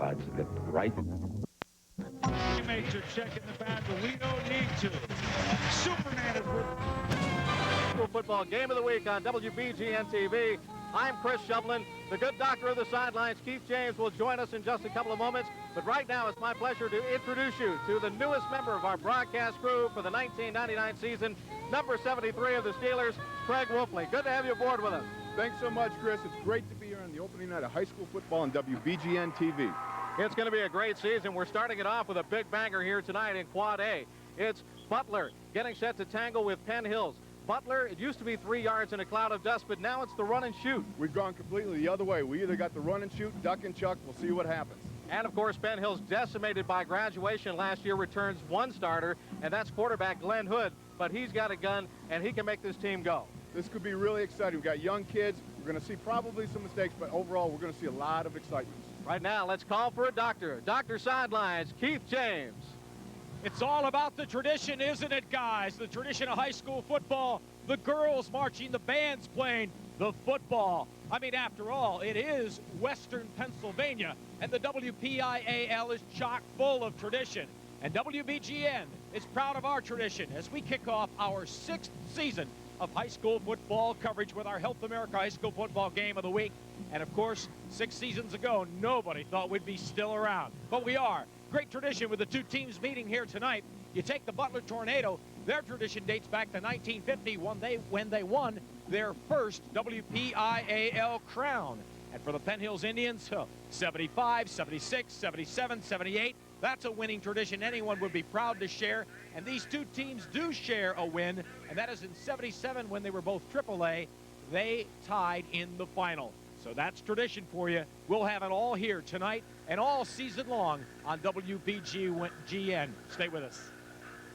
sides of it right. Teammates are checking the bag, but we don't need to. Superman is with School football game of the week on WBGN TV. I'm Chris Shovlin. The good doctor of the sidelines, Keith James, will join us in just a couple of moments. But right now, it's my pleasure to introduce you to the newest member of our broadcast crew for the 1999 season, number 73 of the Steelers, Craig Wolfley. Good to have you aboard with us. Thanks so much, Chris. It's great to be here on the opening night of high school football on WBGN TV. It's going to be a great season. We're starting it off with a big banger here tonight in Quad A. It's Butler getting set to tangle with Penn Hills. Butler, it used to be 3 yards in a cloud of dust, but now it's the run and shoot. We've gone completely the other way. We either got the run and shoot, duck and chuck. We'll see what happens. And, of course, Penn Hills, decimated by graduation last year, returns one starter, and that's quarterback Glenn Hood. But he's got a gun, and he can make this team go. This could be really exciting. We've got young kids. We're going to see probably some mistakes, but overall, we're going to see a lot of excitement. Right now, let's call for a doctor. Dr. Sidelines, Keith James. It's all about the tradition, isn't it, guys? The tradition of high school football, the girls marching, the bands playing, the football. I mean, after all, it is Western Pennsylvania, and the WPIAL is chock full of tradition. And WBGN is proud of our tradition as we kick off our 6th season of high school football coverage with our Health America High School Football Game of the Week. And, of course, 6 seasons ago, nobody thought we'd be still around. But we are. Great tradition with the two teams meeting here tonight. You take the Butler Tornado. Their tradition dates back to 1950 when they won their first WPIAL crown. And for the Penn Hills Indians, 75, 76, 77, 78. That's a winning tradition anyone would be proud to share. And these two teams do share a win, and that is in 77 when they were both AAA. They tied in the final. So that's tradition for you. We'll have it all here tonight and all season long on WBGN. Stay with us.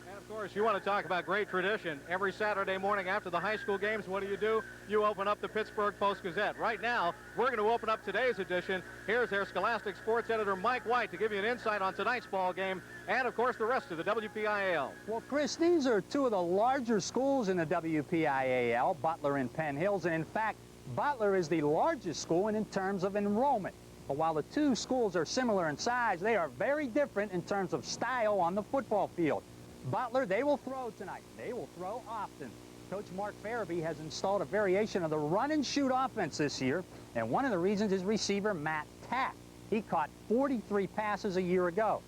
And, of course, you want to talk about great tradition. Every Saturday morning after the high school games, what do? You open up the Pittsburgh Post-Gazette. Right now, we're going to open up today's edition. Here's their Scholastic sports editor, Mike White, to give you an insight on tonight's ball game and, of course, the rest of the WPIAL. Well, Chris, these are two of the larger schools in the WPIAL, Butler and Penn Hills, and in fact, Butler is the largest school in terms of enrollment. But while the two schools are similar in size, they are very different in terms of style on the football field. Butler, they will throw tonight. They will throw often. Coach Mark Farabee has installed a variation of the run and shoot offense this year, and one of the reasons is receiver Matt Tack. He caught 43 passes a year ago.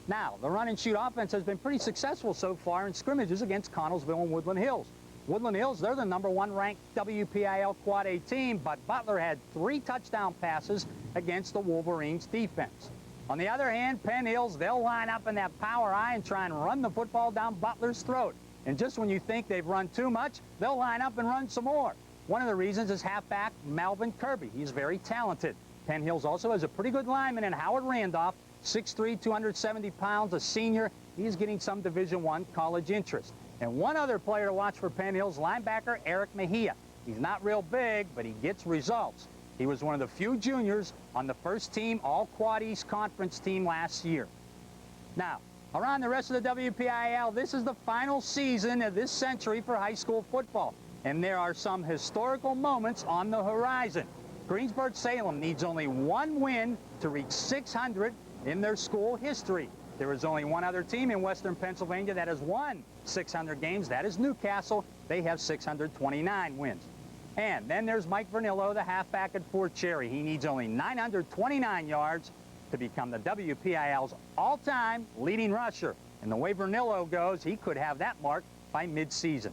Now, the run and shoot offense has been pretty successful so far in scrimmages against Connellsville and Woodland Hills. Woodland Hills, they're the #1 ranked WPIAL Quad A team, but Butler had 3 touchdown passes against the Wolverines defense. On the other hand, Penn Hills, they'll line up in that power I and try and run the football down Butler's throat. And just when you think they've run too much, they'll line up and run some more. One of the reasons is halfback Melvin Kirby. He's very talented. Penn Hills also has a pretty good lineman in Howard Randolph, 6'3", 270 pounds, a senior. He's getting some Division I college interest. And one other player to watch for Penn Hills, linebacker Eric Mejia. He's not real big, but he gets results. He was one of the few juniors on the first team All-Quad East Conference team last year. Now, around the rest of the WPIAL, this is the final season of this century for high school football. And there are some historical moments on the horizon. Greensburg-Salem needs only 1 win to reach 600 in their school history. There is only one other team in Western Pennsylvania that has won 600 games. That is Newcastle. They have 629 wins. And then there's Mike Vernillo, the halfback at Fort Cherry. He needs only 929 yards to become the WPIAL's all-time leading rusher. And the way Vernillo goes, he could have that mark by mid-season.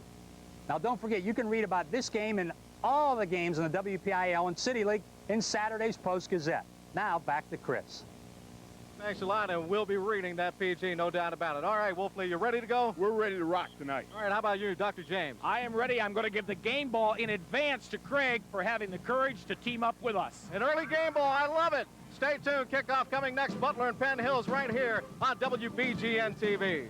Now, don't forget, you can read about this game and all the games in the WPIAL and City League in Saturday's Post-Gazette. Now, back to Chris. Thanks a lot, and we'll be reading that PG, no doubt about it. All right, Wolfley, you ready to go? We're ready to rock tonight. All right, how about you, Dr. James? I am ready. I'm going to give the game ball in advance to Craig for having the courage to team up with us. An early game ball, I love it. Stay tuned, kickoff coming next, Butler and Penn Hills right here on WBGN TV.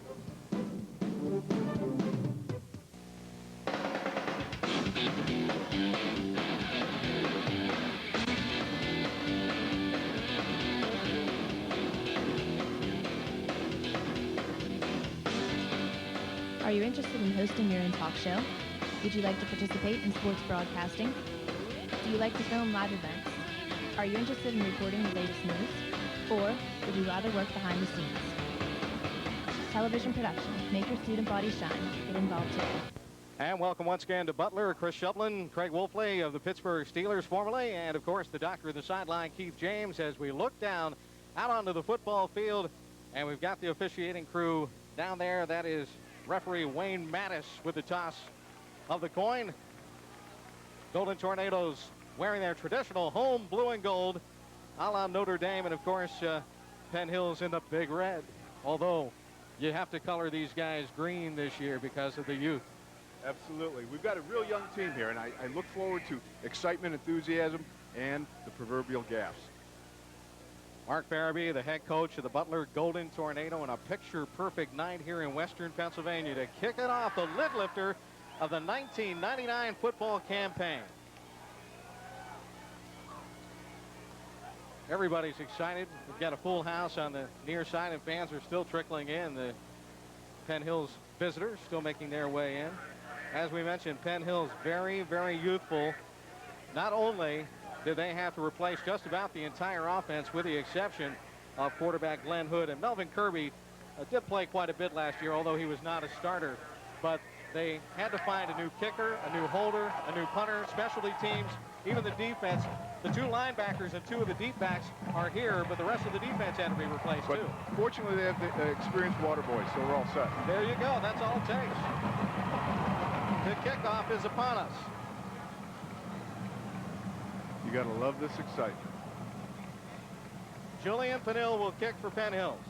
Are you interested in hosting your own talk show? Would you like to participate in sports broadcasting? Do you like to film live events? Are you interested in reporting the latest news? Or would you rather work behind the scenes? Television production. Make your student body shine. Get involved today. And welcome once again to Butler. Chris Shublin, Craig Wolfley of the Pittsburgh Steelers formerly, and of course the doctor of the sideline, Keith James, as we look down out onto the football field. And we've got the officiating crew down there. That is referee Wayne Mattis with the toss of the coin. Golden Tornadoes wearing their traditional home blue and gold, a la Notre Dame, and of course Penn Hills in the big red. Although you have to color these guys green this year because of the youth. Absolutely. We've got a real young team here, and I look forward to excitement, enthusiasm, and the proverbial gaffes. Mark Farabee, the head coach of the Butler Golden Tornado, and a picture-perfect night here in Western Pennsylvania to kick it off, the lid lifter of the 1999 football campaign. Everybody's excited. We've got a full house on the near side, and fans are still trickling in. The Penn Hills visitors still making their way in. As we mentioned, Penn Hills very, very youthful. Not only did they have to replace just about the entire offense with the exception of quarterback Glenn Hood, and Melvin Kirby did play quite a bit last year, although he was not a starter. But they had to find a new kicker, a new holder, a new punter, specialty teams, even the defense. The two linebackers and two of the deep backs are here, but the rest of the defense had to be replaced too. Fortunately, they have the experienced water boys, so we're all set. There you go. That's all it takes. The kickoff is upon us. You got to love this excitement. Julian Penill will kick for Penn Hills.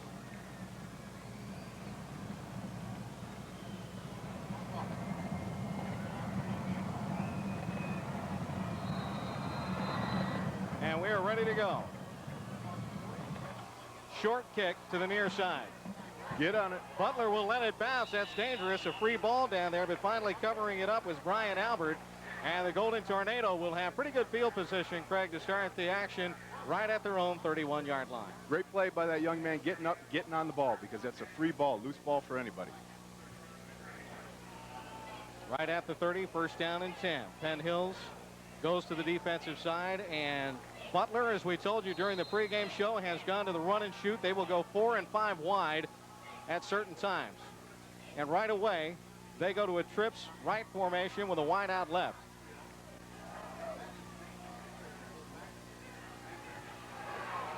And we are ready to go. Short kick to the near side. Get on it. Butler will let it bounce. That's dangerous. A free ball down there, but finally covering it up was Brian Albert. And the Golden Tornado will have pretty good field position, Craig, to start the action right at their own 31-yard line. Great play by that young man getting up, getting on the ball, because that's a free ball, loose ball for anybody. Right at the 30, first down and 10. Penn Hills goes to the defensive side, and Butler, as we told you during the pregame show, has gone to the run and shoot. They will go 4 and 5 wide at certain times. And right away, they go to a trips right formation with a wide out left.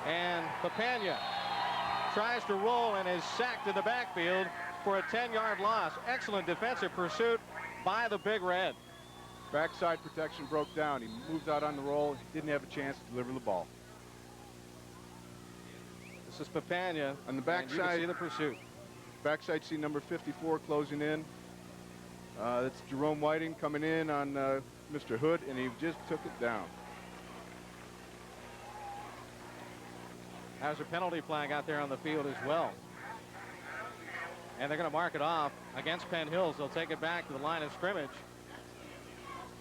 And Papania tries to roll and is sacked in the backfield for a 10-yard loss. Excellent defensive pursuit by the Big Red. Backside protection broke down. He moved out on the roll. He didn't have a chance to deliver the ball. This is Papania on the backside. You can backside. see the pursuit. Backside, see number 54 closing in. That's Jerome Whiting coming in on Mr. Hood, and he just took it down. There's a penalty flag out there on the field as well. And they're going to mark it off against Penn Hills. They'll take it back to the line of scrimmage.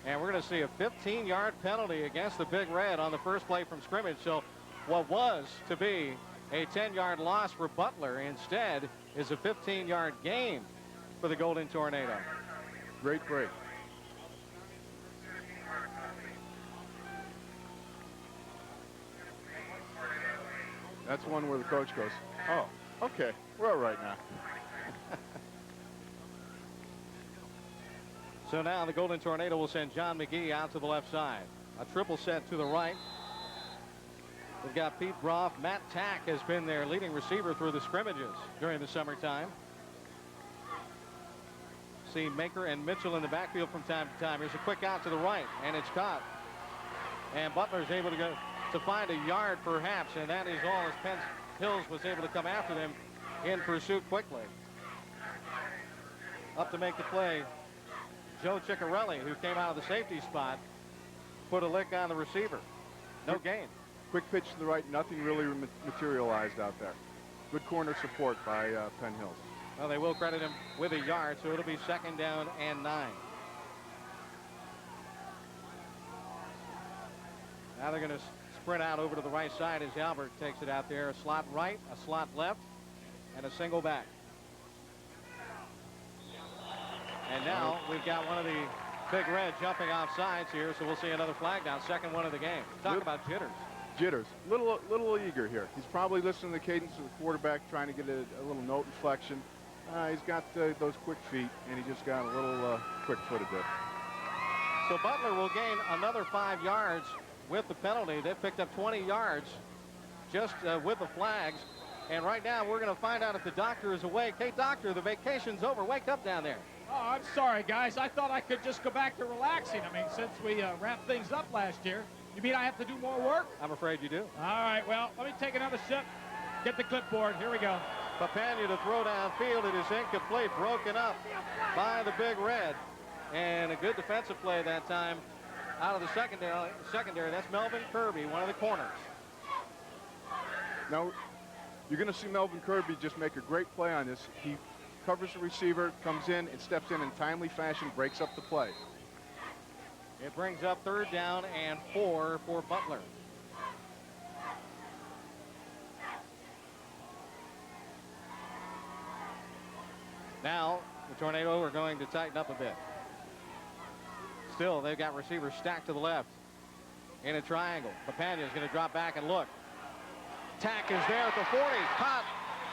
And we're going to see a 15-yard penalty against the Big Red on the first play from scrimmage. So what was to be a 10-yard loss for Butler instead is a 15-yard gain for the Golden Tornado. Great break. That's one where the coach goes, oh, okay, we're all right now. So now the Golden Tornado will send John McGee out to the left side. A triple set to the right. We've got Pete Broff. Matt Tack has been their leading receiver through the scrimmages during the summertime. See Maker and Mitchell in the backfield from time to time. Here's a quick out to the right, and it's caught. And Butler's able to go to find a yard perhaps, and that is all as Penn Hills was able to come after them in pursuit quickly. Up to make the play, Joe Ciccarelli, who came out of the safety spot, put a lick on the receiver. No gain. Quick pitch to the right, nothing really materialized out there. Good corner support by Penn Hills. Well, they will credit him with a yard, so it'll be 2nd down and 9. Now they're going to sprint out over to the right side as Albert takes it out there. A slot right, a slot left, and a single back. And now we've got one of the Big Red jumping off sides here, so we'll see another flag down. 2nd one of the game. Talk about jitters. jitters, little eager here. He's probably listening to the cadence of the quarterback, trying to get a little note inflection. He's got those quick feet, and he just got a little quick-footed there. So Butler will gain another 5 yards with the penalty. They picked up 20 yards just with the flags. And right now we're going to find out if the doctor is awake. Hey, doctor, the vacation's over. Wake up down there. Oh, I'm sorry, guys. I thought I could just go back to relaxing. I mean, since we wrapped things up last year. You mean I have to do more work? I'm afraid you do. All right, well, let me take another sip. Get the clipboard. Here we go. Papania to throw downfield. It is incomplete, broken up by the Big Red. And a good defensive play that time out of the secondary. That's Melvin Kirby, one of the corners. Now, you're going to see Melvin Kirby just make a great play on this. He covers the receiver, comes in, and steps in timely fashion, breaks up the play. It brings up 3rd down and 4 for Butler. Now, the Tornado are going to tighten up a bit. Still, they've got receivers stacked to the left in a triangle. Papania is going to drop back and look. Tack is there at the 40. Caught,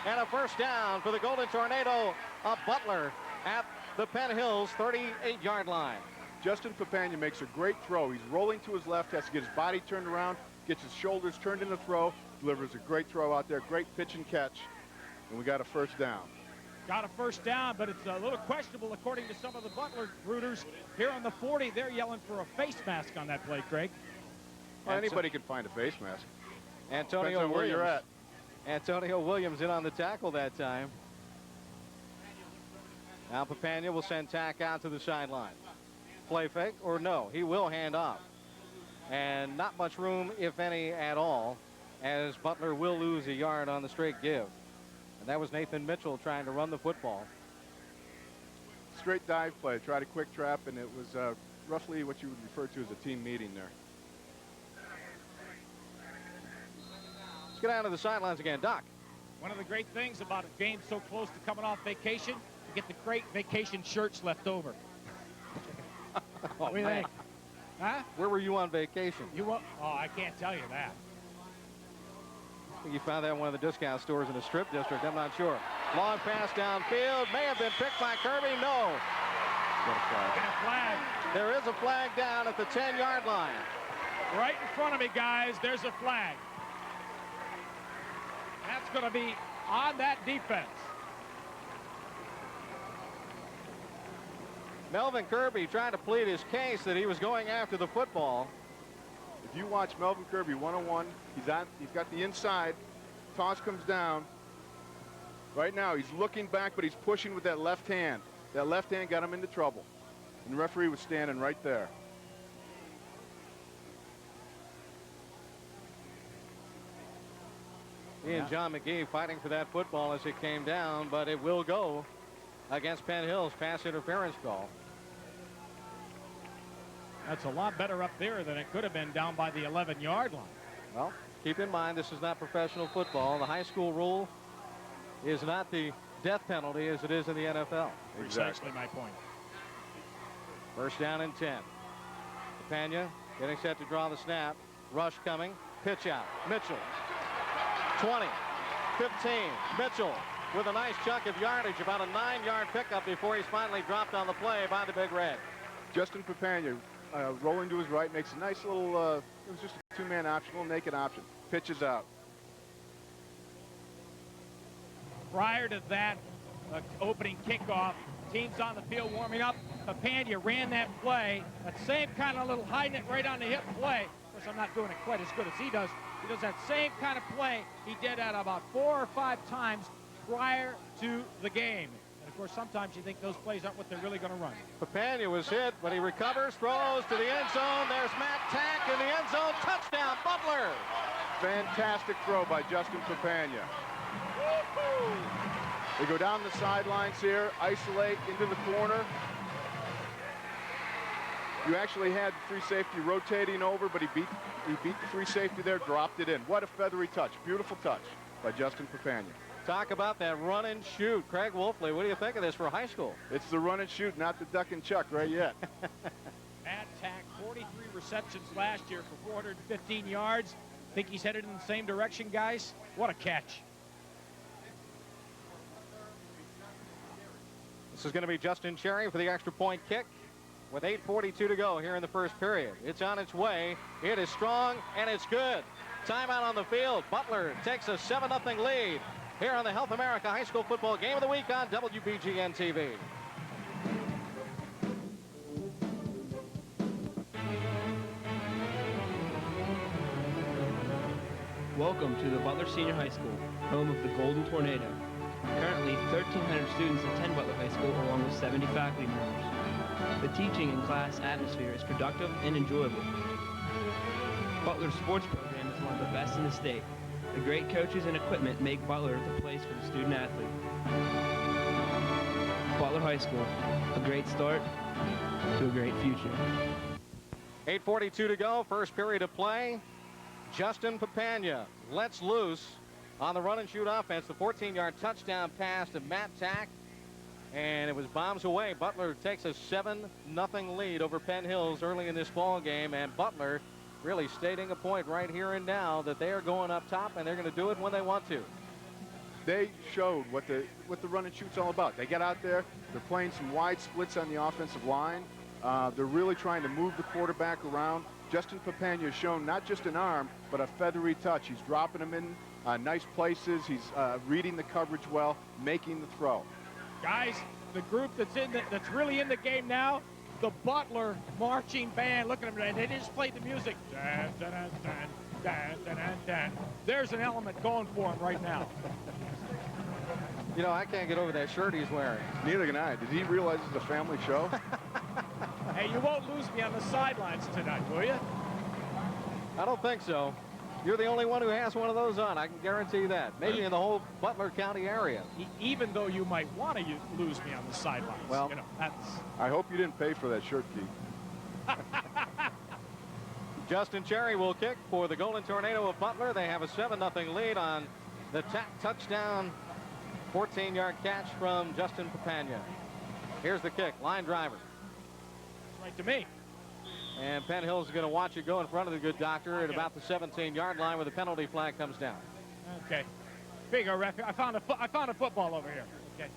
and a 1st down for the Golden Tornado of Butler at the Penn Hills 38-yard line. Justin Papania makes a great throw. He's rolling to his left, has to get his body turned around, gets his shoulders turned in the throw, delivers a great throw out there, great pitch and catch, and we got a 1st down. Got a 1st down, but it's a little questionable according to some of the Butler rooters. Here on the 40, they're yelling for a face mask on that play, Craig. Well, anybody can find a face mask. Antonio Depends on where Williams. you're at. Antonio Williams in on the tackle that time. Now Papania will send Tack out to the sideline. Play fake or no, he will hand off. And not much room, if any, at all, as Butler will lose a yard on the straight give. And that was Nathan Mitchell trying to run the football. Straight dive play, tried a quick trap, and it was roughly what you would refer to as a team meeting there. Let's get out of the sidelines again. Doc. One of the great things about being so close to coming off vacation, you get the great vacation shirts left over. What do you think? Huh? Where were you on vacation? Oh, I can't tell you that. I think you found that in one of the discount stores in the Strip District. I'm not sure. Long pass downfield. May have been picked by Kirby. No. Get a flag. There is a flag down at the 10-yard line. Right in front of me, guys. There's a flag. That's going to be on that defense. Melvin Kirby trying to plead his case that he was going after the football. If you watch Melvin Kirby one-on-one, he's got the inside. Toss comes down. Right now, he's looking back, but he's pushing with that left hand. That left hand got him into trouble. And the referee was standing right there. He and John McGee fighting for that football as it came down, but it will go against Penn Hills. Pass interference call. That's a lot better up there than it could have been down by the 11-yard line. Well, keep in mind, this is not professional football. The high school rule is not the death penalty as it is in the NFL. Precisely my point. 1st down and 10. Papania getting set to draw the snap. Rush coming. Pitch out. Mitchell. 20. 15. Mitchell with a nice chunk of yardage. About a 9-yard pickup before he's finally dropped on the play by the Big Red. Justin Papania rolling to his right, makes a nice little, it was just a 2-man option, little naked option. Pitches out. Prior to that opening kickoff, teams on the field warming up. Papania ran that play, that same kind of little hiding it right on the hip play. Of course, I'm not doing it quite as good as he does. He does that same kind of play he did at about 4 or 5 times prior to the game. And of course, sometimes you think those plays aren't what they're really going to run. Papania was hit, but he recovers, throws to the end zone. There's Matt Tack in the end zone. Touchdown, Butler. Fantastic throw by Justin Papania. They go down the sidelines here, isolate into the corner. You actually had the free safety rotating over, but he beat the free safety there, dropped it in. What a feathery touch. Beautiful touch by Justin Papania. Talk about that run and shoot. Craig Wolfley, what do you think of this for high school? It's the run and shoot, not the duck and chuck right yet. Matt Tack, 43 receptions last year for 415 yards. Think he's headed in the same direction, guys? What a catch. This is going to be Justin Cherry for the extra point kick with 8:42 to go here in the first period. It's on its way. It is strong, and it's good. Timeout on the field. Butler takes a 7-0 lead here on the Health America High School Football Game of the Week on WBGN TV. Welcome to the Butler Senior High School, home of the Golden Tornado. Currently, 1,300 students attend Butler High School along with 70 faculty members. The teaching and class atmosphere is productive and enjoyable. Butler's sports program is one of the best in the state. The great coaches and equipment make Butler the place for the student athlete. Butler High School, a great start to a great future. 8:42 to go, first period of play. Justin Papania lets loose on the run and shoot offense. The 14-yard touchdown pass to Matt Tack, and it was bombs away. Butler takes a 7-0 lead over Penn Hills early in this ball game, and Butler really stating a point right here and now that they are going up top, and they're going to do it when they want to. They showed what the run and shoot's all about. They got out there. They're playing some wide splits on the offensive line. They're really trying to move the quarterback around. Justin Papania has shown not just an arm, but a feathery touch. He's dropping them in nice places. He's reading the coverage well, making the throw. Guys, the group that's really in the game now, the Butler marching band. Look at them. They just played the music. Dun, dun, dun, dun, dun, dun, dun, dun. There's an element going for him right now. You know, I can't get over that shirt he's wearing. Neither can I. Did he realize it's a family show? Hey, you won't lose me on the sidelines tonight, will you? I don't think so. You're the only one who has one of those on. I can guarantee that. Maybe in the whole Butler County area. Even though you might want to lose me on the sidelines. Well, you know, that's... I hope you didn't pay for that shirt, Keith. Justin Cherry will kick for the Golden Tornado of Butler. They have a 7-0 lead on the touchdown 14-yard catch from Justin Papania. Here's the kick, line driver. Right to me. And Penn Hills is going to watch it go in front of the good doctor at about the 17-yard line where the penalty flag comes down. Okay. Bigger ref. I found a football over here. Okay.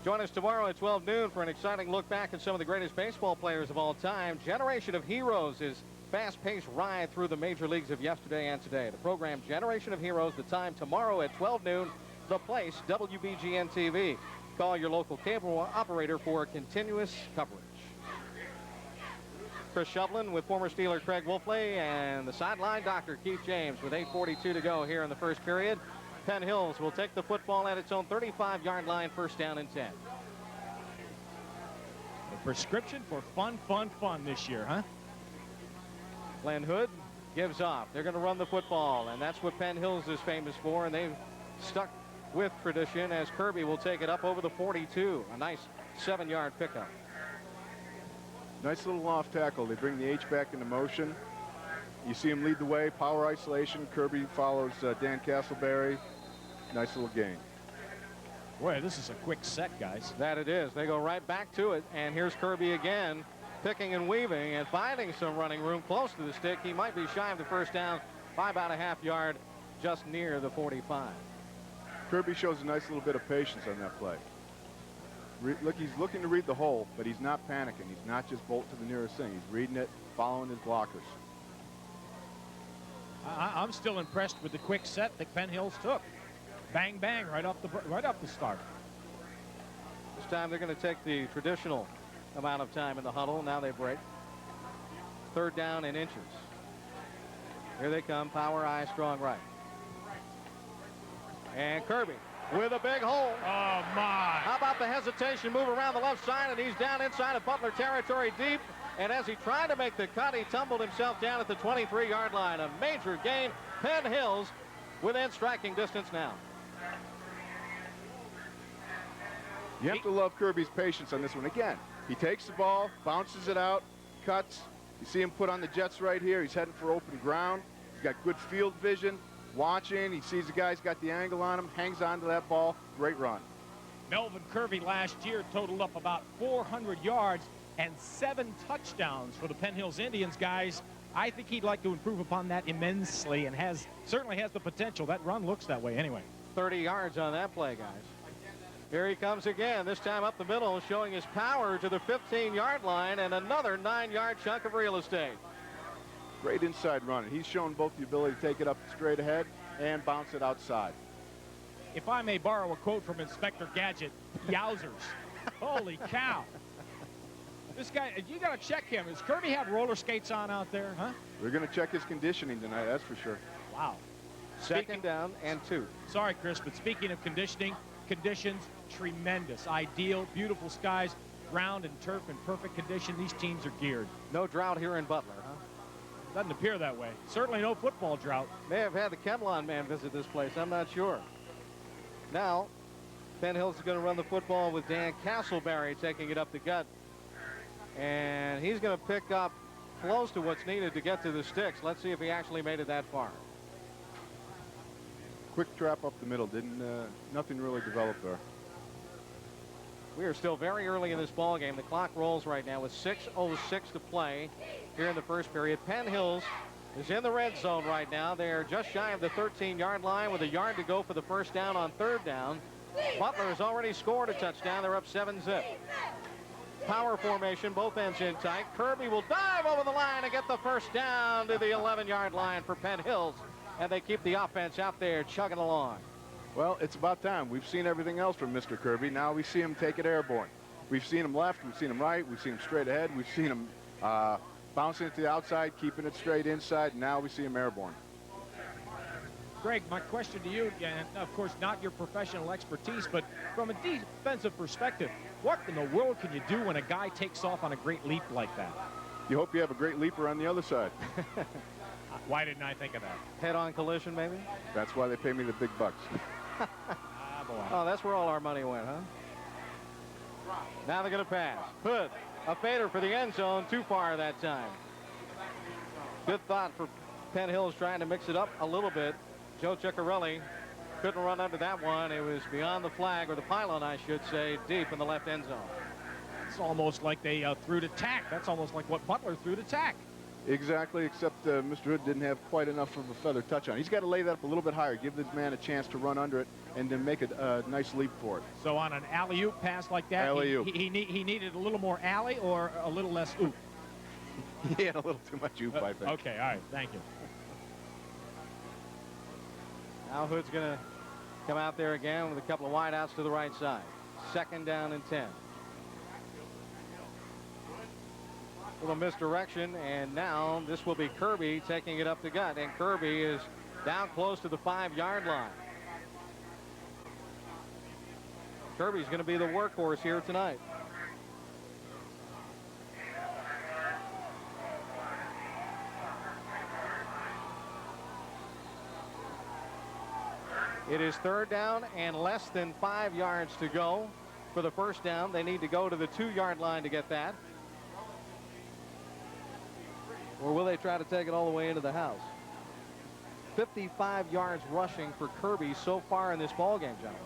Join us tomorrow at 12 noon for an exciting look back at some of the greatest baseball players of all time. Generation of Heroes is fast-paced ride through the major leagues of yesterday and today. The program Generation of Heroes, the time tomorrow at 12 noon. The place, WBGN TV. Call your local cable operator for continuous coverage. Chris Shovlin with former Steeler Craig Wolfley and the sideline doctor Keith James with 8:42 to go here in the first period. Penn Hills will take the football at its own 35-yard line, first down and 10. A prescription for fun this year, huh? Glenn Hood gives off. They're going to run the football, and that's what Penn Hills is famous for, and they've stuck with tradition as Kirby will take it up over the 42. A nice 7-yard pickup. Nice little off tackle. They bring the H back into motion. You see him lead the way, power isolation. Kirby follows Dan Castleberry. Nice little gain. Boy, this is a quick set, guys. That it is. They go right back to it, and here's Kirby again, picking and weaving and finding some running room close to the stick. He might be shy of the first down by about a half yard, just near the 45. Kirby shows a nice little bit of patience on that play. Look, he's looking to read the hole, but he's not panicking. He's not just bolt to the nearest thing. He's reading it, following his blockers. I'm still impressed with the quick set that Penn Hills took. Bang, bang, right off the start. This time they're going to take the traditional amount of time in the huddle. Now they break. Third down in inches. Here they come, power I, strong right. And Kirby with a big hole. Oh, my. How about the hesitation move around the left side, and he's down inside of Butler territory deep. And as he tried to make the cut, he tumbled himself down at the 23-yard line. A major gain. Penn Hills within striking distance now. You have to love Kirby's patience on this one. Again, he takes the ball, bounces it out, cuts. You see him put on the jets right here. He's heading for open ground. He's got good field vision. Watching, he sees the guy's got the angle on him, hangs on to that ball. Great run. Melvin Kirby last year totaled up about 400 yards and 7 touchdowns for the Penn Hills Indians. Guys, I think he'd like to improve upon that immensely and certainly has the potential. That run looks that way anyway. 30 yards on that play, guys. Here he comes again, this time up the middle, showing his power to the 15-yard line, and another 9-yard chunk of real estate. Great inside run. He's shown both the ability to take it up straight ahead and bounce it outside. If I may borrow a quote from Inspector Gadget, yowzers. Holy cow. This guy, you got to check him. Does Kirby have roller skates on out there, huh? We're going to check his conditioning tonight, that's for sure. Wow. Second down and 2. Sorry, Chris, but speaking of conditions, tremendous, ideal, beautiful skies, ground and turf in perfect condition. These teams are geared. No drought here in Butler, huh? Doesn't appear that way. Certainly no football drought. May have had the Kemlon man visit this place, I'm not sure. Now, Penn Hills is going to run the football with Dan Castleberry taking it up the gut. And he's going to pick up close to what's needed to get to the sticks. Let's see if he actually made it that far. Quick trap up the middle. Nothing really developed there. We are still very early in this ball game. The clock rolls right now with 6:06 to play here in the first period. Penn Hills is in the red zone right now. They're just shy of the 13-yard line with a yard to go for the first down on 3rd down. Butler has already scored a touchdown. They're up 7-zip. Power formation, both ends in tight. Kirby will dive over the line and get the first down to the 11-yard line for Penn Hills. And they keep the offense out there chugging along. Well, it's about time. We've seen everything else from Mr. Kirby. Now we see him take it airborne. We've seen him left, we've seen him right, we've seen him straight ahead, we've seen him bouncing it to the outside, keeping it straight inside, and now we see him airborne. Greg, my question to you, and of course not your professional expertise, but from a defensive perspective, what in the world can you do when a guy takes off on a great leap like that? You hope you have a great leaper on the other side. Why didn't I think of that? Head-on collision, maybe? That's why they pay me the big bucks. Ah, boy. Oh, that's where all our money went, huh? Now they're going to pass. Hood, a fader for the end zone, too far that time. Good thought for Penn Hills trying to mix it up a little bit. Joe Ciccarelli couldn't run under that one. It was beyond the flag, or the pylon, I should say, deep in the left end zone. It's almost like they threw to tack. That's almost like what Butler threw to tack. Exactly, except Mr. Hood didn't have quite enough of a feather touch on. He's got to lay that up a little bit higher, give this man a chance to run under it, and then make a nice leap for it. So on an alley-oop pass like that, he needed a little more alley or a little less oop? He had a little too much oop, I think. Okay, all right, thank you. Now Hood's going to come out there again with a couple of wideouts to the right side. 2nd down and 10. Little misdirection, and now this will be Kirby taking it up the gut, and Kirby is down close to the 5-yard line. Kirby's going to be the workhorse here tonight. It is 3rd down and less than 5 yards to go for the first down. They need to go to the 2-yard line to get that. Or will they try to take it all the way into the house? 55 yards rushing for Kirby so far in this ballgame, gentlemen.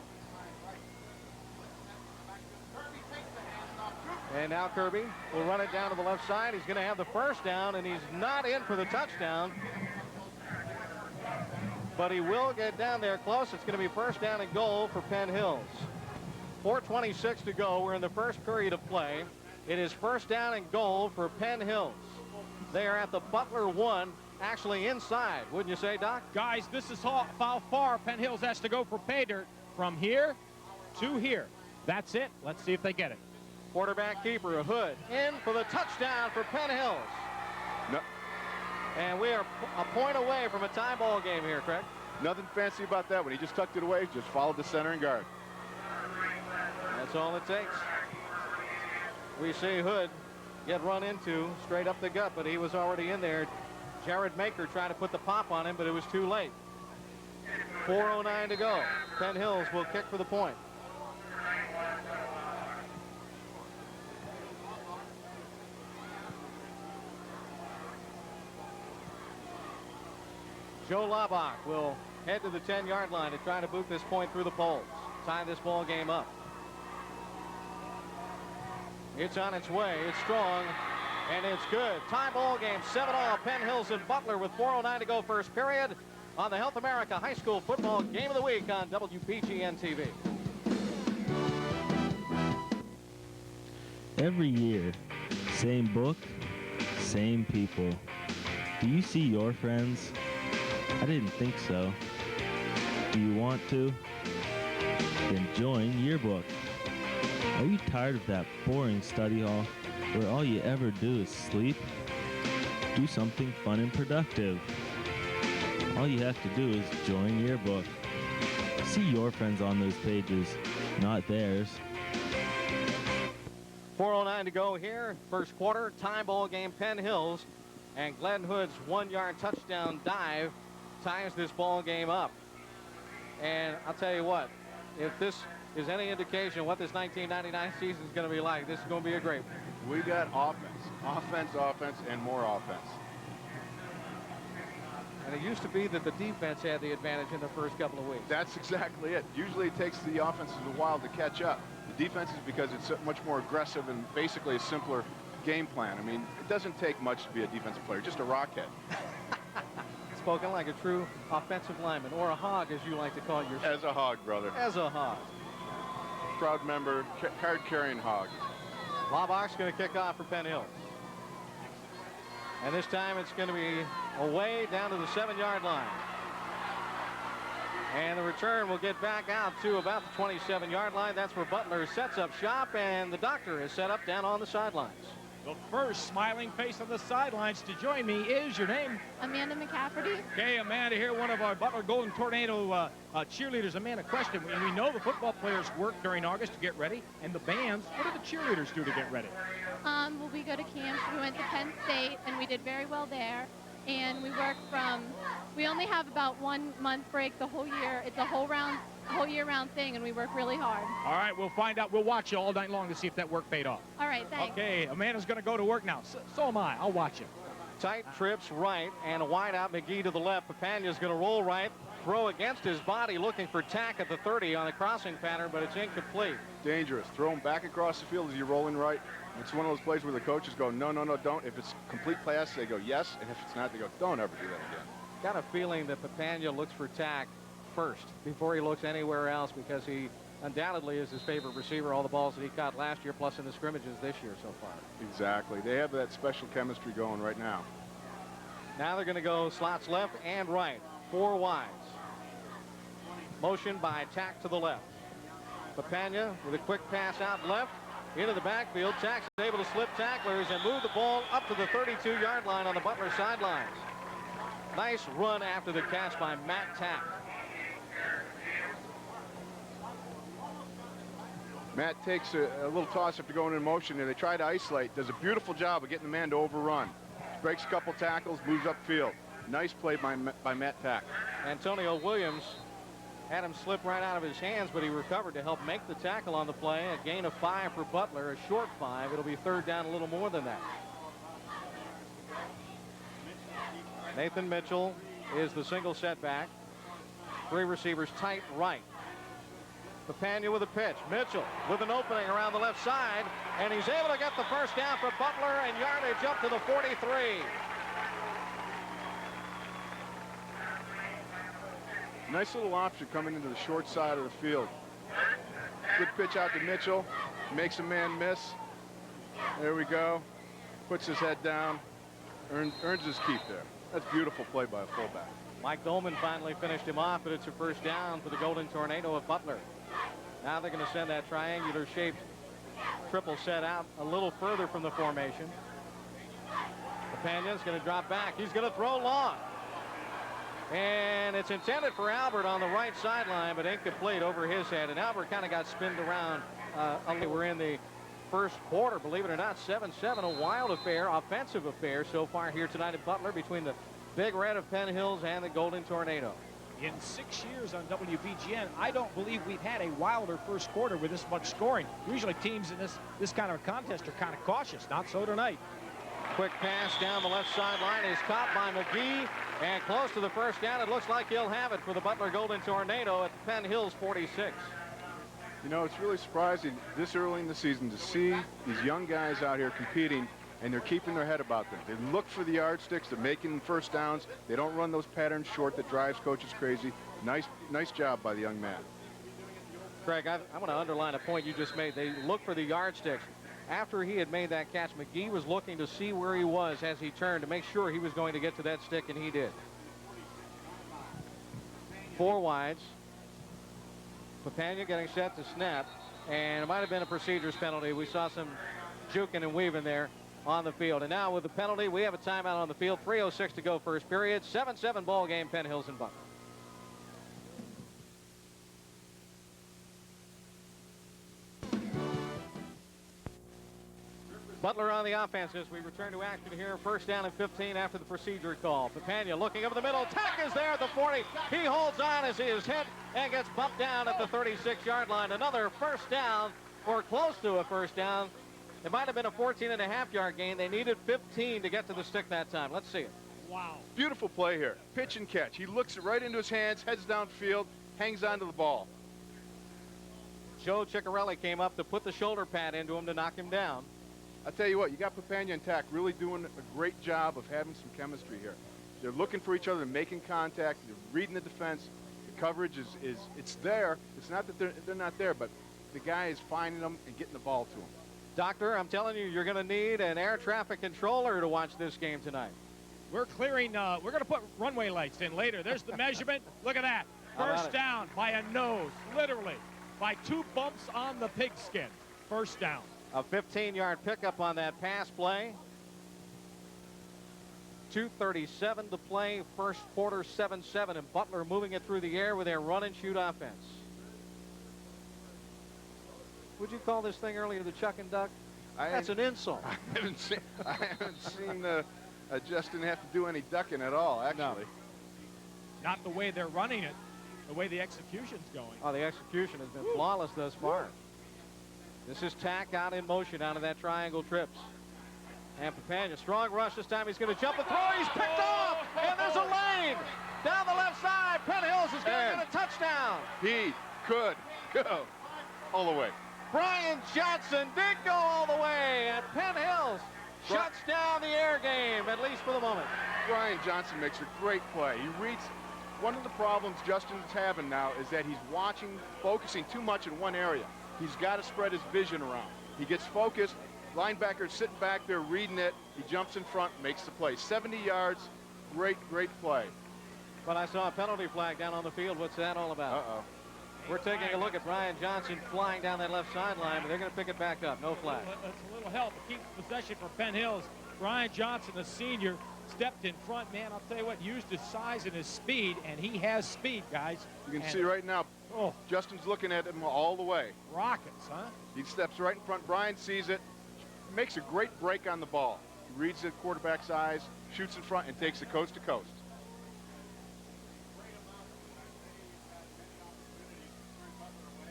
And now Kirby will run it down to the left side. He's going to have the first down, and he's not in for the touchdown. But he will get down there close. It's going to be 1st down and goal for Penn Hills. 4:26 to go. We're in the first period of play. It is 1st down and goal for Penn Hills. They are at the Butler 1, actually inside, wouldn't you say, Doc? Guys, this is how far Penn Hills has to go for pay dirt. From here to here. That's it. Let's see if they get it. Quarterback keeper, Hood, in for the touchdown for Penn Hills. No, And we are a point away from a tie ball game here, Craig. nothing fancy about that one. He just tucked it away, just followed the center and guard. That's all it takes. We see Hood get run into straight up the gut, but he was already in there. Jared Maker tried to put the pop on him, but it was too late. 4:09 to go. Penn Hills will kick for the point. Joe Laubach will head to the 10-yard line to try to boot this point through the poles. Tie this ball game up. It's on its way. It's strong, and it's good. Tie ball game, 7-all. Penn Hills and Butler with 4:09 to go first period on the Health America High School Football Game of the Week on WPGN TV. Every year, same book, same people. Do you see your friends? I didn't think so. Do you want to? Then join Yearbook. Are you tired of that boring study hall where all you ever do is sleep? Do something fun and productive. All you have to do is join Yearbook. See your friends on those pages, not theirs. 4:09 to go here. First quarter, tie ball game, Penn Hills. And Glenn Hood's 1-yard touchdown dive ties this ball game up. And I'll tell you what, if this is any indication of what this 1999 season is going to be like, this is going to be a great one. We got offense, and more offense. And it used to be that the defense had the advantage in the first couple of weeks. That's exactly it. Usually it takes the offenses a while to catch up. The defense is because it's much more aggressive and basically a simpler game plan. I mean, it doesn't take much to be a defensive player, just a rockhead. Spoken like a true offensive lineman, or a hog, as you like to call yourself. As a hog, brother. As a hog. Proud member, card-carrying hog. Laubach's going to kick off for Penn Hills. And this time it's going to be away down to the 7-yard line. And the return will get back out to about the 27-yard line. That's where Butler sets up shop, and the doctor is set up down on the sidelines. The first smiling face on the sidelines to join me is your name? Amanda McCafferty. Okay, Amanda here, one of our Butler Golden Tornado cheerleaders. Amanda, question. We know the football players work during August to get ready, and the bands, what do the cheerleaders do to get ready? Well, we go to camps. We went to Penn State, and we did very well there. And we work we only have about 1 month break the whole year. It's a whole year-round thing, and we work really hard. All right, we'll find out. We'll watch you all night long to see if that work paid off. All right, thanks. Okay, Amanda's going to go to work now. So am I. I'll watch you. Tight trips right, and a wide out McGee to the left. Papania's going to roll right, throw against his body, looking for tack at the 30 on the crossing pattern, but it's incomplete. Dangerous. Throw him back across the field as you're rolling right. It's one of those plays where the coaches go, no, don't. If it's complete pass, they go yes, and if it's not, they go, don't ever do that again. Got a feeling that Papania looks for tack first before he looks anywhere else, because he undoubtedly is his favorite receiver. All the balls that he caught last year, plus in the scrimmages this year so far. Exactly. They have that special chemistry going right now. Now they're going to go slots left and right, 4 wides. Motion by tack to the left. Papania with a quick pass out left into the backfield. Tack's able to slip tacklers and move the ball up to the 32-yard line on the Butler sidelines. Nice run after the catch by Matt Tack. Matt takes a little toss-up to go in motion, and they try to isolate. Does a beautiful job of getting the man to overrun. Breaks a couple tackles, moves upfield. Nice play by Matt Tack. Antonio Williams had him slip right out of his hands, but he recovered to help make the tackle on the play. A gain of 5 for Butler, a short 5. It'll be third down, a little more than that. Nathan Mitchell is the single setback. 3 receivers tight right. Papania with a pitch. Mitchell with an opening around the left side, and he's able to get the first down for Butler, and yardage up to the 43. Nice little option coming into the short side of the field. Good pitch out to Mitchell. Makes a man miss. There we go. Puts his head down. Earns his keep there. That's beautiful play by a fullback. Mike Dolman finally finished him off, but it's a first down for the Golden Tornado of Butler. Now they're going to send that triangular-shaped triple set out a little further from the formation. Papania's going to drop back. He's going to throw long. And it's intended for Albert on the right sideline, but incomplete over his head. And Albert kind of got spinned around. We're in the first quarter, believe it or not, 7-7, a wild affair, offensive affair so far here tonight at Butler between the Big Red of Penn Hills and the Golden Tornado. In 6 years on WBGN, I don't believe we've had a wilder first quarter with this much scoring. Usually teams in this kind of a contest are kind of cautious. Not so tonight. Quick pass down the left sideline is caught by McGee, and close to the first down. It looks like he'll have it for the Butler Golden Tornado at Penn Hills 46. You know, it's really surprising this early in the season to see these young guys out here competing, and they're keeping their head about them. They look for the yardsticks. They're making first downs. They don't run those patterns short that drives coaches crazy. Nice job by the young man. Craig, I want to underline a point you just made. They look for the yardsticks. After he had made that catch, McGee was looking to see where he was as he turned to make sure he was going to get to that stick, and he did. 4 wides. Papania getting set to snap, and it might have been a procedures penalty. We saw some juking and weaving there on the field. And now with the penalty, we have a timeout on the field. 3:06 to go first period. 7-7 ball game, Penn Hills and Butler. Butler on the offense as we return to action here. First down and 15 after the procedure call. Papania looking over the middle. Tack is there at the 40. He holds on as he is hit and gets bumped down at the 36-yard line. Another first down, or close to a first down. It might have been a 14.5-yard gain. They needed 15 to get to the stick that time. Let's see it. Wow. Beautiful play here. Pitch and catch. He looks it right into his hands, heads downfield, hangs onto the ball. Joe Ciccarelli came up to put the shoulder pad into him to knock him down. I tell you what, you got Papania and Tack really doing a great job of having some chemistry here. They're looking for each other, they're making contact, they're reading the defense. The coverage is it's there. It's not that they're not there, but the guy is finding them and getting the ball to them. Doctor, I'm telling you, you're going to need an air traffic controller to watch this game tonight. We're clearing, we're going to put runway lights in later. There's the measurement. Look at that. First down by a nose, literally, by 2 bumps on the pigskin. First down. A 15-yard pickup on that pass play. 2:37 to play. First quarter, 7-7, and Butler moving it through the air with their run-and-shoot offense. Would you call this thing earlier the Chuck and Duck? That's an insult. I haven't seen Justin have to do any ducking at all, actually. No. Not the way they're running it, the way the execution's going. Oh, the execution has been flawless thus far. This is Tack out in motion out of that triangle trips. And Papania, strong rush this time. He's going to jump and throw. He's picked off, and there's a lane down the left side. Penn Hills is going to get a touchdown. He could go all the way. Brian Johnson did go all the way, and Penn Hills shuts down the air game, at least for the moment. Brian Johnson makes a great play. He reads. One of the problems Justin's having now is that he's focusing too much in one area. He's got to spread his vision around. He gets focused. Linebacker sitting back there reading it. He jumps in front, makes the play. 70 yards. Great play. But I saw a penalty flag down on the field. What's that all about? Uh-oh. We're taking a look at Brian Johnson flying down that left sideline, but they're going to pick it back up. No flag. That's a little help. It keeps possession for Penn Hills. Brian Johnson, the senior, stepped in front. Man, I'll tell you what, used his size and his speed, and he has speed, guys. You can see right now, Justin's looking at him all the way. Rockets, huh? He steps right in front. Brian sees it, makes a great break on the ball. He reads the quarterback's eyes, shoots in front, and takes it coast to coast.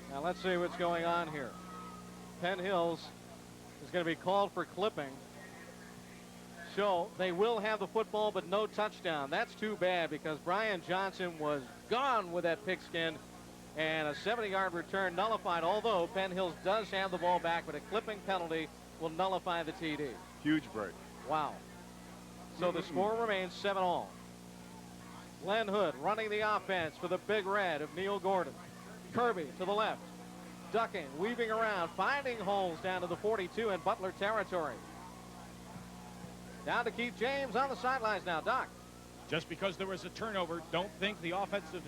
Now let's see what's going on here. Penn Hills is going to be called for clipping. So they will have the football, but no touchdown. That's too bad because Brian Johnson was gone with that pigskin, and a 70-yard return nullified, although Penn Hills does have the ball back, but a clipping penalty will nullify the TD. Huge break. Wow. So the score remains 7-all. Glenn Hood running the offense for the Big Red of Neil Gordon. Kirby to the left, ducking, weaving around, finding holes down to the 42 in Butler territory. Down to Keith James on the sidelines now. Doc. Just because there was a turnover, don't think the offensive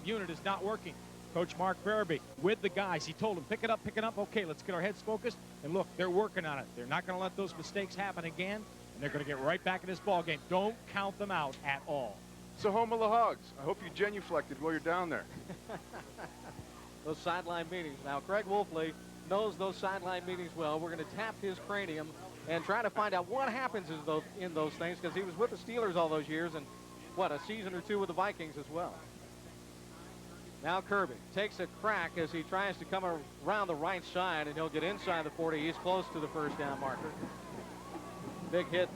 unit is not working. Coach Mark Farabee with the guys. He told them, pick it up. Okay, let's get our heads focused. And look, they're working on it. They're not going to let those mistakes happen again, and they're going to get right back in this ball game. Don't count them out at all. So home of the Hogs. I hope you genuflected while you're down there. Those sideline meetings. Now, Craig Wolfley knows those sideline meetings well. We're going to tap his cranium and try to find out what happens in those things, because he was with the Steelers all those years and, a season or two with the Vikings as well. Now Kirby takes a crack as he tries to come around the right side, and he'll get inside the 40. He's close to the first down marker. Big hit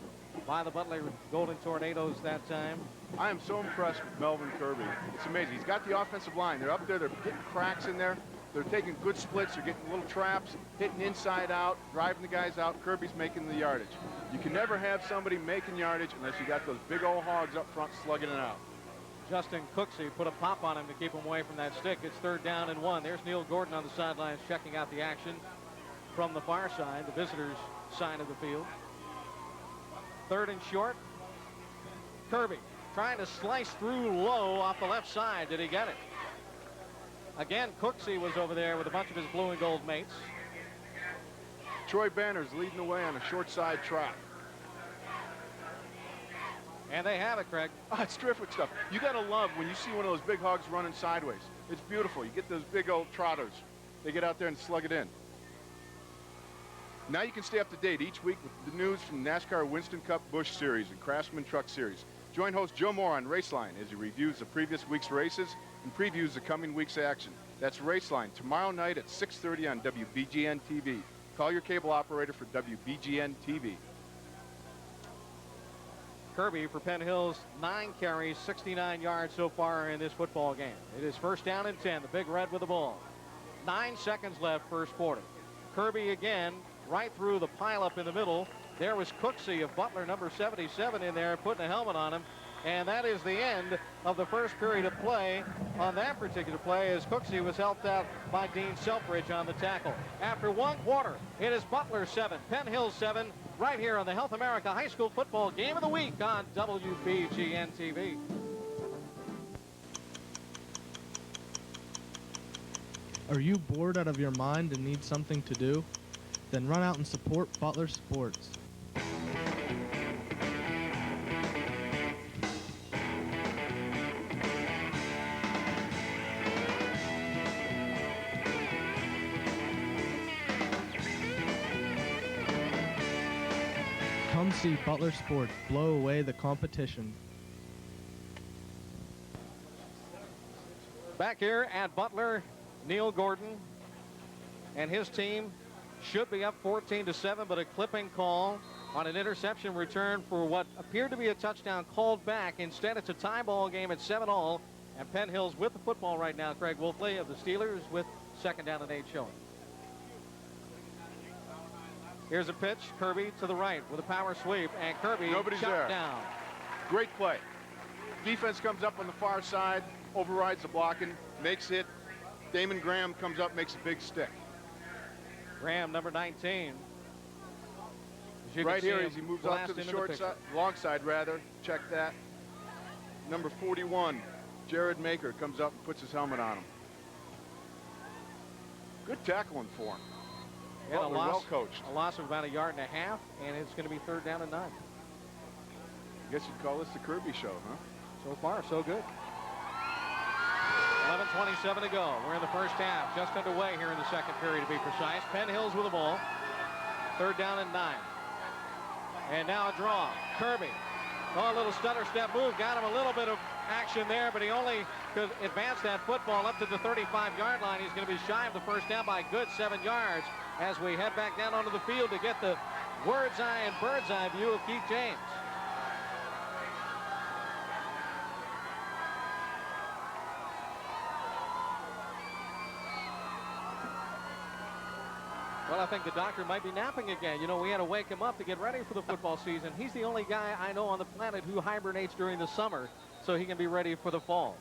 by the Butler Golden Tornadoes that time. I am so impressed with Melvin Kirby. It's amazing. He's got the offensive line. They're up there. They're getting cracks in there. They're taking good splits. They're getting little traps, hitting inside out, driving the guys out. Kirby's making the yardage. You can never have somebody making yardage unless you got those big old hogs up front slugging it out. Justin Cooksey put a pop on him to keep him away from that stick. It's 3rd down and 1. There's Neil Gordon on the sidelines checking out the action from the far side, the visitors' side of the field. 3rd and short. Kirby trying to slice through low off the left side. Did he get it? Again, Cooksey was over there with a bunch of his blue and gold mates. Troy Banner's leading the way on a short side trap. And they have it, Craig. Oh, it's terrific stuff. You got to love when you see one of those big hogs running sideways. It's beautiful. You get those big old trotters. They get out there and slug it in. Now you can stay up to date each week with the news from NASCAR Winston Cup Busch Series and Craftsman Truck Series. Join host Joe Moore on Raceline as he reviews the previous week's races and previews the coming week's action. That's Raceline tomorrow night at 6:30 on WBGN TV. Call your cable operator for WBGN TV. Kirby for Penn Hills, 9 carries, 69 yards so far in this football game. It is 1st down and 10, the Big Red with the ball. 9 seconds left, first quarter. Kirby again, right through the pileup in the middle. There was Cooksey of Butler, number 77, in there, putting a helmet on him. And that is the end of the first period of play on that particular play, as Cooksey was helped out by Dean Selfridge on the tackle. After 1 quarter, it is Butler 7, Penn Hills 7, right here on the Health America High School Football Game of the Week on WBGN TV. Are you bored out of your mind and need something to do? Then run out and support Butler Sports. Come see Butler Sports blow away the competition. Back here at Butler, Neil Gordon and his team should be up 14-7, but a clipping call on an interception return for what appeared to be a touchdown called back. Instead, it's a tie ball game at 7-all, and Penn Hills with the football right now. Craig Wolfley of the Steelers with 2nd down and 8 showing. Here's a pitch, Kirby to the right with a power sweep, and Kirby Nobody's shot there. down. Great play. Defense comes up on the far side, overrides the blocking, makes it. Damon Graham comes up, makes a big stick. Graham, number 19. Right here as he moves up to the short side, long side rather. Check that. Number 41, Jared Maker, comes up and puts his helmet on him. Good tackling for him. Yeah, Butler, well coached. A loss of about 1.5 yards, and it's going to be 3rd down and 9. I guess you'd call this the Kirby show, huh? So far, so good. 11:27 to go. We're in the first half, just underway here in the second period to be precise. Penn Hills with the ball. 3rd down and 9. And now a draw. Kirby. Oh, a little stutter step move. Got him a little bit of action there, but he only could advance that football up to the 35-yard line. He's going to be shy of the first down by a good 7 yards as we head back down onto the field to get the bird's eye view of Keith James. Well, I think the doctor might be napping again. You know, we had to wake him up to get ready for the football season. He's the only guy I know on the planet who hibernates during the summer so he can be ready for the fall.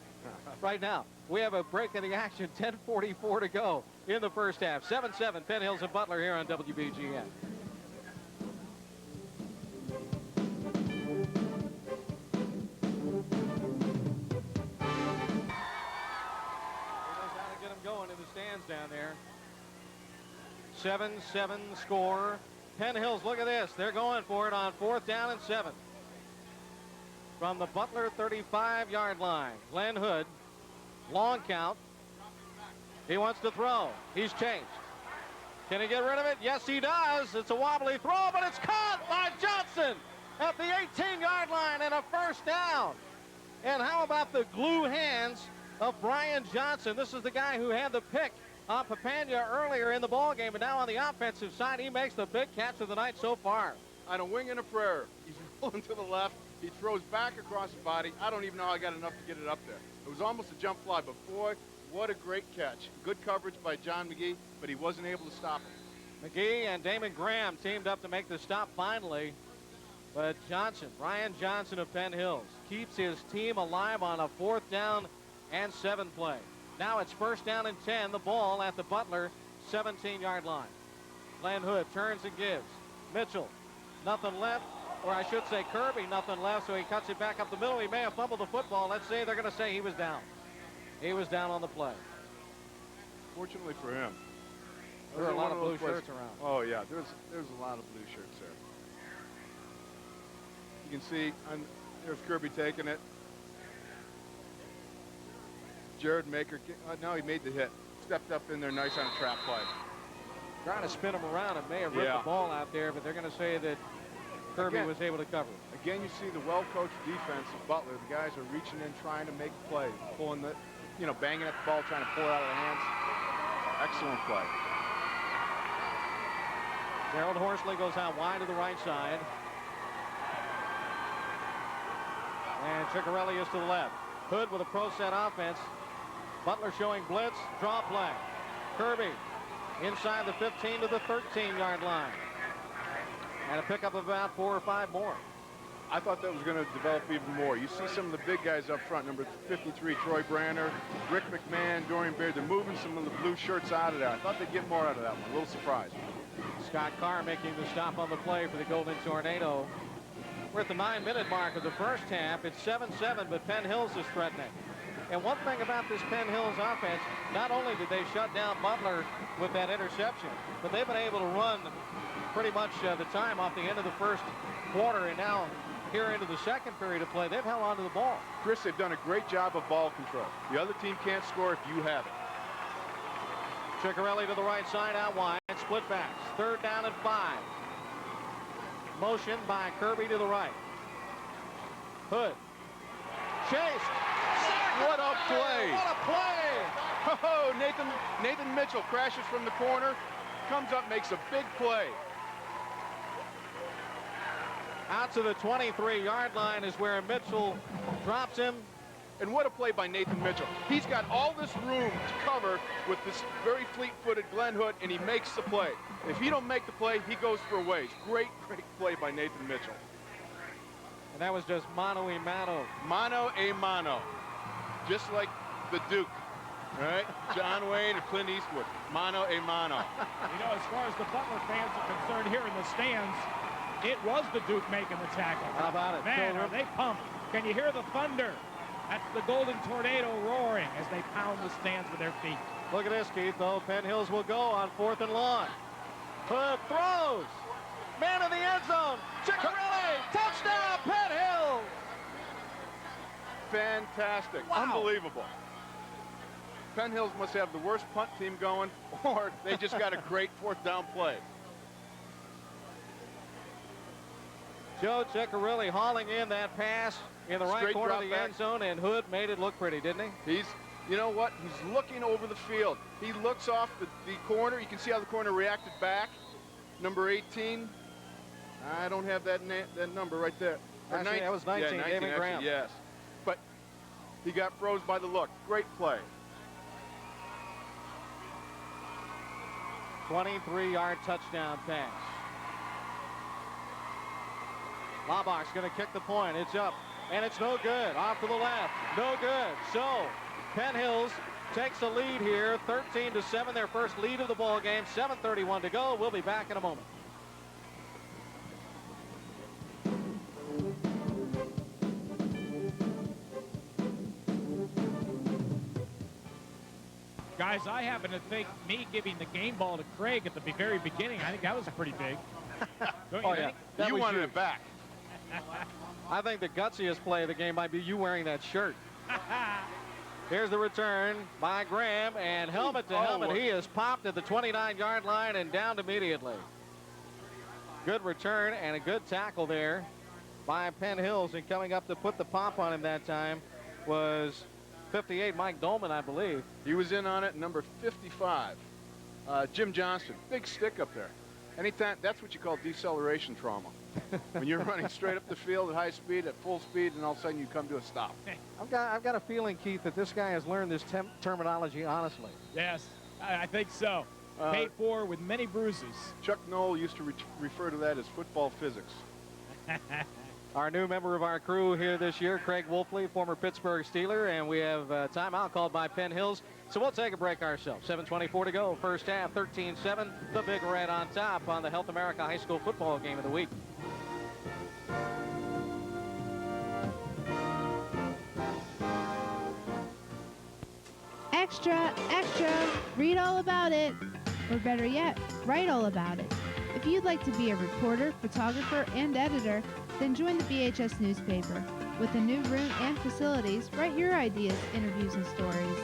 Right now, we have a break in the action, 10:44 to go in the first half. 7-7, Penn Hills and Butler here on WBGN. Get him going in the stands down there. 7-7 score. Penn Hills, look at this. They're going for it on 4th down and 7. From the Butler 35-yard line. Glenn Hood, long count. He wants to throw. He's chased. Can he get rid of it? Yes, he does. It's a wobbly throw, but it's caught by Johnson at the 18-yard line and a first down. And how about the glue hands of Brian Johnson? This is the guy who had the pick on Papania earlier in the ball game, but now on the offensive side, he makes the big catch of the night so far. On a wing and a prayer, he's rolling to the left. He throws back across the body. I don't even know how I got enough to get it up there. It was almost a jump fly, but boy, What a great catch. Good coverage by John McGee, but he wasn't able to stop him. McGee and Damon Graham teamed up to make the stop finally. But Johnson, Ryan Johnson of Penn Hills, keeps his team alive on a 4th down and 7 play. Now it's 1st down and 10. The ball at the Butler 17-yard line. Glenn Hood turns and gives. Mitchell, nothing left. Or I should say Kirby, nothing left, so he cuts it back up the middle. He may have fumbled the football. Let's say they're going to say he was down. He was down on the play. Fortunately for him. There were a lot of blue shirts around. Oh, yeah, there's a lot of blue shirts there. You can see, there's Kirby taking it. Jared Maker, now he made the hit. Stepped up in there nice on a trap play. Trying to spin him around and may have ripped the ball out there, but they're going to say that Kirby was able to cover. Again, you see the well-coached defense of Butler. The guys are reaching in, trying to make plays, pulling the, banging at the ball, trying to pull it out of their hands. Excellent play. Gerald Horsley goes out wide to the right side. And Ciccarelli is to the left. Hood with a pro set offense. Butler showing blitz, draw play. Kirby inside the 15 to the 13-yard line. And a pickup of about 4 or 5 more. I thought that was going to develop even more. You see some of the big guys up front, number 53, Troy Branner, Rick McMahon, Dorian Beard. They're moving some of the blue shirts out of there. I thought they'd get more out of that one. A little surprised. Scott Carr making the stop on the play for the Golden Tornado. We're at the 9-minute mark of the first half. It's 7-7, but Penn Hills is threatening. And one thing about this Penn Hills offense, not only did they shut down Butler with that interception, but they've been able to run pretty much the time off the end of the first quarter, and now here into the second period of play, they've held on to the ball. Chris, they've done a great job of ball control. The other team can't score if you have it. Ciccarelli to the right side, out wide, split backs, 3rd down and 5. Motion by Kirby to the right. Hood. Chased. What a play. What a play. Oh, Nathan Mitchell crashes from the corner, comes up, makes a big play. Out to the 23-yard line is where Mitchell drops him. And what a play by Nathan Mitchell. He's got all this room to cover with this very fleet-footed Glenn Hood, and he makes the play. If he don't make the play, he goes for a ways. Great play by Nathan Mitchell. And that was just mano a mano. Mano a mano. Just like the Duke, right? John Wayne and Clint Eastwood. Mano a mano. As far as the Butler fans are concerned here in the stands, it was the Duke making the tackle. How about it? Man, are they pumped. Can you hear the thunder? That's the Golden Tornado roaring as they pound the stands with their feet. Look at this, Keith, though. Penn Hills will go on 4th and long. Hood throws. Man in the end zone. Ciccarelli. Touchdown, Penn Hills. Fantastic. Wow. Unbelievable. Penn Hills must have the worst punt team going, or they just got a great 4th down play. Joe Ciccarelli hauling in that pass in the right corner of the end zone, and Hood made it look pretty, didn't he? You know what? He's looking over the field. He looks off the corner. You can see how the corner reacted back. Number 18. I don't have that number right there. Actually, that was 19, yeah, 19 David actually, Graham. yes. But he got froze by the look. Great play. 23-yard touchdown pass. Laubach's going to kick the point. It's up, and it's no good. Off to the left. No good. So Penn Hills takes the lead here, 13-7, their first lead of the ball game. 7:31 to go. We'll be back in a moment. Guys, I happen to think me giving the game ball to Craig at the very beginning, I think that was pretty big. Don't you think? That You was wanted huge. it back. I think the gutsiest play of the game might be you wearing that shirt. Here's the return by Graham, and helmet to helmet. He is popped at the 29-yard line and downed immediately. Good return and a good tackle there by Penn Hills, and coming up to put the pop on him that time was 58, Mike Dolman, I believe. He was in on it, number 55. Jim Johnston, big stick up there. Anytime, that's what you call deceleration trauma. when you're running straight up the field at high speed, at full speed, and all of a sudden you come to a stop. I've got a feeling, Keith, that this guy has learned this terminology honestly. Yes, I think so. Paid for with many bruises. Chuck Knoll used to refer to that as football physics. Our new member of our crew here this year, Craig Wolfley, former Pittsburgh Steeler, and we have a timeout called by Penn Hills. So we'll take a break ourselves. 7:24 to go, first half, 13-7. The Big Red on top on the Health America High School football game of the week. Extra, extra, read all about it. Or better yet, write all about it. If you'd like to be a reporter, photographer, and editor, then join the BHS newspaper. With a new room and facilities, write your ideas, interviews, and stories.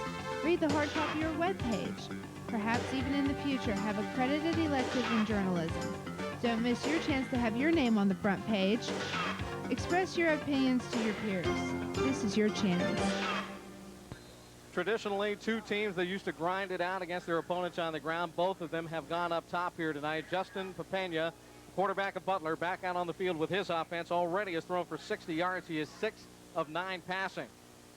Read the hard copy or webpage. Perhaps even in the future have accredited elective in journalism. Don't miss your chance to have your name on the front page. Express your opinions to your peers. This is your chance. Traditionally, two teams that used to grind it out against their opponents on the ground. Both of them have gone up top here tonight. Justin Papena, quarterback of Butler, back out on the field with his offense. Already has thrown for 60 yards. He is 6 of 9 passing.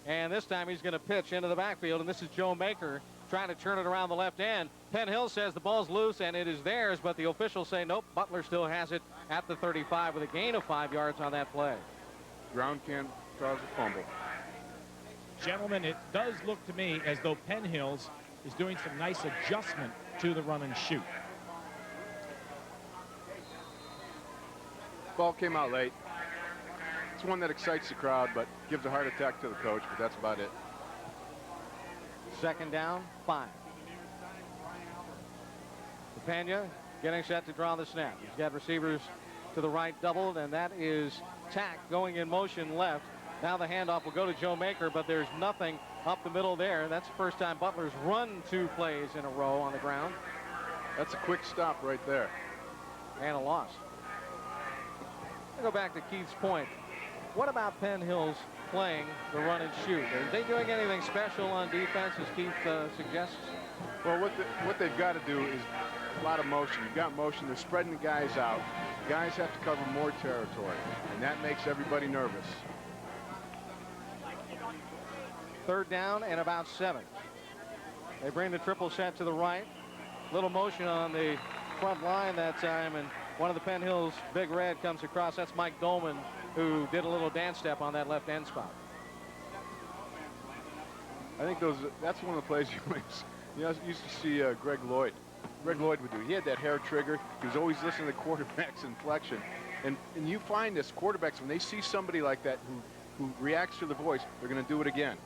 And this time he's going to pitch into the backfield. And this is Joe Maker trying to turn it around the left end. Penn Hill says the ball's loose and it is theirs, but the officials say nope, Butler still has it at the 35 with a gain of 5 yards on that play. Ground can cause a fumble. Gentlemen, it does look to me as though Penn Hills is doing some nice adjustment to the run and shoot. Ball came out late. It's one that excites the crowd, but gives a heart attack to the coach, but that's about it. Second down, 5. Papena getting set to draw the snap. He's got receivers to the right doubled, and that is Tack going in motion left. Now the handoff will go to Joe Maker, but there's nothing up the middle there. That's the first time Butler's run 2 plays in a row on the ground. That's a quick stop right there. And a loss. I'll go back to Keith's point. What about Penn Hills playing the run and shoot? Are they doing anything special on defense, as Keith suggests? Well, what they've got to do is a lot of motion. You've got motion. They're spreading the guys out. Guys have to cover more territory, and that makes everybody nervous. Third down and about 7. They bring the triple set to the right. Little motion on the front line that time, and one of the Penn Hills Big Red comes across. That's Mike Dolman, who did a little dance step on that left end spot. I think that's one of the plays you used to see Greg Lloyd. Greg Lloyd would do. He had that hair trigger. He was always listening to the quarterback's inflection. And you find this, quarterbacks, when they see somebody like that who reacts to the voice, they're going to do it again.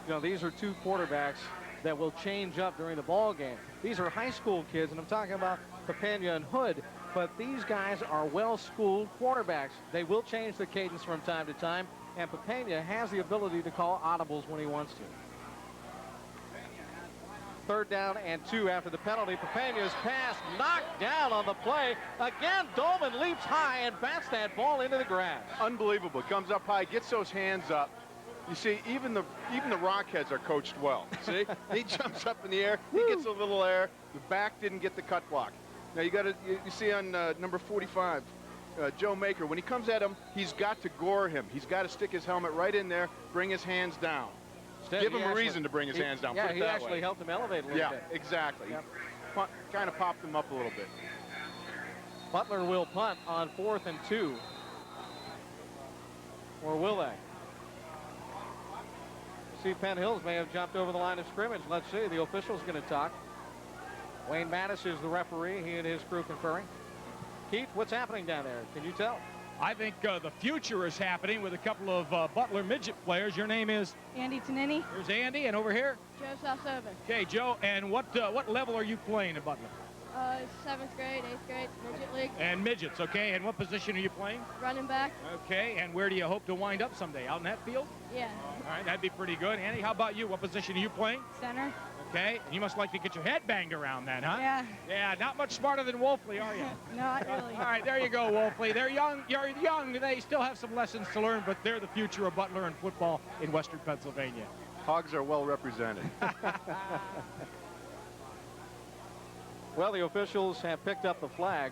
You know, these are two quarterbacks that will change up during the ball game. These are high school kids, and I'm talking about Papena and Hood, but these guys are well-schooled quarterbacks. They will change the cadence from time to time, and Papena has the ability to call audibles when he wants to. Third down and 2 after the penalty. Papena's pass knocked down on the play. Again, Dolman leaps high and bats that ball into the grass. Unbelievable. Comes up high, gets those hands up. You see, even the Rockheads are coached well. See, he jumps up in the air, he gets a little air. The back didn't get the cut block. Now you see on number 45, Joe Maker. When he comes at him, he's got to gore him. He's got to stick his helmet right in there, bring his hands down. Give him a reason to bring his hands down. Yeah, put it he that actually way. helped him elevate a little bit. Yeah, exactly. Yep. Kind of popped him up a little bit. Butler will punt on 4th and 2. Or will they? See, Penn Hills may have jumped over the line of scrimmage. Let's see. The official's going to talk. Wayne Mattis is the referee. He and his crew conferring. Keith, what's happening down there? Can you tell? I think the future is happening with a couple of Butler midget players. Your name is? Andy Tonini. There's Andy, and over here? Joe Salsover. Okay, Joe, and what level are you playing at Butler? 7th grade, 8th grade, midget league. And midgets, okay. And what position are you playing? Running back. Okay, and where do you hope to wind up someday? Out in that field? Yeah. All right, that'd be pretty good. Andy, how about you? What position are you playing? Center. Okay, and you must like to get your head banged around then, huh? Yeah. Yeah, not much smarter than Wolfley, are you? Not really. All right, there you go, Wolfley. They're young. You're young. They still have some lessons to learn, but they're the future of Butler and football in Western Pennsylvania. Hogs are well represented. Well, the officials have picked up the flag.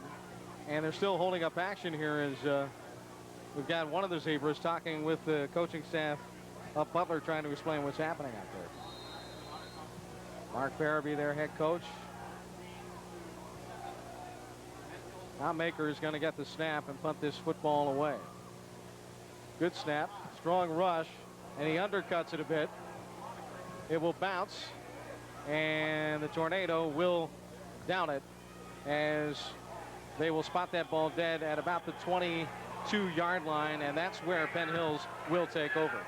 And they're still holding up action here as we've got one of the Zebras talking with the coaching staff of Butler, trying to explain what's happening out there. Mark Farabee, their head coach. Now Maker is going to get the snap and punt this football away. Good snap, strong rush, and he undercuts it a bit. It will bounce, and the Tornado will down it as they will spot that ball dead at about the 22-yard line, and that's where Penn Hills will take over.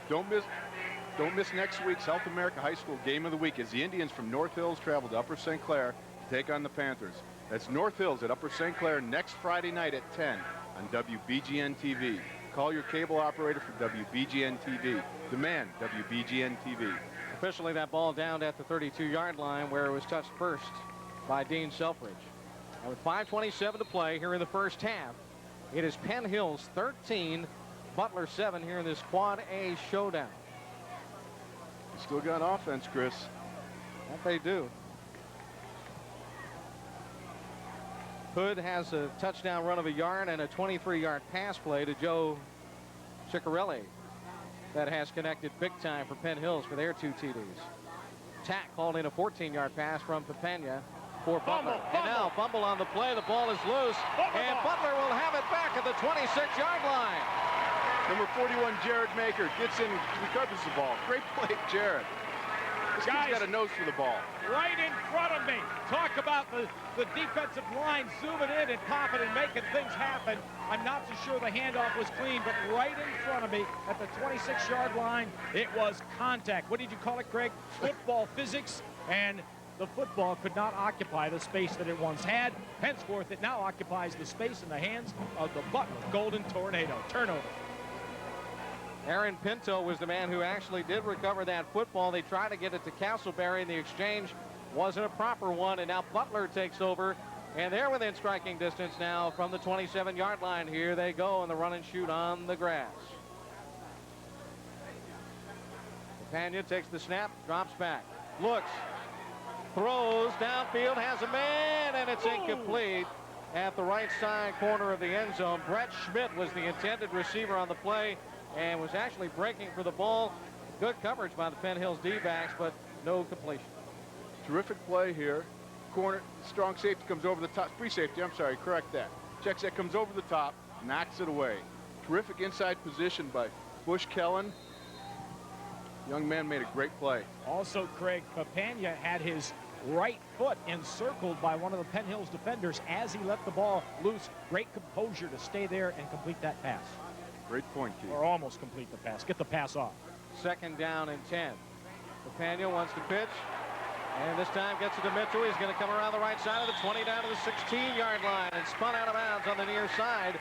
Don't miss next week's South America High School Game of the Week as the Indians from North Hills travel to Upper St. Clair to take on the Panthers. That's North Hills at Upper St. Clair next Friday night at 10 on WBGN TV. Call your cable operator for WBGN TV. Demand WBGN TV. Officially, that ball down at the 32-yard line where it was touched first by Dean Selfridge. And with 5:27 to play here in the first half, it is Penn Hills 13, Butler 7 here in this Quad A showdown. Still got offense, Chris. That they do. Hood has a touchdown run of a yard and a 23-yard pass play to Joe Ciccarelli that has connected big time for Penn Hills for their 2 TDs. Tack called in a 14-yard pass from Papania for Butler. And now Bumble on the play. The ball is loose, and Butler will have it back at the 26-yard line. Number 41, Jared Maker, gets in, recovers the ball. Great play, Jared. This guy's got a nose for the ball. Right in front of me. Talk about the defensive line zooming in and popping and making things happen. I'm not so sure the handoff was clean, but right in front of me at the 26-yard line, it was contact. What did you call it, Greg? Football physics, and the football could not occupy the space that it once had. Henceforth, it now occupies the space in the hands of the Butler Golden Tornado. Turnover. Aaron Pinto was the man who actually did recover that football. They tried to get it to Castleberry, and the exchange wasn't a proper one, and now Butler takes over, and they're within striking distance now from the 27-yard line. Here they go on the run and shoot on the grass. Papania takes the snap, drops back, looks, throws downfield, has a man, and it's incomplete at the right side corner of the end zone. Brett Schmidt was the intended receiver on the play and was actually breaking for the ball. Good coverage by the Penn Hills D-backs, but no completion. Terrific play here. Corner, strong safety comes over the top. Free safety, I'm sorry, correct that. Checks that, comes over the top, knocks it away. Terrific inside position by Bush Kellen. Young man made a great play. Also, Craig, Papania had his right foot encircled by one of the Penn Hills defenders as he let the ball loose. Great composure to stay there and complete that pass. Great point, Keith. Or almost complete the pass. Get the pass off. 2nd down and 10. Papania wants to pitch, and this time gets it to Mitchell. He's going to come around the right side of the 20 down to the 16-yard line and spun out of bounds on the near side.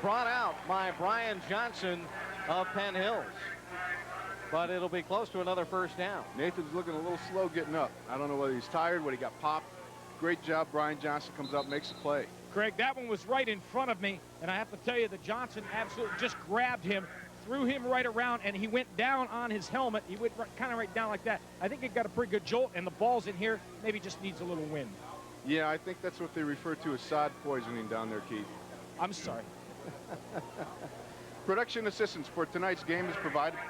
Brought out by Brian Johnson of Penn Hills. But it'll be close to another first down. Nathan's looking a little slow getting up. I don't know whether he's tired, whether he got popped. Great job. Brian Johnson comes up, makes the play. Craig, that one was right in front of me, and I have to tell you that Johnson absolutely just grabbed him, threw him right around, and he went down on his helmet. He went kind of right down like that. I think it got a pretty good jolt, and the ball's in here. Maybe just needs a little wind. Yeah, I think that's what they refer to as sod poisoning down there, Keith. I'm sorry. Production assistance for tonight's game is provided.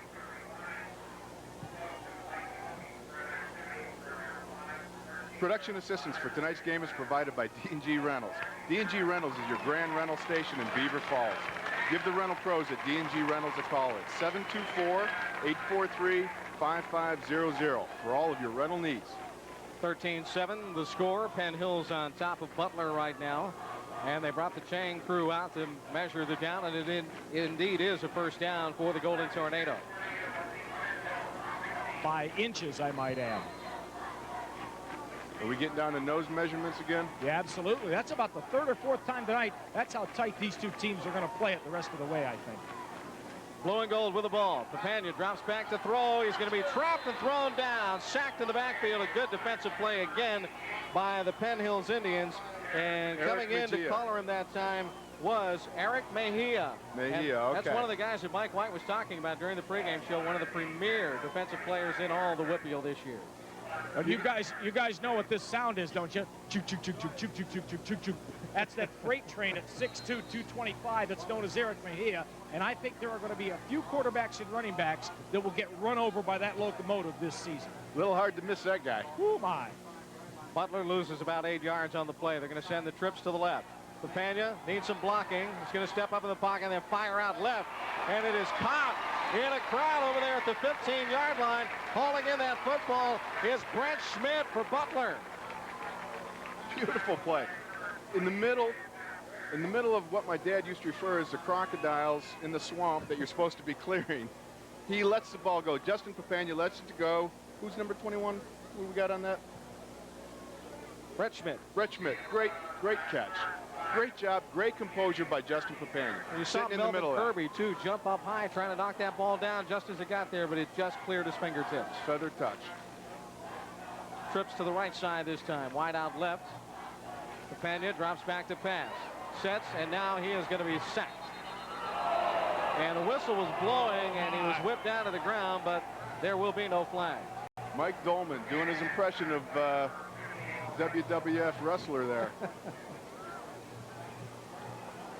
Production assistance for tonight's game is provided by D&G Rentals. D&G Rentals is your grand rental station in Beaver Falls. Give the rental pros at D&G Rentals a call at 724-843-5500 for all of your rental needs. 13-7 the score. Penn Hills on top of Butler right now. And they brought the chain crew out to measure the down, and it indeed is a first down for the Golden Tornado. By inches, I might add. Are we getting down to nose measurements again? Yeah, absolutely. That's about the 3rd or 4th time tonight. That's how tight these two teams are going to play it the rest of the way, I think. Blue and gold with the ball. Papania drops back to throw. He's going to be trapped and thrown down. Sacked in the backfield. A good defensive play again by the Penn Hills Indians. And coming in to collar him that time was Eric Mejia. Okay. That's one of the guys that Mike White was talking about during the pregame show. One of the premier defensive players in all the Whitfield this year. You guys know what this sound is, don't you? Choo, choo, choo, choo, choo, choo, choo, choo, choo, choo. That's that freight train at 6'2", 225 that's known as Eric Mejia. And I think there are going to be a few quarterbacks and running backs that will get run over by that locomotive this season. A little hard to miss that guy. Oh, my. Butler loses about 8 yards on the play. They're going to send the trips to the left. Papania needs some blocking. He's going to step up in the pocket and then fire out left. And it is caught in a crowd over there at the 15-yard line. Hauling in that football is Brent Schmidt for Butler. Beautiful play. In the middle of what my dad used to refer as the crocodiles in the swamp that you're supposed to be clearing, he lets the ball go. Justin Papania lets it go. Who's number 21? Who we got on that? Brett Schmidt. Brett Schmidt. Great catch. Great job. Great composure by Justin Papania. You saw Melvin Kirby, too, jump up high, trying to knock that ball down just as it got there, but it just cleared his fingertips. Feather touch. Trips to the right side this time. Wide out left. Papania drops back to pass. Sets, and now he is going to be sacked. And the whistle was blowing, and he was whipped down to the ground, but there will be no flag. Mike Dolman doing his impression of WWF wrestler there.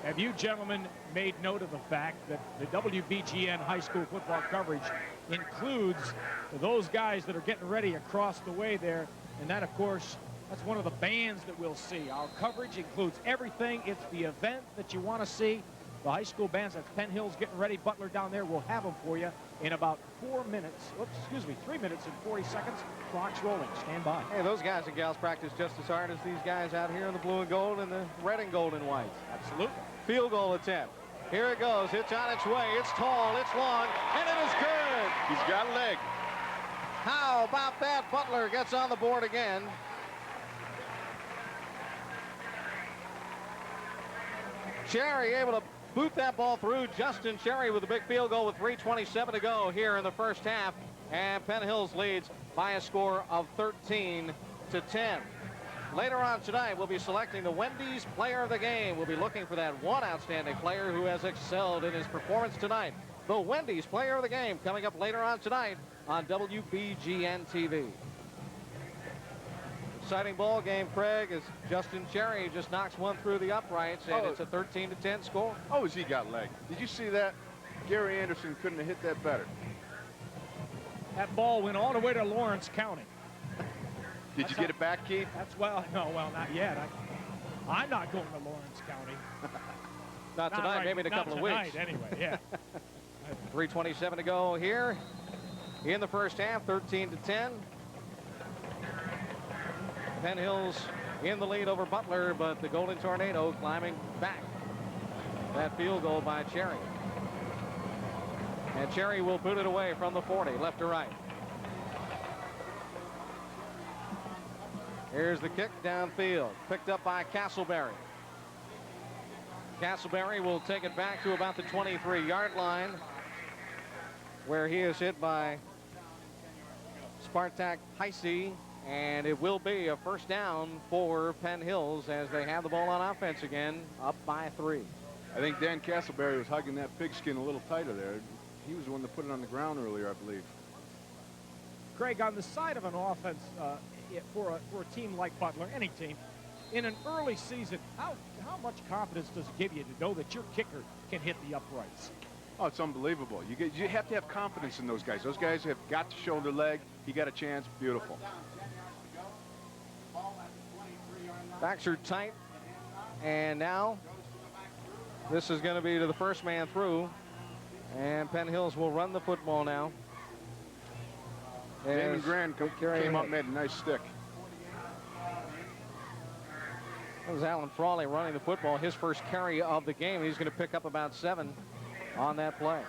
Have you gentlemen made note of the fact that the WBGN high school football coverage includes those guys that are getting ready across the way there? And that, of course, that's one of the bands that we'll see. Our coverage includes everything. It's the event that you want to see. The high school bands, that's Penn Hill's getting ready. Butler down there, we'll have them for you in about 3 minutes and 40 seconds. Clock's rolling. Stand by. Hey, those guys and gals practice just as hard as these guys out here in the blue and gold and the red and gold and white. Absolutely. Field goal attempt. Here it goes. It's on its way. It's tall. It's long. And it is good. He's got a leg. How about that? Butler gets on the board again. Cherry able to boot that ball through. Justin Cherry with a big field goal with 3:27 to go here in the first half. And Penn Hills leads by a score of 13-10. Later on tonight, we'll be selecting the Wendy's Player of the Game. We'll be looking for that one outstanding player who has excelled in his performance tonight. The Wendy's Player of the Game coming up later on tonight on WBGN TV. Exciting ball game, Craig, as Justin Cherry just knocks one through the uprights, and it's a 13-10 score. Oh, has he got leg? Did you see that? Gary Anderson couldn't have hit that better. That ball went all the way to Lawrence County. Did you get it back, Keith? That's well, not yet. I'm not going to Lawrence County. Not tonight, right, maybe in a couple of weeks. Anyway, yeah. 3:27 to go here in the first half, 13-10. Penn Hills in the lead over Butler, but the Golden Tornado climbing back. That field goal by Cherry. And Cherry will boot it away from the 40, left to right. Here's the kick downfield, picked up by Castleberry. Castleberry will take it back to about the 23-yard line, where he is hit by Spartak Heisey, and it will be a first down for Penn Hills as they have the ball on offense again, up by 3. I think Dan Castleberry was hugging that pigskin a little tighter there. He was the one that put it on the ground earlier, I believe. Craig, on the side of an offense for a team like Butler, any team, in an early season, how much confidence does it give you to know that your kicker can hit the uprights? Oh, it's unbelievable. You have to have confidence in those guys. Those guys have got to show their leg. He got a chance. Beautiful. Backs are tight, and now this is going to be to the first man through, and Penn Hills will run the football now. Damon Grand came up, made a nice stick. That was Alan Frawley running the football, his first carry of the game. He's going to pick up about 7 on that play.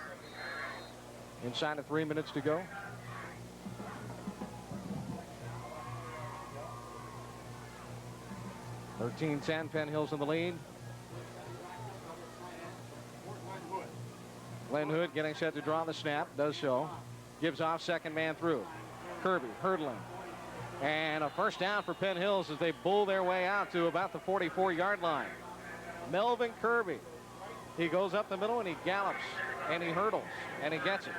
Inside of 3 minutes to go. (13-10), Penn Hills in the lead. Glenn Hood getting set to draw the snap, does so. Gives off, second man through. Kirby hurdling. And a first down for Penn Hills as they bull their way out to about the 44-yard line. Melvin Kirby. He goes up the middle and he gallops and he hurdles and he gets it.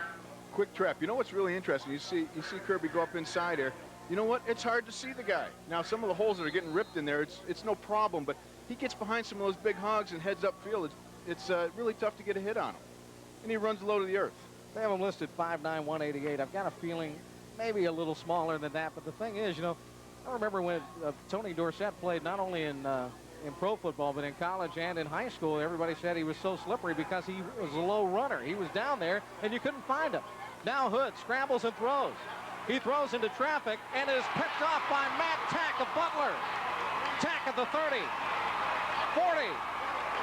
Quick trap. You know what's really interesting? You see Kirby go up inside here. you know what? It's hard to see the guy. Now, some of the holes that are getting ripped in there, it's no problem, but he gets behind some of those big hogs and heads upfield. It's really tough to get a hit on him. And he runs low to the earth. They have him listed 5'9", 188. I've got a feeling maybe a little smaller than that, but the thing is, you know, I remember when Tony Dorsett played not only in pro football, but in college and in high school, everybody said he was so slippery because he was a low runner. He was down there, and you couldn't find him. Now Hood scrambles and throws. He throws into traffic and is picked off by Matt Tack of Butler. Tack at the 30, 40,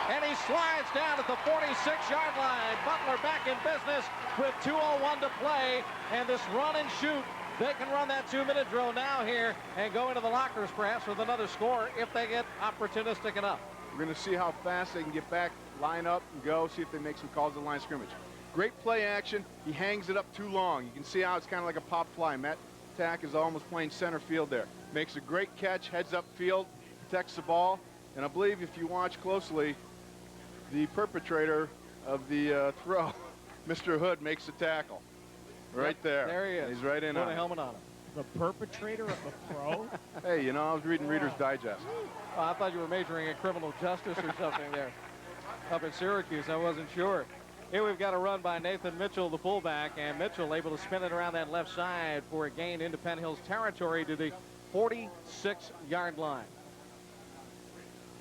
and he slides down at the 46-yard line. Butler back in business with 2:01 to play, and this run and shoot, they can run that 2-minute drill now here and go into the lockers perhaps with another score if they get opportunistic enough. We're going to see how fast they can get back, line up, and go, see if they make some calls at the line of scrimmage. Great play action. He hangs it up too long. You can see how it's kind of like a pop fly. Matt Tack is almost playing center field there. Makes a great catch, heads up field, protects the ball, and I believe if you watch closely, the perpetrator of the throw, Mr. Hood, makes the tackle. Right there. There he is. He's right in on a it. helmet on him. The perpetrator of the throw? Hey, you know, I was reading Reader's Digest. Oh, I thought you were majoring in criminal justice or something there. Up in Syracuse, I wasn't sure. Here we've got a run by Nathan Mitchell, the fullback, and Mitchell able to spin it around that left side for a gain into Penn Hill's territory to the 46-yard line.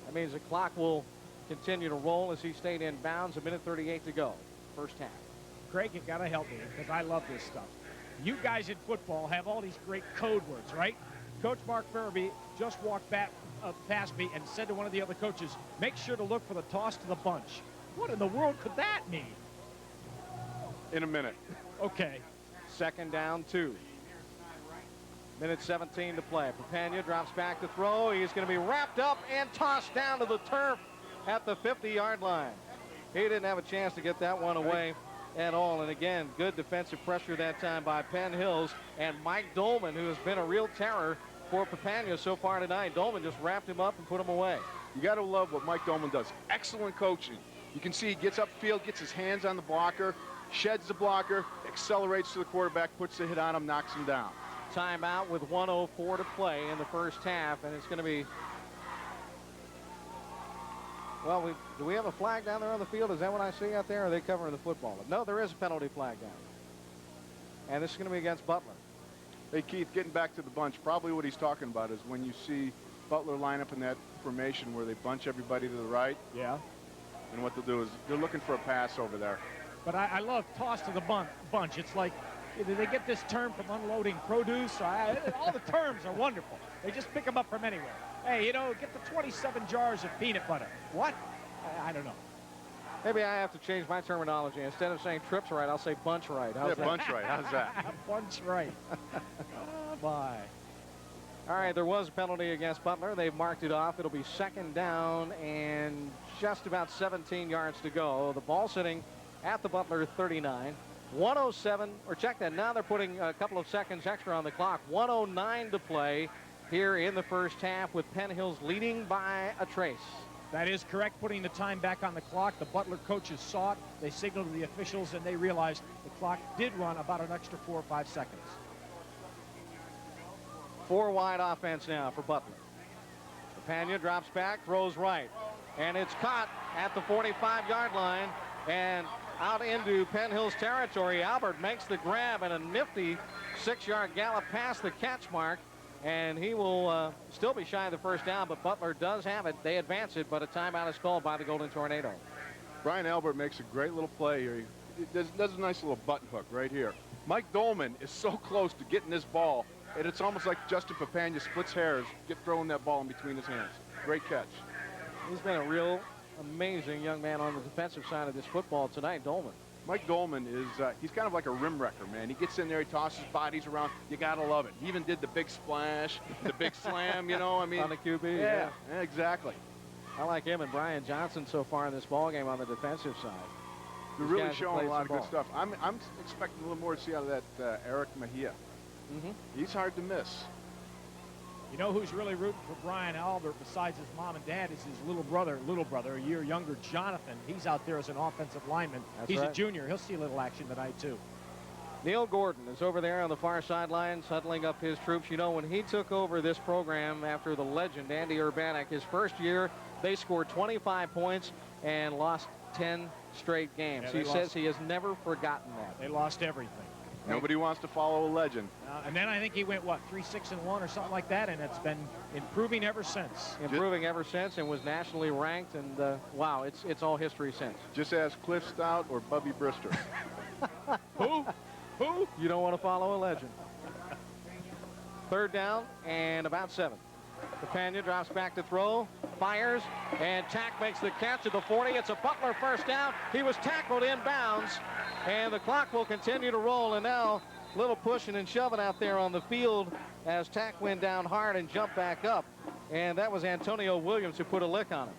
That means the clock will continue to roll as he stayed in bounds. 1:38 to go, first half. Craig, you gotta help me because I love this stuff. You guys in football have all these great code words, right? Coach Mark Farabee just walked back past me and said to one of the other coaches, make sure to look for the toss to the bunch. What in the world could that mean? In a minute. Okay. Second down, 2. 1:17 to play. Papania drops back to throw. He's going to be wrapped up and tossed down to the turf at the 50-yard line. He didn't have a chance to get that one away at all. And again, good defensive pressure that time by Penn Hills and Mike Dolman, who has been a real terror for Papania so far tonight. Dolman just wrapped him up and put him away. You got to love what Mike Dolman does. Excellent coaching. You can see he gets upfield, gets his hands on the blocker, sheds the blocker, accelerates to the quarterback, puts the hit on him, knocks him down. Timeout with 1:04 to play in the first half, and it's going to be, well, do we have a flag down there on the field? Is that what I see out there? Or are they covering the football? No, there is a penalty flag down. And this is going to be against Butler. Hey, Keith, getting back to the bunch, probably what he's talking about is when you see Butler line up in that formation where they bunch everybody to the right. Yeah. And what they'll do is they're looking for a pass over there. But I love toss to the bunch. It's like, they get this term from unloading produce. All the terms are wonderful. They just pick them up from anywhere. Hey, you know, get the 27 jars of peanut butter. What? I don't know. Maybe I have to change my terminology. Instead of saying trips right, I'll say bunch right. How's that? Bunch right. How's that? Bunch right. Oh, my. All right, there was a penalty against Butler. They've marked it off. It'll be second down and just about 17 yards to go. The ball sitting at the Butler 39. 1:07, or check that, now they're putting a couple of seconds extra on the clock. 1:09 to play here in the first half with Penn Hills leading by a trace. That is correct, putting the time back on the clock. The Butler coaches saw it. They signaled to the officials, and they realized the clock did run about an extra 4 or 5 seconds. 4 wide offense now for Butler. Papania drops back, throws right, and it's caught at the 45-yard line and out into Penn Hills territory. Albert makes the grab and a nifty 6-yard gallop past the catch mark, and he will still be shy of the first down, but Butler does have it. They advance it, but a timeout is called by the Golden Tornado. Brian Albert makes a great little play here. He does a nice little button hook right here. Mike Dolman is so close to getting this ball, and it's almost like Justin Papania splits hairs, throwing that ball in between his hands. Great catch. He's been a real amazing young man on the defensive side of this football tonight, Dolman. Mike Dolman is, he's kind of like a rim wrecker, man. He gets in there, he tosses bodies around. You got to love it. He even did the big splash, the big slam, you know, I mean. On the QB, yeah, exactly. I like him and Brian Johnson so far in this ball game on the defensive side. They're really showing a lot of good stuff. I'm expecting a little more to see out of that Eric Mejia. He's hard to miss. You know who's really rooting for Brian Albert besides his mom and dad is his little brother, a year younger, Jonathan. He's out there as an offensive lineman. He's a junior. He'll see a little action tonight, too. Neil Gordon is over there on the far sidelines huddling up his troops. You know, when he took over this program after the legend Andy Urbanek, his first year, they scored 25 points and lost 10 straight games. Yeah, he says he has never forgotten that. They lost everything. Nobody wants to follow a legend. And then I think he went, what, 3-6-1 or something like that, and it's been improving ever since. Improving ever since, and was nationally ranked, and wow, it's all history since. Just ask Cliff Stout or Bubby Brister. Who? Who? You don't want to follow a legend. Third down and about 7. Capania drops back to throw, fires, and Tack makes the catch at the 40. It's a Butler first down. He was tackled inbounds, and the clock will continue to roll. And now a little pushing and shoving out there on the field as Tack went down hard and jumped back up. And that was Antonio Williams who put a lick on him.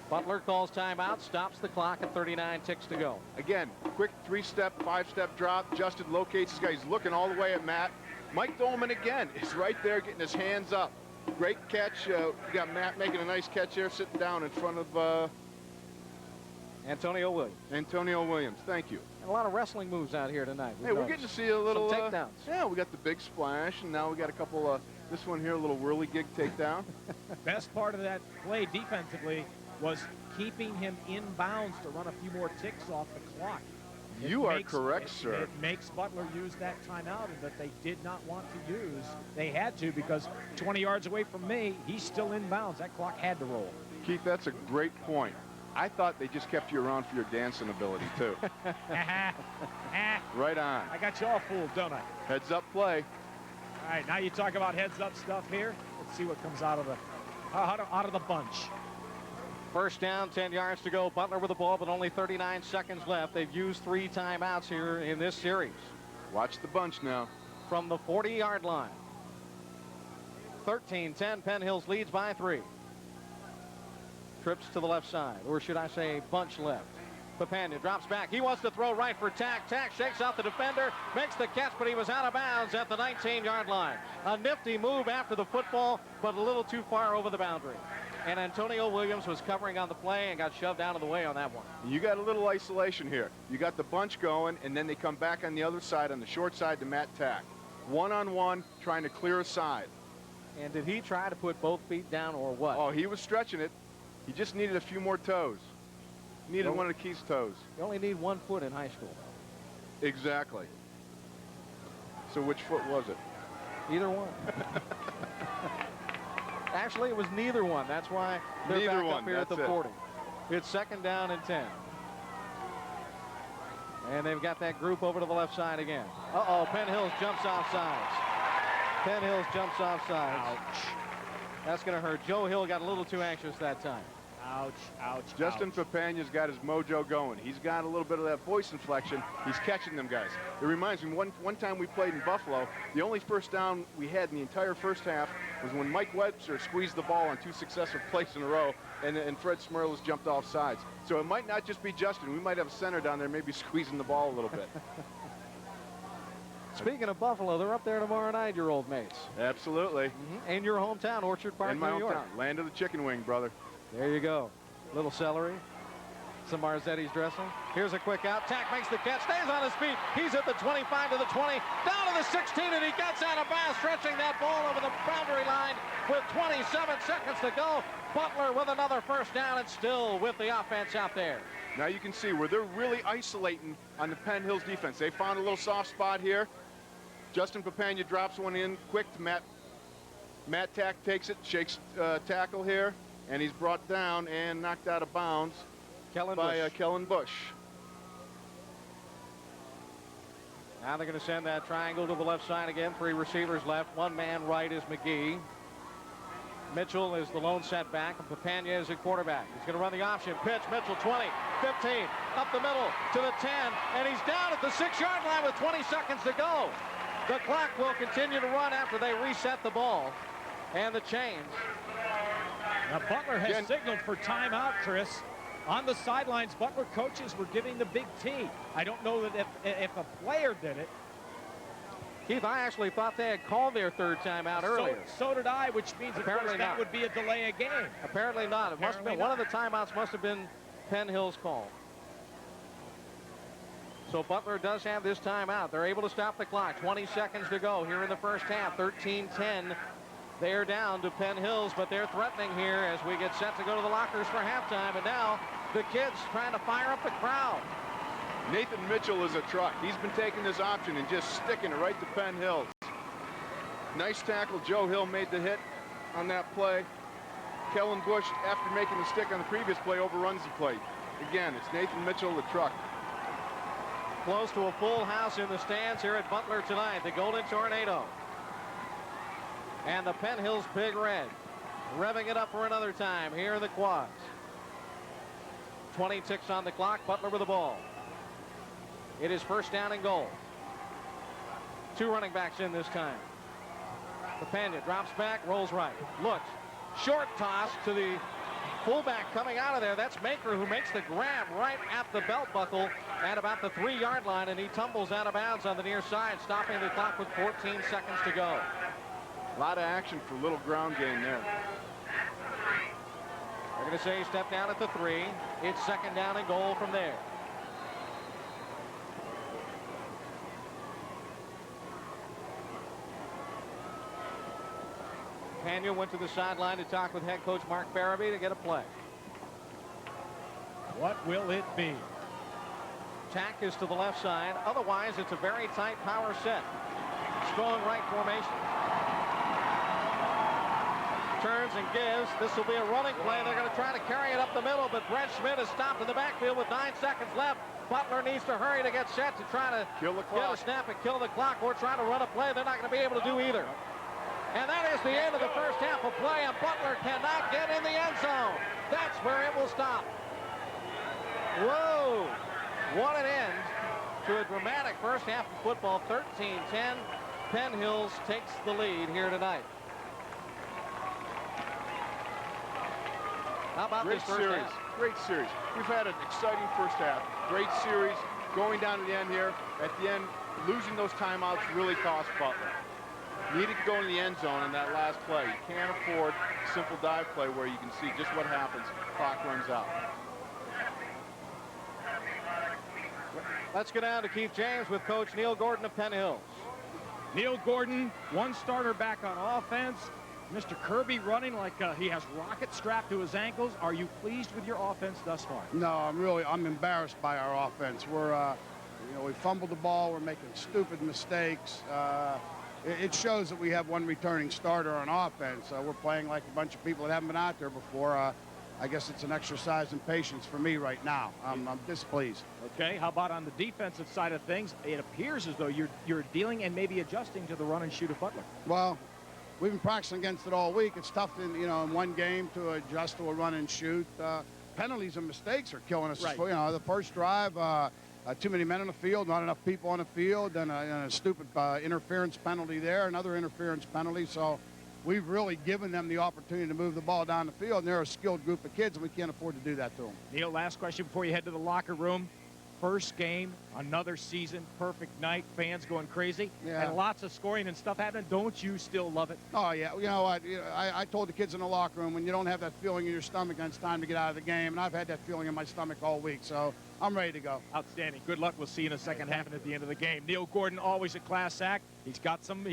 Butler calls timeout, stops the clock at 39 ticks to go. Again, quick 3-step, 5-step drop. Justin locates this guy. He's looking all the way at Matt. Mike Dolman again is right there getting his hands up. Great catch. You got Matt making a nice catch there, sitting down in front of Antonio Williams. Antonio Williams. Thank you. And a lot of wrestling moves out here tonight. Hey, we're getting to see a little some takedowns. Yeah, we got the big splash, and now we got a couple. This one here, a little whirligig takedown. Best part of that play defensively was keeping him in bounds to run a few more ticks off the clock. You are correct, sir. It makes Butler use that timeout that they did not want to use. They had to, because 20 yards away from me, he's still in bounds. That clock had to roll. Keith, that's a great point. I thought they just kept you around for your dancing ability, too. Right on. I got you all fooled, don't I? Heads up play. All right, now you talk about heads up stuff here. Let's see what comes out of the bunch. First down, 10 yards to go. Butler with the ball, but only 39 seconds left. They've used 3 timeouts here in this series. Watch the bunch now. From the 40-yard line. 13-10, Penn Hills leads by 3. Trips to the left side, or should I say bunch left. Papania drops back. He wants to throw right for Tack. Tack shakes out the defender, makes the catch, but he was out of bounds at the 19-yard line. A nifty move after the football, but a little too far over the boundary. And Antonio Williams was covering on the play and got shoved out of the way on that one. You got a little isolation here. You got the bunch going, and then they come back on the other side, on the short side to Matt Tack. One-on-one, trying to clear a side. And did he try to put both feet down or what? Oh, he was stretching it. He just needed a few more toes. Needed one of the Keith's toes. You only need 1 foot in high school. Exactly. So which foot was it? Either one. Actually, it was neither one. That's why they're Neither back one. up here at the 40. It's 2nd down and 10. And they've got that group over to the left side again. Uh-oh, Penn Hills jumps off sides. Penn Hills jumps off sides. Ouch. That's going to hurt. Joe Hill got a little too anxious that time. Ouch, ouch, Justin ouch. Papania's got his mojo going. He's got a little bit of that voice inflection. He's catching them guys. It reminds me, one time we played in Buffalo, the only first down we had in the entire first half was when Mike Webster squeezed the ball on 2 successive plays in a row, and Fred Smirlis jumped off sides. So it might not just be Justin. We might have a center down there maybe squeezing the ball a little bit. Speaking of Buffalo, they're up there tomorrow night, your old mates. Absolutely. In your hometown, Orchard Park, In my New York. hometown, land of the chicken wing, brother. There you go. Little celery. Some Marzetti's dressing. Here's a quick out. Tack makes the catch. Stays on his feet. He's at the 25 to the 20. Down to the 16, and he gets out of bounds, stretching that ball over the boundary line with 27 seconds to go. Butler with another first down and still with the offense out there. Now you can see where they're really isolating on the Penn Hills defense. They found a little soft spot here. Justin Papania drops one in quick to Matt. Matt Tack takes it, shakes tackle here, and he's brought down and knocked out of bounds by Kellen Bush. Now they're going to send that triangle to the left side again. 3 receivers left. 1 man right is McGee. Mitchell is the lone setback, and Papania is at quarterback. He's going to run the option. Pitch. Mitchell 20, 15, up the middle to the 10, and he's down at the 6-yard line with 20 seconds to go. The clock will continue to run after they reset the ball and the chains. Now Butler has signaled for timeout, Chris. On the sidelines, Butler coaches were giving the big T. I don't know that if a player did it. Keith, I actually thought they had called their 3rd timeout earlier. So did I, which means apparently that would be a delay of game. Apparently not. It must have been one of the timeouts must have been Penn Hills' call. So Butler does have this timeout. They're able to stop the clock. 20 seconds to go here in the first half. 13-10. They're down to Penn Hills, but they're threatening here as we get set to go to the lockers for halftime. And now the kids trying to fire up the crowd. Nathan Mitchell is a truck. He's been taking this option and just sticking it right to Penn Hills. Nice tackle. Joe Hill made the hit on that play. Kellen Bush, after making the stick on the previous play, overruns the play. Again, it's Nathan Mitchell, the truck. Close to a full house in the stands here at Butler tonight. The Golden Tornado. And the Penn Hills Big Red. Revving it up for another time here in the quads. 20 ticks on the clock. Butler with the ball. It is first down and goal. 2 running backs in this time. The Panda drops back, rolls right, looks. Short toss to the fullback coming out of there. That's Maker, who makes the grab right at the belt buckle at about the 3-yard line, and he tumbles out of bounds on the near side, stopping the clock with 14 seconds to go. A lot of action for a little ground game there. They're going to say step down at the 3. It's second down and goal from there. Pena went to the sideline to talk with head coach Mark Farabee to get a play. What will it be? Tack is to the left side. Otherwise, it's a very tight power set. Strong right formation. Turns and gives. This will be a running play. They're going to try to carry it up the middle, but Brent Schmidt is stopped in the backfield with 9 seconds left. Butler needs to hurry to get set to try to Kill the get a clock. snap and kill the clock, or try to run a play. They're not going to be able to do either. And that is the end of the first half of play, and Butler cannot get in the end zone. That's where it will stop. Whoa! What an end to a dramatic first half of football. 13-10. Penn Hills takes the lead here tonight. How about Great this first series. half? Great series. We've had an exciting first half. Great series. Going down to the end here. At the end, losing those timeouts really cost Butler. Needed to go in the end zone in that last play. You can't afford a simple dive play where you can see just what happens. Clock runs out. Let's go down to Keith James with Coach Neil Gordon of Penn Hills. Neil Gordon, one starter back on offense. Mr. Kirby running like he has rockets strapped to his ankles. Are you pleased with your offense thus far? No, I'm embarrassed by our offense. We fumbled the ball. We're making stupid mistakes. It shows that we have one returning starter on offense. We're playing like a bunch of people that haven't been out there before. I guess it's an exercise in patience for me right now. I'm displeased. Okay, how about on the defensive side of things? It appears as though you're dealing and maybe adjusting to the run and shoot of Butler. Well, we've been practicing against it all week. It's tough in one game to adjust to a run and shoot. Penalties and mistakes are killing us. Right. The first drive, too many men on the field, not enough people on the field, and a stupid interference penalty there, another interference penalty. So we've really given them the opportunity to move the ball down the field, and they're a skilled group of kids, and we can't afford to do that to them. Neil, last question before you head to the locker room. First game, another season, perfect night, fans going crazy, and lots of scoring and stuff happening. Don't you still love it? Oh, yeah. You know what? I told the kids in the locker room, when you don't have that feeling in your stomach, then it's time to get out of the game, and I've had that feeling in my stomach all week, so I'm ready to go. Outstanding. Good luck. We'll see you in the second half and at the end of the game. Neil Gordon, always a class act. He's got some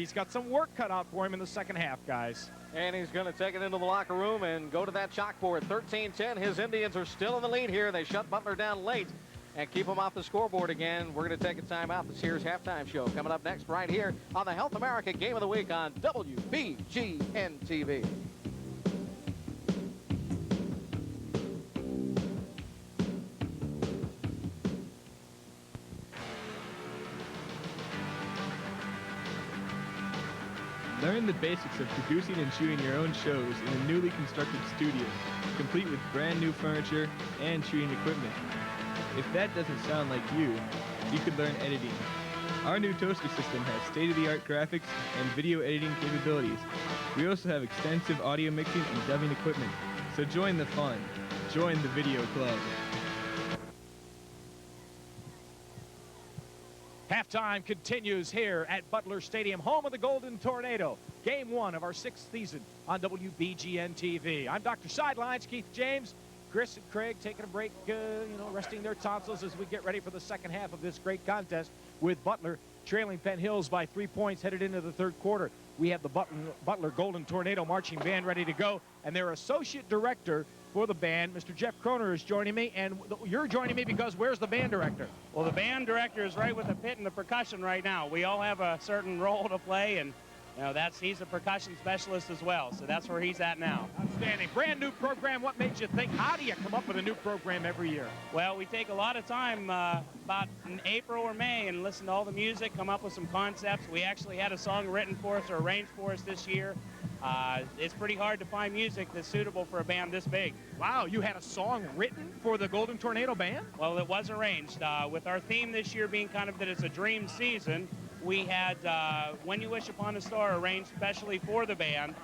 work cut out for him in the second half, guys. And he's going to take it into the locker room and go to that chalkboard. 13-10. His Indians are still in the lead here. They shut Butler down late and keep him off the scoreboard again. We're going to take a timeout. This here's halftime show coming up next right here on the Health America Game of the Week on WBGN TV. Learn the basics of producing and shooting your own shows in a newly constructed studio, complete with brand new furniture and shooting equipment. If that doesn't sound like you could learn editing. Our new toaster system has state-of-the-art graphics and video editing capabilities. We also have extensive audio mixing and dubbing equipment. So join the fun. Join the video club. Halftime continues here at Butler Stadium, home of the Golden Tornado. Game 1 of our 6th season on WBGN TV. I'm Dr. Sidelines, Keith James. Chris and Craig taking a break, resting their tonsils as we get ready for the second half of this great contest with Butler trailing Penn Hills by 3 points headed into the third quarter. We have the Butler Golden Tornado Marching Band ready to go, and their associate director for the band, Mr. Jeff Kroner, is joining me, and you're joining me because where's the band director? Well, the band director is right with the pit and the percussion right now. We all have a certain role to play, and he's a percussion specialist as well, so that's where he's at now. Outstanding. Brand new program. What made you think, how do you come up with a new program every year? Well, we take a lot of time about in April or May and listen to all the music, come up with some concepts. We actually had a song written for us or arranged for us this year. It's pretty hard to find music that's suitable for a band this big. Wow, you had a song written for the Golden Tornado Band? Well, it was arranged. With our theme this year being kind of that it's a dream season, we had When You Wish Upon a Star arranged specially for the band.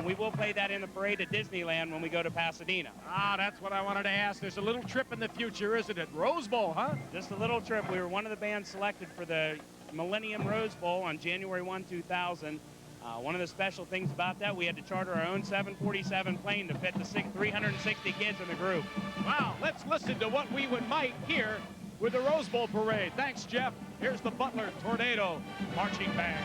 We will play that in the parade at Disneyland when we go to Pasadena. Ah, that's what I wanted to ask. There's a little trip in the future, isn't it? Rose Bowl, huh? Just a little trip. We were one of the bands selected for the Millennium Rose Bowl on January 1, 2000. One of the special things about that, we had to charter our own 747 plane to fit the 360 kids in the group. Wow, let's listen to what we might hear with the Rose Bowl parade. Thanks, Jeff. Here's the Butler Tornado Marching Band.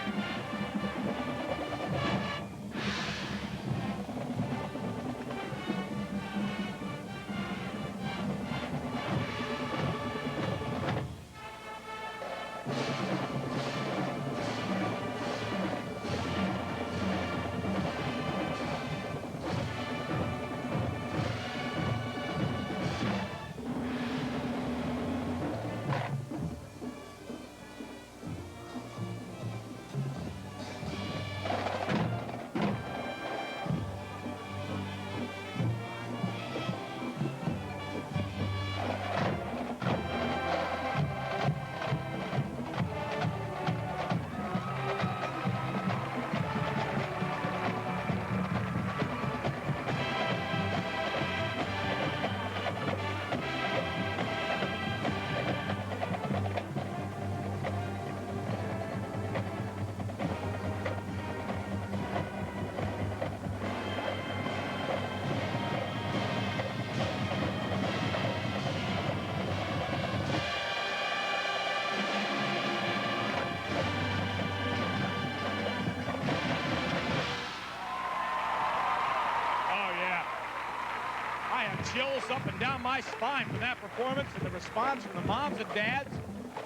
Chills up and down my spine from that performance and the response from the moms and dads,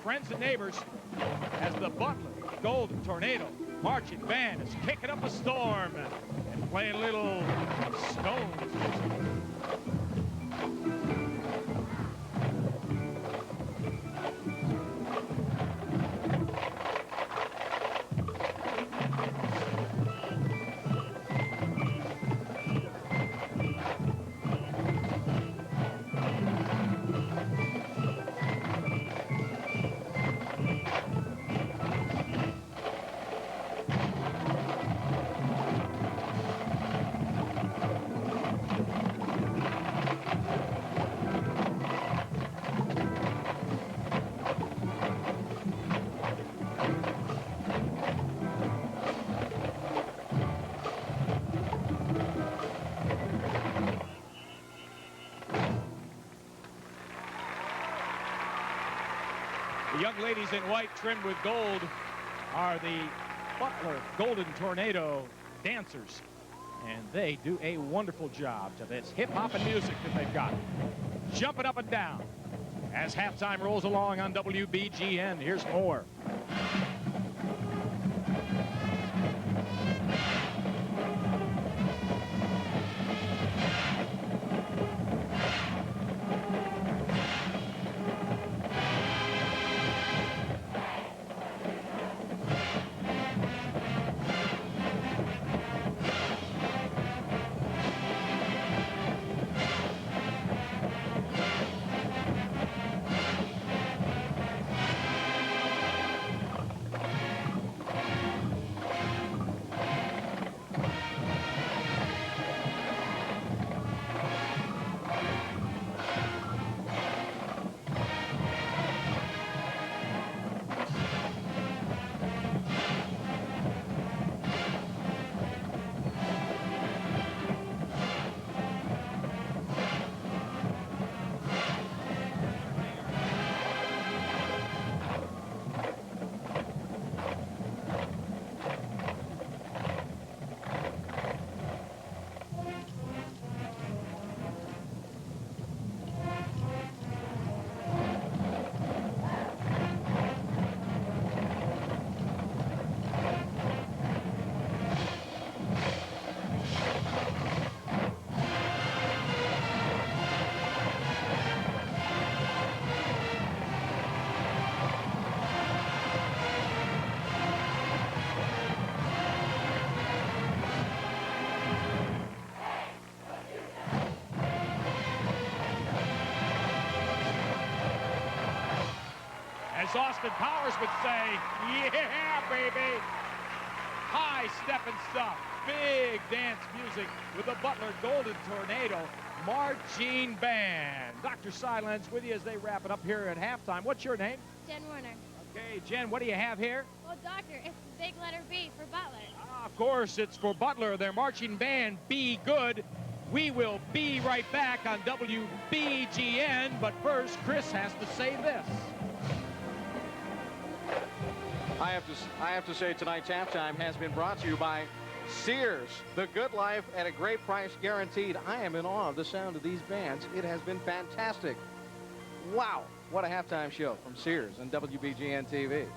friends and neighbors as the Butler Golden Tornado Marching Band is kicking up a storm and playing a little Stones music. The young ladies in white trimmed with gold are the Butler Golden Tornado dancers. And they do a wonderful job to this hip-hop and music that they've got. Jumping up and down as halftime rolls along on WBGN. Here's more. As Austin Powers would say, yeah, baby. High stepping stuff. Big dance music with the Butler Golden Tornado Marching Band. Dr. Silence with you as they wrap it up here at halftime. What's your name? Jen Warner. Okay, Jen, what do you have here? Well, Doctor, it's the big letter B for Butler. Of course, it's for Butler, their marching band, Be Good. We will be right back on WBGN, but first, Chris has to say this. I have to say tonight's halftime has been brought to you by Sears, the good life at a great price guaranteed. I am in awe of the sound of these bands. It has been fantastic. Wow, what a halftime show from Sears and WBGN TV.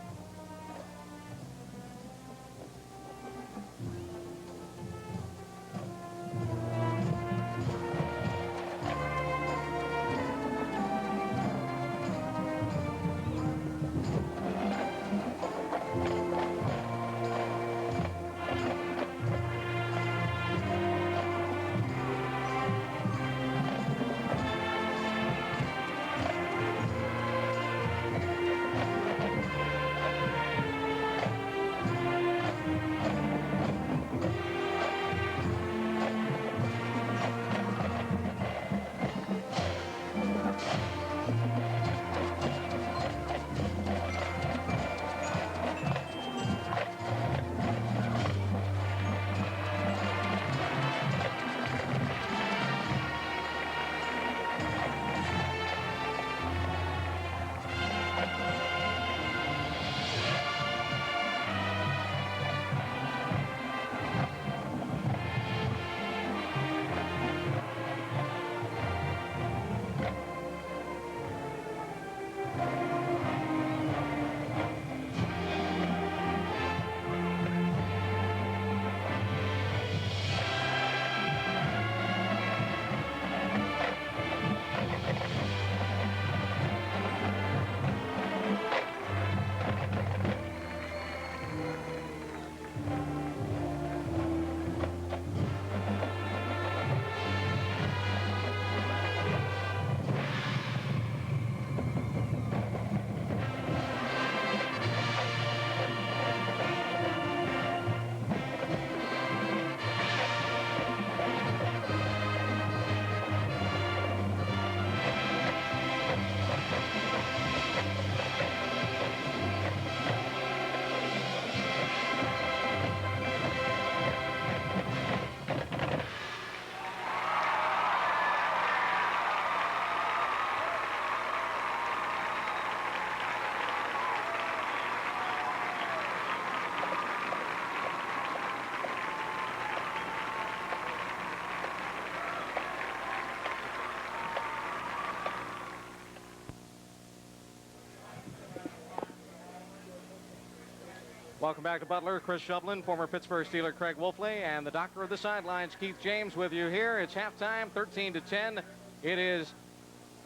Welcome back to Butler. Chris Shovlin, former Pittsburgh Steeler Craig Wolfley, and the doctor of the sidelines, Keith James, with you here. It's halftime, 13-10. It is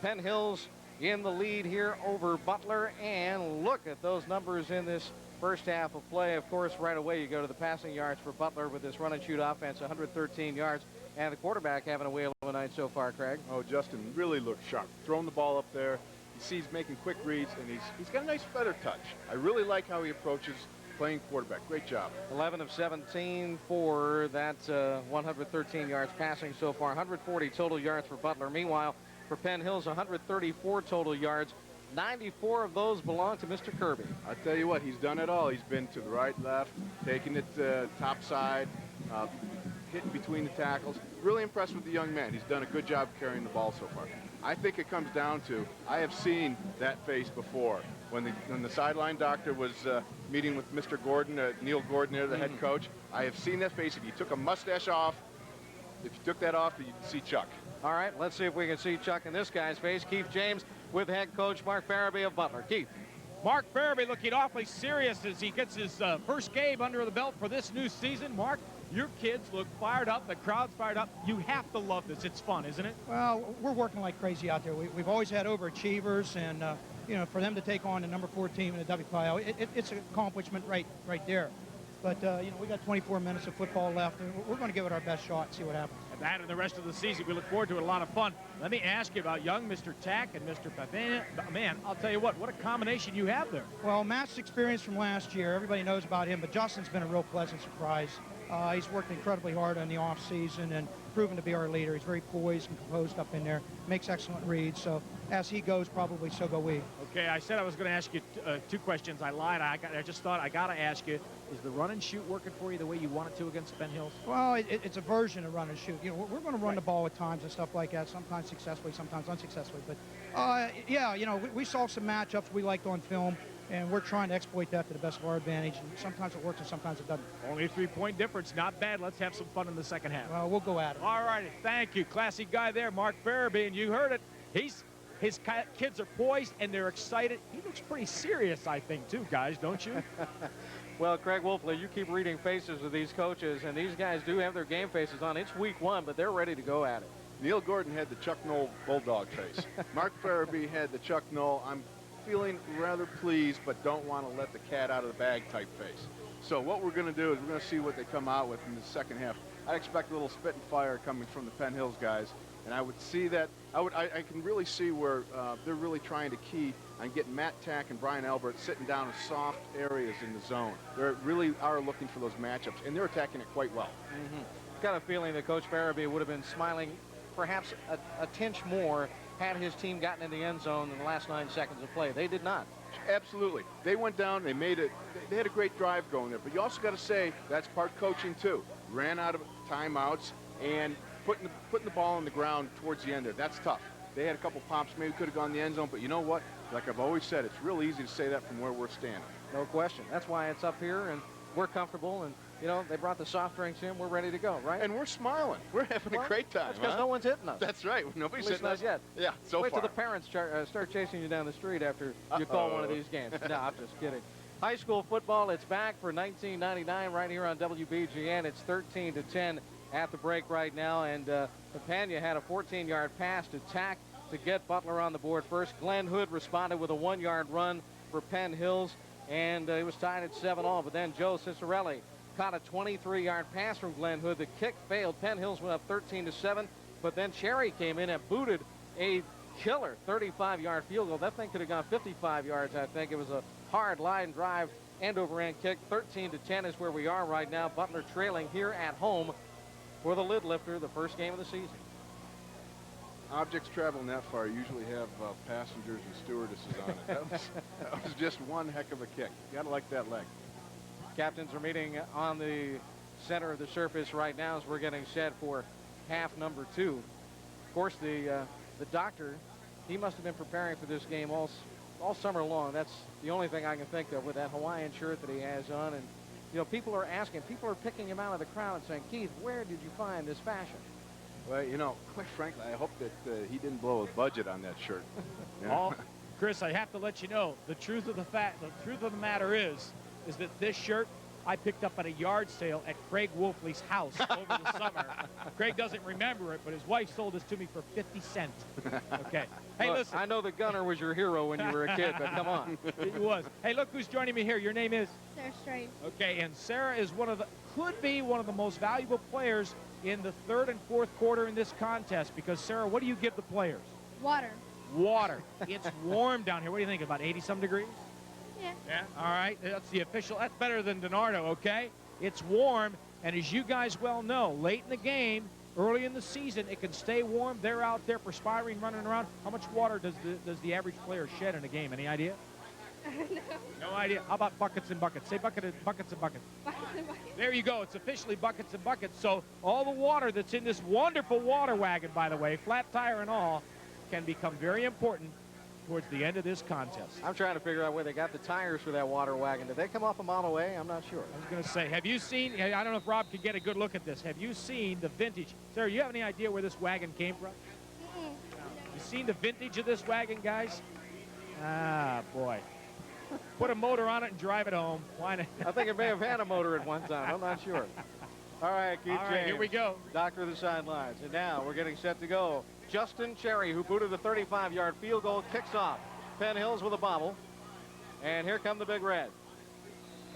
Penn Hills in the lead here over Butler, and look at those numbers in this first half of play. Of course, right away you go to the passing yards for Butler with this run-and-shoot offense, 113 yards, and the quarterback having a whale of a night so far, Craig. Oh, Justin really looks sharp. Throwing the ball up there. You see he's making quick reads, and he's got a nice feather touch. I really like how he approaches playing quarterback. Great job. 11 of 17 for that 113 yards passing so far. 140 total yards for Butler. Meanwhile, for Penn Hills, 134 total yards. 94 of those belong to Mr. Kirby. I tell you what, he's done it all. He's been to the right, left, taking it top side, hitting between the tackles. Really impressed with the young man. He's done a good job carrying the ball so far. I think it comes down to, I have seen that face before. When the sideline doctor was meeting with Mr. Gordon, Neil Gordon there, the head coach, I have seen that face. If you took a mustache off, if you took that off, you'd see Chuck. All right, let's see if we can see Chuck in this guy's face. Keith James with head coach Mark Farabee of Butler. Keith. Mark Farabee looking awfully serious as he gets his first game under the belt for this new season. Mark, your kids look fired up. The crowd's fired up. You have to love this. It's fun, isn't it? Well, we're working like crazy out there. We've always had overachievers, and you know, for them to take on the #4 team in the WPIL, it's an accomplishment right there. But, you know, we got 24 minutes of football left, and we're going to give it our best shot and see what happens. And that and the rest of the season, we look forward to a lot of fun. Let me ask you about young Mr. Tack and Mr. Penn. Man, I'll tell you what a combination you have there. Well, Matt's experience from last year, everybody knows about him, but Justin's been a real pleasant surprise. He's worked incredibly hard on the offseason and proven to be our leader. He's very poised and composed up in there, makes excellent reads. So as he goes, probably so go we. Okay, I said I was going to ask you 2 questions. I lied. I just thought I got to ask you, is the run and shoot working for you the way you want it to against Penn Hills? Well, it's a version of run and shoot. You know, we're going to run the ball at times and stuff like that, sometimes successfully, sometimes unsuccessfully. But, yeah, you know, we saw some matchups we liked on film, and we're trying to exploit that to the best of our advantage. And sometimes it works and sometimes it doesn't. Only a 3-point difference. Not bad. Let's have some fun in the second half. Well, we'll go at it. All righty. Thank you. Classy guy there, Mark Farabee, and you heard it. His kids are poised, and they're excited. He looks pretty serious, I think, too, guys, don't you? Well, Craig Wolfley, you keep reading faces of these coaches, and these guys do have their game faces on. It's week 1, but they're ready to go at it. Neil Gordon had the Chuck Noll Bulldog face. Mark Farabee had the Chuck Noll, I'm feeling rather pleased, but don't want to let the cat out of the bag type face. So what we're going to do is we're going to see what they come out with in the second half. I expect a little spit and fire coming from the Penn Hills guys, and I would see that, I can really see where they're really trying to key on getting Matt Tack and Brian Albert sitting down in soft areas in the zone. They really are looking for those matchups, and they're attacking it quite well. Got a feeling that Coach Farabee would have been smiling perhaps a tinge more had his team gotten in the end zone in the last 9 seconds of play. They did not. Absolutely. They went down, they made it, they had a great drive going there, but you also got to say that's part coaching too. Ran out of timeouts and putting the ball on the ground towards the end there. That's tough. They had a couple pops, maybe could have gone in the end zone, but you know what? Like I've always said, it's real easy to say that from where we're standing. No question. That's why it's up here, and we're comfortable, and you know, they brought the soft drinks in. We're ready to go, right? And we're smiling. We're having a great time. That's because no one's hitting us. That's right. Nobody's hitting us yet. Yeah, so Wait far. till the parents start chasing you down the street after you call one of these games. No, I'm just kidding. High school football, it's back for 1999 right here on WBGN. It's 13-10 at the break right now, and Papania had a 14-yard pass to Tack to get Butler on the board first. Glenn Hood responded with a 1-yard run for Penn Hills, and it was tied at 7-all. But then Joe Cicerelli caught a 23-yard pass from Glenn Hood. The kick failed. Penn Hills went up 13-7, but then Cherry came in and booted a killer 35-yard field goal. That thing could have gone 55 yards, I think. It was a hard line drive, end-over-end kick. 13-10 is where we are right now. Butler trailing here at home for the lid lifter, the first game of the season. Objects traveling that far usually have passengers and stewardesses on it. That was just one heck of a kick. You got to like that leg. Captains are meeting on the center of the surface right now as we're getting set for half number 2. Of course, the doctor, he must have been preparing for this game all summer long. That's the only thing I can think of with that Hawaiian shirt that he has on. And, you know, people are asking, people are picking him out of the crowd and saying, Keith, where did you find this fashion? Well, you know, quite frankly, I hope that he didn't blow his budget on that shirt. Yeah. Chris, I have to let you know, the truth of the matter is that this shirt I picked up at a yard sale at Craig Wolfley's house over the summer. Craig doesn't remember it, but his wife sold this to me for 50 cents. Okay. Hey, look, listen. I know the gunner was your hero when you were a kid, but come on. It was. Hey, look who's joining me here. Your name is? Sarah Strain. Okay, and Sarah is could be one of the most valuable players in the third and fourth quarter in this contest, because, Sarah, what do you give the players? Water. Water. It's warm down here. What do you think, about 80-some degrees? Yeah. Yeah, all right. That's the official. That's better than DiNardo, okay? It's warm, and as you guys well know, late in the game, early in the season, it can stay warm. They're out there perspiring, running around. How much water does the average player shed in a game? Any idea? No idea. How about buckets and buckets? Say buckets and buckets. Buckets and buckets. There you go. It's officially buckets and buckets. So all the water that's in this wonderful water wagon, by the way, flat tire and all, can become very important towards the end of this contest. I'm trying to figure out where they got the tires for that water wagon. Did they come off a mile away? I'm not sure. I was going to say, have you seen, I don't know if Rob can get a good look at this. Have you seen the vintage? Sarah, you have any idea where this wagon came from? You seen the vintage of this wagon, guys? Ah, boy. Put a motor on it and drive it home. Why not? I think it may have had a motor at one time. I'm not sure. All right, Keith James. All right, here we go. Doctor of the sidelines. And now we're getting set to go. Justin Cherry, who booted the 35-yard field goal, kicks off. Penn Hills with a bobble. And here come the Big Red.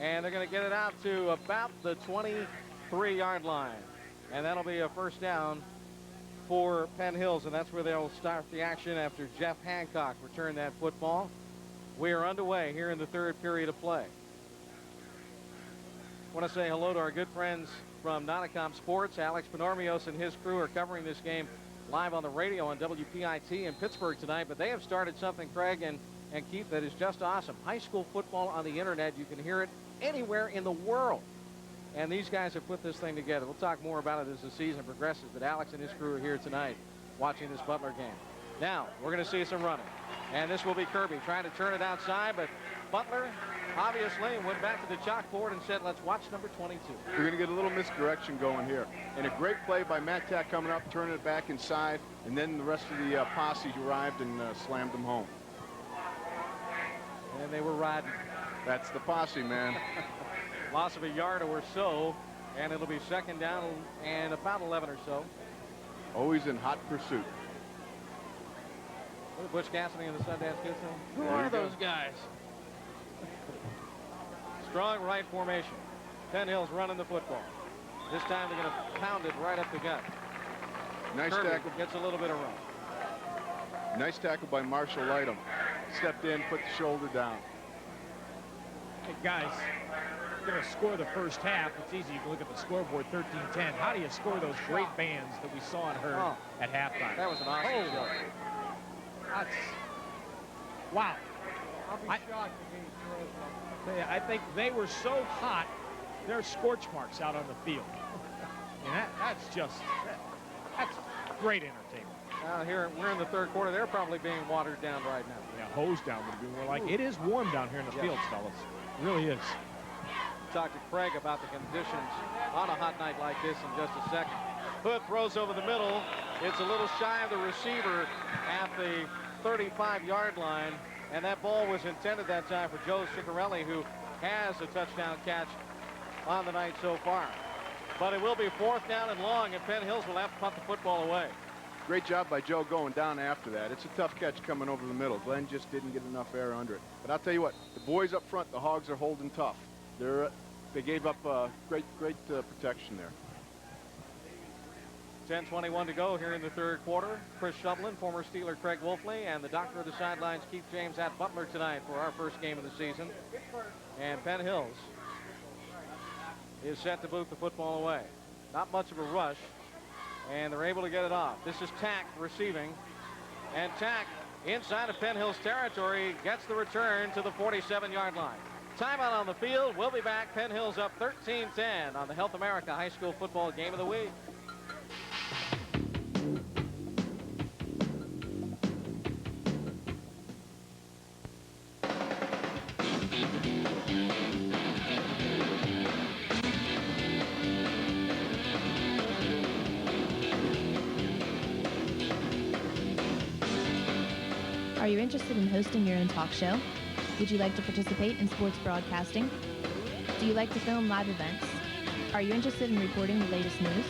And they're going to get it out to about the 23-yard line. And that'll be a first down for Penn Hills, and that's where they'll start the action after Jeff Hancock returned that football. We are underway here in the third period of play. I want to say hello to our good friends from Noticom Sports. Alex Panormios and his crew are covering this game live on the radio on WPIT in Pittsburgh tonight, but they have started something, Craig and Keith, that is just awesome. High school football on the internet. You can hear it anywhere in the world. And these guys have put this thing together. We'll talk more about it as the season progresses, but Alex and his crew are here tonight watching this Butler game. Now, we're going to see some running. And this will be Kirby trying to turn it outside, but Butler obviously went back to the chalkboard and said, let's watch number 22. You're going to get a little misdirection going here. And a great play by Matt Tack coming up, turning it back inside, and then the rest of the posse arrived and slammed them home. And they were riding. That's the posse, man. Loss of a yard or so, and it'll be second down and about 11 or so. Always in hot pursuit. Butch Cassidy and the Sundance Kids. Who There are you go. those guys? Strong right formation. Penn Hills running the football. This time they're going to pound it right up the gut. Nice Kirby tackle. gets a little bit of run. Nice tackle by Marshall Lightham. Stepped in, put the shoulder down. Hey, guys, going to score the first half. It's easy. You can look at the scoreboard, 13-10. How do you score those great bands that we saw and heard at halftime? That was an awesome show. That's, wow. I'll be shocked if he throws one. I think they were so hot, there's scorch marks out on the field. And that's great entertainment. Here we're in the third quarter. They're probably being watered down right now. Yeah, hosed down would be more like. It is warm down here in the fields, fellas. It really is. Talk to Craig about the conditions on a hot night like this in just a second. Hood throws over the middle. It's a little shy of the receiver at the 35-yard line, and that ball was intended that time for Joe Ciccarelli, who has a touchdown catch on the night so far. But it will be fourth down and long, and Penn Hills will have to punt the football away. Great job by Joe going down after that. It's a tough catch coming over the middle. Glenn just didn't get enough air under it. But I'll tell you what, the boys up front, the Hogs are holding tough. They gave up great protection there. 10:21 to go here in the third quarter. Chris Shovlin, former Steeler Craig Wolfley, and the doctor of the sidelines, Keith James, at Butler tonight for our first game of the season. And Penn Hills is set to boot the football away. Not much of a rush, and they're able to get it off. This is Tack receiving, and Tack inside of Penn Hills territory gets the return to the 47-yard line. Timeout on the field. We'll be back. Penn Hills up 13-10 on the Health America High School Football Game of the Week. Are you interested in hosting your own talk show? Would you like to participate in sports broadcasting? Do you like to film live events? Are you interested in reporting the latest news?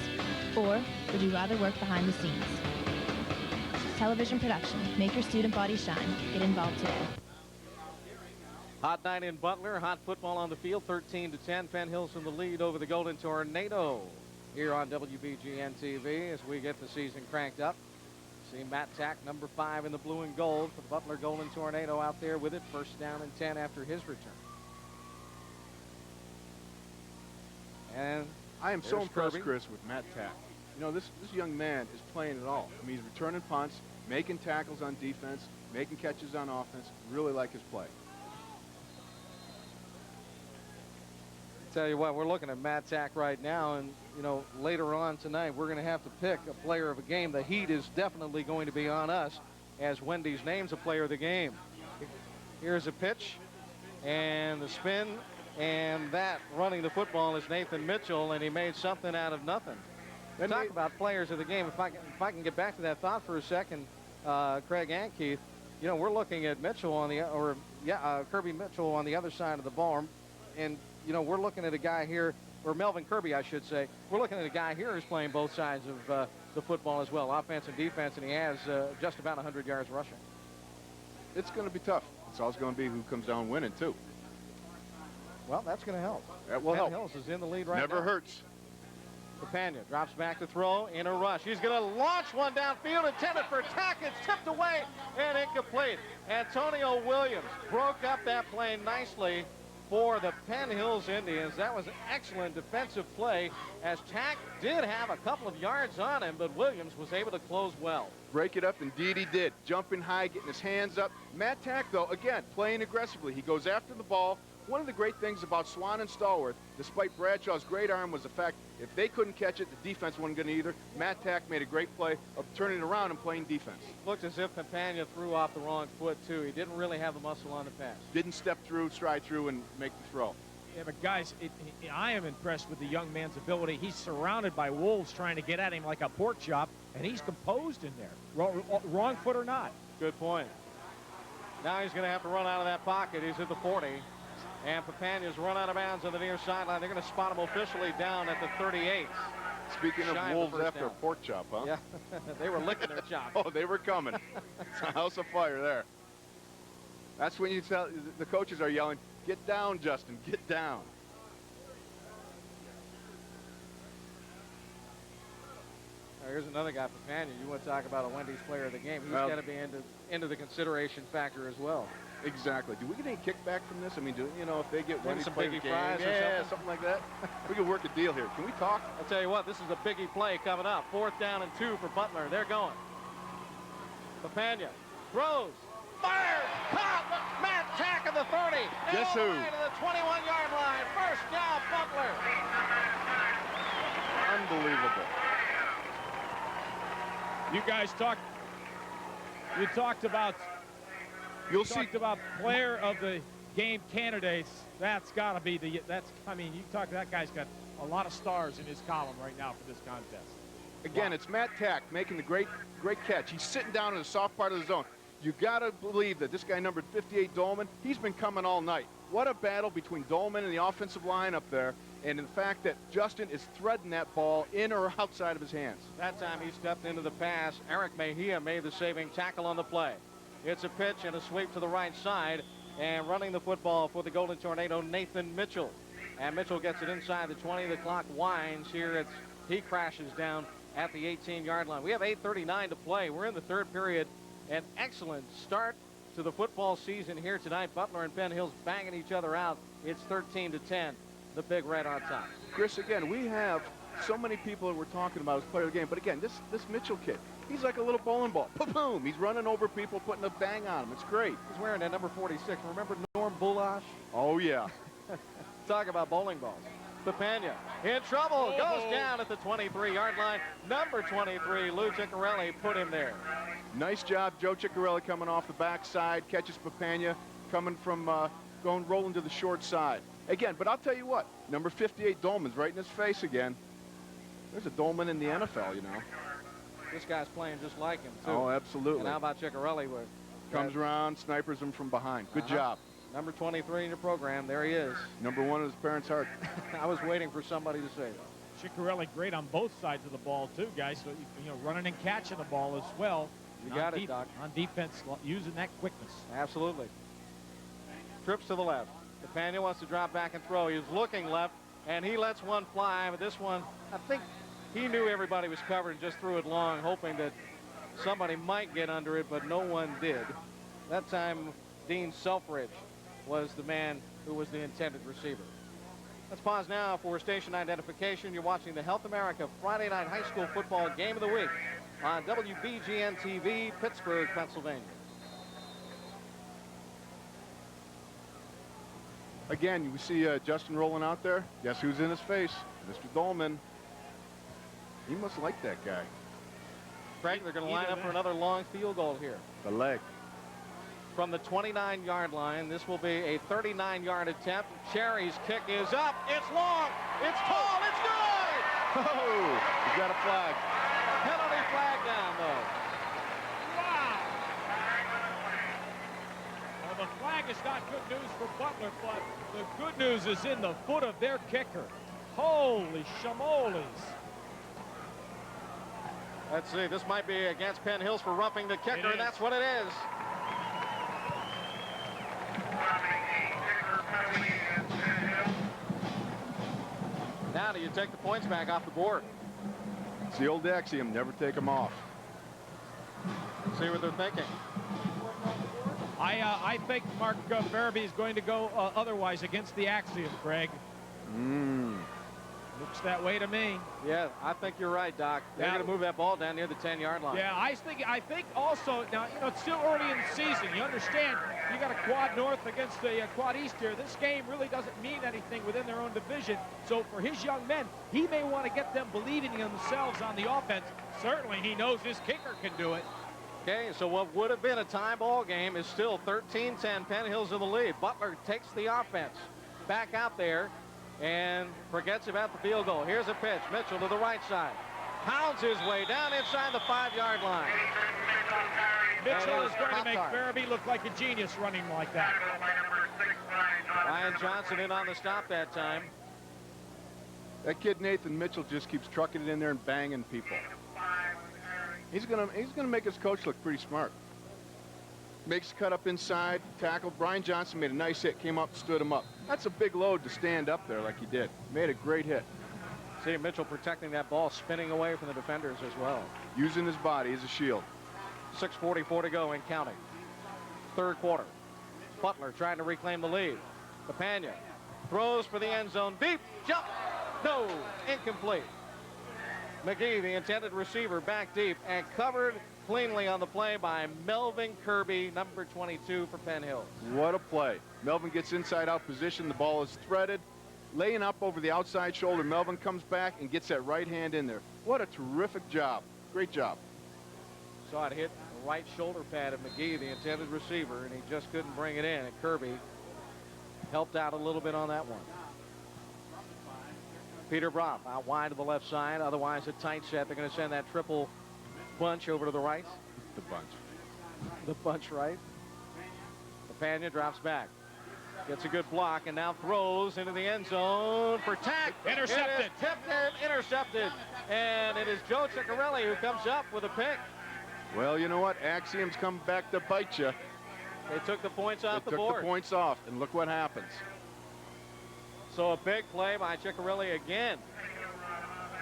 Or would you rather work behind the scenes? Television production. Make your student body shine. Get involved today. Hot night in Butler. Hot football on the field. 13-10. Penn Hills in the lead over the Golden Tornado here on WBGN TV as we get the season cranked up. See Matt Tack, number 5 in the blue and gold for the Butler Golden Tornado out there with it. First down and 10 after his return. And I am so impressed, Kirby. Chris, with Matt Tack. You know, this young man is playing it all. I mean, he's returning punts, making tackles on defense, making catches on offense. Really like his play. Tell you what, we're looking at Matt Tack right now, and you know, later on tonight we're going to have to pick a player of a game. The heat is definitely going to be on us as Wendy's names a player of the game. Here's a pitch and the spin, and that running the football is Nathan Mitchell, and he made something out of nothing. Talk about players of the game. If I can get back to that thought for a second, Craig and Keith, you know, we're looking at Mitchell on the Kirby Mitchell on the other side of the ball, and you know, we're looking at a guy here, or Melvin Kirby, I should say. We're looking at a guy here who's playing both sides of the football as well, offense and defense, and he has just about 100 yards rushing. It's going to be tough. It's always going to be who comes down winning, too. Well, that's going to help. That will Penn help. Hills is in the lead right now. Never hurts. Papania drops back to throw in a rush. He's going to launch one downfield, intended for attack. It's tipped away and incomplete. Antonio Williams broke up that play nicely for the Penn Hills Indians. That was an excellent defensive play, as Tack did have a couple of yards on him, but Williams was able to close well. Break it up, indeed he did. Jumping high, getting his hands up. Matt Tack, though, again, playing aggressively. He goes after the ball. One of the great things about Swan and Stallworth, despite Bradshaw's great arm, was the fact if they couldn't catch it, the defense wasn't going to either. Matt Tack made a great play of turning it around and playing defense. Looked as if Papania threw off the wrong foot, too. He didn't really have the muscle on the pass. Didn't step through, stride through, and make the throw. Yeah, but guys, I am impressed with the young man's ability. He's surrounded by wolves trying to get at him like a pork chop, and he's composed in there, wrong foot or not. Good point. Now he's going to have to run out of that pocket. He's at the 40. And Papania's run out of bounds on the near sideline. They're going to spot him officially down at the 38. Speaking of wolves after a pork chop, huh? Yeah, they were licking their chop. Oh, they were coming. It's a house of fire there. That's when you tell the coaches are yelling, "Get down, Justin, get down." Here's another guy, Papania. You want to talk about a Wendy's player of the game. He's got to be into the consideration factor as well. Exactly. Do we get any kickback from this? I mean, if they get Wendy's some player biggie of the game, fries or something like that. We could work a deal here. Can we talk? I'll tell you what, this is a biggie play coming up. 4th down and 2 for Butler. They're going. Papania throws, fires, caught. Matt Tack of the 30. Guess who? To the 21-yard line. First down, Butler. Unbelievable. You guys talked about player of the game candidates. That's got to be you that guy's got a lot of stars in his column right now for this contest. Again, It's Matt Tack making the great catch. He's sitting down in the soft part of the zone. You got to believe that this guy numbered 58, Dolman, he's been coming all night. What a battle between Dolman and the offensive line up there, and in the fact that Justin is threading that ball in or outside of his hands. That time he stepped into the pass. Eric Mejia made the saving tackle on the play. It's a pitch and a sweep to the right side, and running the football for the Golden Tornado, Nathan Mitchell. And Mitchell gets it inside the 20. The clock winds here. He crashes down at the 18-yard line. We have 8:39 to play. We're in the third period. An excellent start to the football season here tonight. Butler and Penn Hills banging each other out. It's 13-10. The Big Red on top. Chris, again, we have so many people that we're talking about as player of the game. But again, this Mitchell kid, he's like a little bowling ball. Boom! He's running over people, putting a bang on them. It's great. He's wearing that number 46. Remember Norm Bulash? Oh, yeah. Talk about bowling balls. Papania in trouble. Goes down at the 23-yard line. Number 23, Lou Ciccarelli, put him there. Nice job, Joe Ciccarelli coming off the backside, catches Papania, coming from rolling to the short side. Again, but I'll tell you what, number 58, Dolman's right in his face again. There's a Dolman in the NFL, you know. This guy's playing just like him, too. Oh, absolutely. And how about Ciccarelli? Comes around, snipers him from behind. Good job. Number 23 in your program. There he is. Number 1 in his parents' heart. I was waiting for somebody to say that. Ciccarelli great on both sides of the ball, too, guys. So, running and catching the ball as well. You got it, Doc. On defense, using that quickness. Absolutely. Trips to the left. Papania wants to drop back and throw. He was looking left, and he lets one fly. But this one, I think he knew everybody was covered and just threw it long, hoping that somebody might get under it, but no one did. That time, Dean Selfridge was the man who was the intended receiver. Let's pause now for station identification. You're watching the Health America Friday Night High School Football Game of the Week on WBGN TV, Pittsburgh, Pennsylvania. Again, you see Justin rolling out there. Guess who's in his face? Mr. Dolman. He must like that guy. Frank, they're going to line up for another long field goal here. The leg. From the 29-yard line, this will be a 39-yard attempt. Cherry's kick is up. It's long. It's tall. It's good. Oh, he's got a flag. Penalty flag down, though. Wow. Well, the flag is not good news for Butler, but the good news is in the foot of their kicker. Holy shamoles. Let's see. This might be against Penn Hills for roughing the kicker, and that's what it is. you take the points back off the board. It's the old axiom, never take them off. See what they're thinking. I think Mark Farabee is going to go otherwise against the axiom, Greg. Looks that way to me. Yeah, I think you're right, Doc. They're going to move that ball down near the 10-yard line. Yeah, I think also, now, you know, it's still early in the season. You understand, you got a quad north against the quad east here. This game really doesn't mean anything within their own division. So for his young men, he may want to get them believing in themselves on the offense. Certainly, he knows his kicker can do it. Okay, so what would have been a tie ball game is still 13-10. Penn Hill's in the lead. Butler takes the offense back out there and forgets about the field goal. Here's a pitch. Mitchell to the right side. Pounds his way down inside the 5-yard line. Mitchell is going to make Farabee look like a genius running like that. Ryan Johnson in on the stop that time. That kid Nathan Mitchell just keeps trucking it in there and banging people. He's gonna make his coach look pretty smart. Makes a cut up inside, tackled. Brian Johnson made a nice hit, came up, stood him up. That's a big load to stand up there like he did. Made a great hit. See Mitchell protecting that ball, spinning away from the defenders as well. Using his body as a shield. 6:44 to go and counting. Third quarter. Butler trying to reclaim the lead. Papania throws for the end zone. Deep jump. No, incomplete. McGee, the intended receiver, back deep and covered cleanly on the play by Melvin Kirby, number 22 for Penn Hill. What a play. Melvin gets inside out position. The ball is threaded. Laying up over the outside shoulder. Melvin comes back and gets that right hand in there. What a terrific job. Great job. Saw it hit the right shoulder pad of McGee, the intended receiver, and he just couldn't bring it in. And Kirby helped out a little bit on that one. Peter Broff out wide to the left side. Otherwise a tight set. They're going to send that triple bunch over to the right. The bunch. The bunch right. Papania drops back. Gets a good block and now throws into the end zone for tack. Intercepted. It is tipped and intercepted. And it is Joe Ciccarelli who comes up with a pick. Well, you know what? Axioms come back to bite you. They took the points off the board. They took the points off, and look what happens. So a big play by Ciccarelli again.